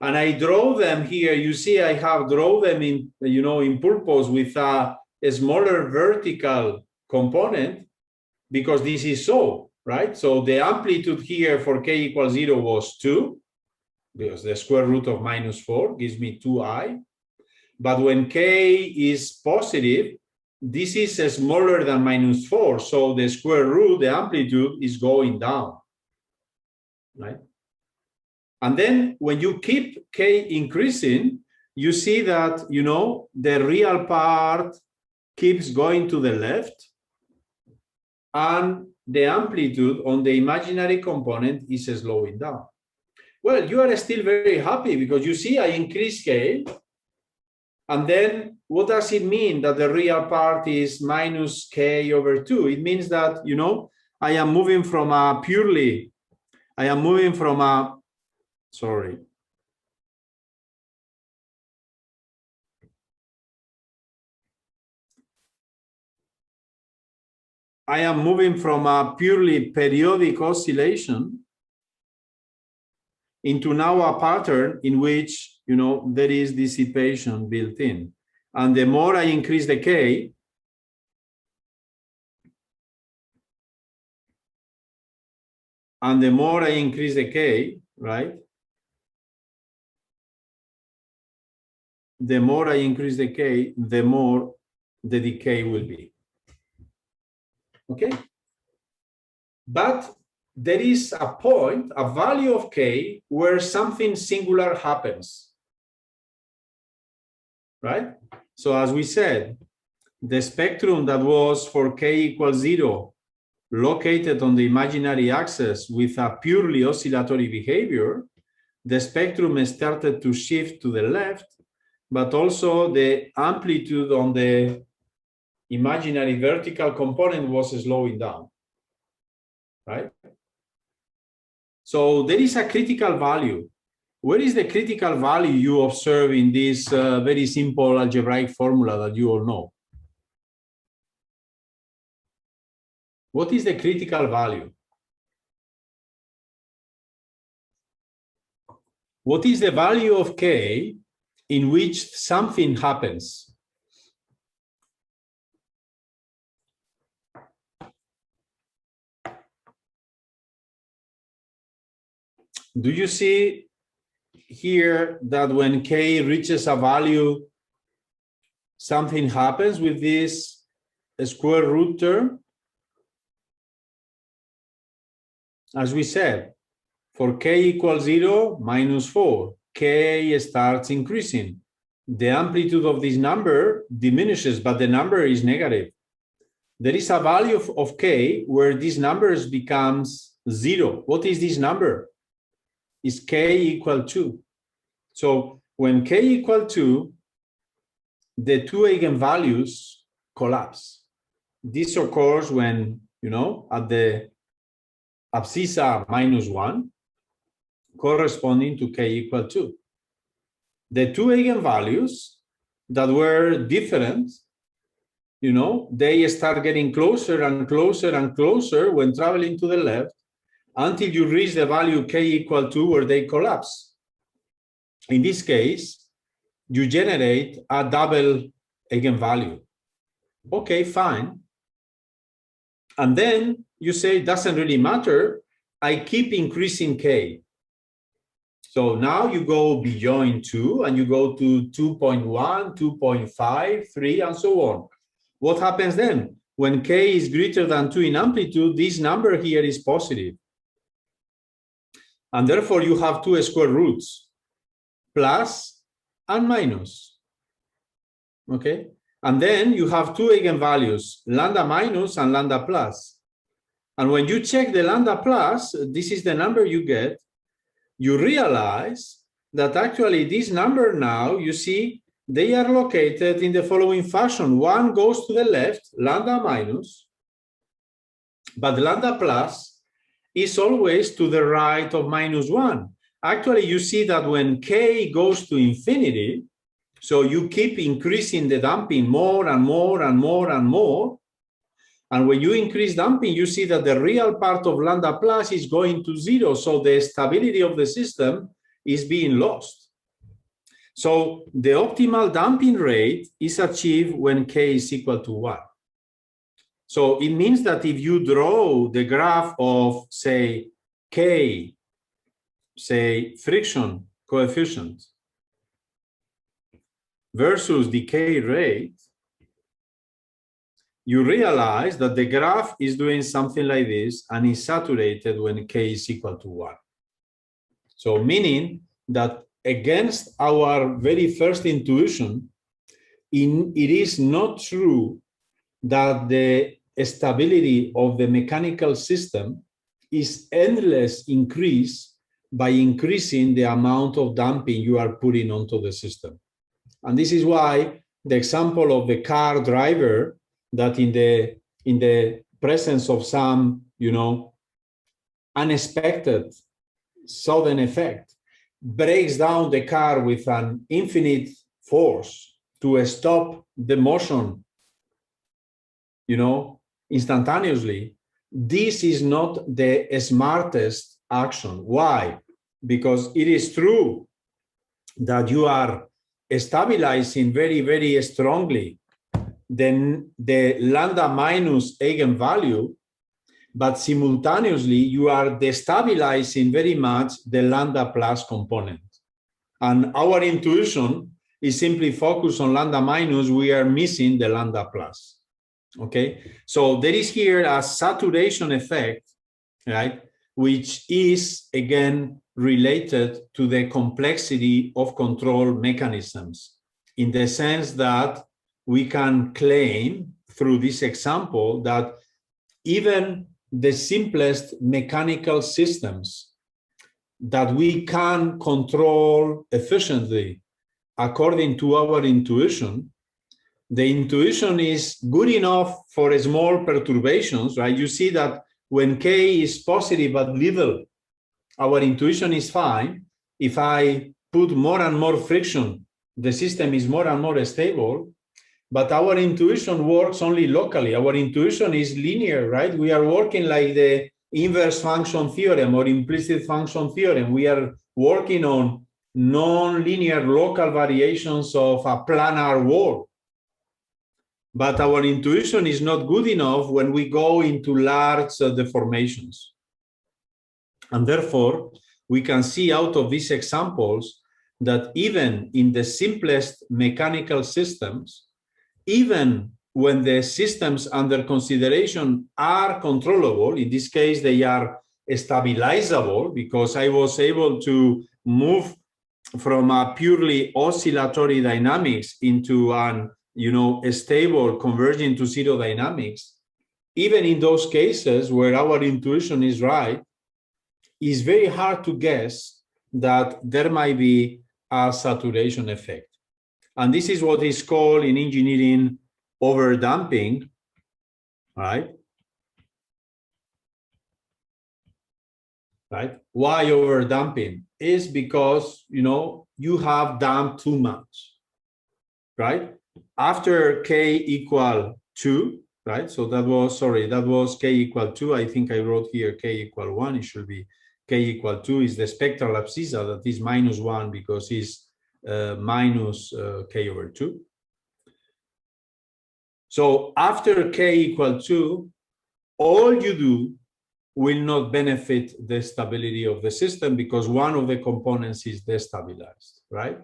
And I draw them here. You see, I have drawn them in, in purpose with a smaller vertical component because this is so, right? So the amplitude here for k equals 0 was 2, because the square root of minus 4 gives me 2i. But when k is positive, this is smaller than minus 4. So the square root, the amplitude is going down, right? And then when you keep k increasing, you see that, the real part keeps going to the left, and the amplitude on the imaginary component is slowing down. Well, you are still very happy because you see I increase k, and then what does it mean that the real part is minus k over 2? It means that, I am moving from a purely periodic oscillation into now a pattern in which, there is dissipation built in. And the more I increase the k, right, the more I increase the k, the more the decay will be. okay? But there is a point, a value of k, where something singular happens, right? So as we said, the spectrum that was for k equals 0, located on the imaginary axis with a purely oscillatory behavior, the spectrum started to shift to the left, but also the amplitude on the imaginary vertical component was slowing down, right? So there is a critical value. Where is the critical value you observe in this very simple algebraic formula that you all know? What is the critical value? What is the value of k in which something happens? Do you see here that when k reaches a value, something happens with this square root term? As we said, for k equals 0, minus 4, k starts increasing. The amplitude of this number diminishes, but the number is negative. There is a value of k where this number becomes 0. What is this number? Is k equal 2. So when k equal 2, the two eigenvalues collapse. This occurs when, at the abscissa minus 1, corresponding to k equal 2. The two eigenvalues that were different, they start getting closer and closer and closer when traveling to the left until you reach the value k equal 2 where they collapse. In this case, you generate a double eigenvalue. Okay, fine. And then you say, it doesn't really matter. I keep increasing k. So now you go beyond 2 and you go to 2.1, 2.5, 3, and so on. What happens then? When k is greater than 2 in amplitude, this number here is positive. And therefore, you have two square roots, plus and minus. Okay? And then you have two eigenvalues, lambda minus and lambda plus. And when you check the lambda plus, this is the number you get. You realize that actually this number now, you see, they are located in the following fashion. One goes to the left, lambda minus, but lambda plus is always to the right of minus 1. Actually, you see that when k goes to infinity, so you keep increasing the damping more and more and more and more. And when you increase damping, you see that the real part of lambda plus is going to 0. So the stability of the system is being lost. So the optimal damping rate is achieved when k is equal to 1. So it means that if you draw the graph of, say, k, say, friction coefficient versus decay rate, you realize that the graph is doing something like this and is saturated when k is equal to 1. So meaning that against our very first intuition, it is not true that the stability of the mechanical system is endless increase by increasing the amount of damping you are putting onto the system. And this is why the example of the car driver that in the presence of some, unexpected sudden effect breaks down the car with an infinite force to stop the motion, instantaneously. This is not the smartest action. Why? Because it is true that you are stabilizing very, very strongly the lambda minus eigenvalue, but simultaneously you are destabilizing very much the lambda plus component. And our intuition is simply focused on lambda minus, we are missing the lambda plus. Okay, so there is here a saturation effect, right, which is again related to the complexity of control mechanisms, in the sense that we can claim through this example that even the simplest mechanical systems that we can control efficiently according to our intuition, the intuition is good enough for small perturbations, right? You see that when K is positive but little, our intuition is fine. If I put more and more friction, the system is more and more stable, but our intuition works only locally. Our intuition is linear, right? We are working like the inverse function theorem or implicit function theorem. We are working on non-linear local variations of a planar world. But our intuition is not good enough when we go into large deformations. And therefore, we can see out of these examples that even in the simplest mechanical systems, even when the systems under consideration are controllable, in this case, they are stabilizable, because I was able to move from a purely oscillatory dynamics into an a stable converging to zero dynamics. Even in those cases where our intuition is right, it's very hard to guess that there might be a saturation effect. And this is what is called in engineering overdamping, right? Right? Why overdamping? Is because, you have damped too much, right? After K equal 2, right? So that was K equal 2. I think I wrote here K equal 1. It should be K equal 2 is the spectral abscissa, that is minus 1 because it's minus K over 2. So after K equal 2, all you do will not benefit the stability of the system because one of the components is destabilized, right?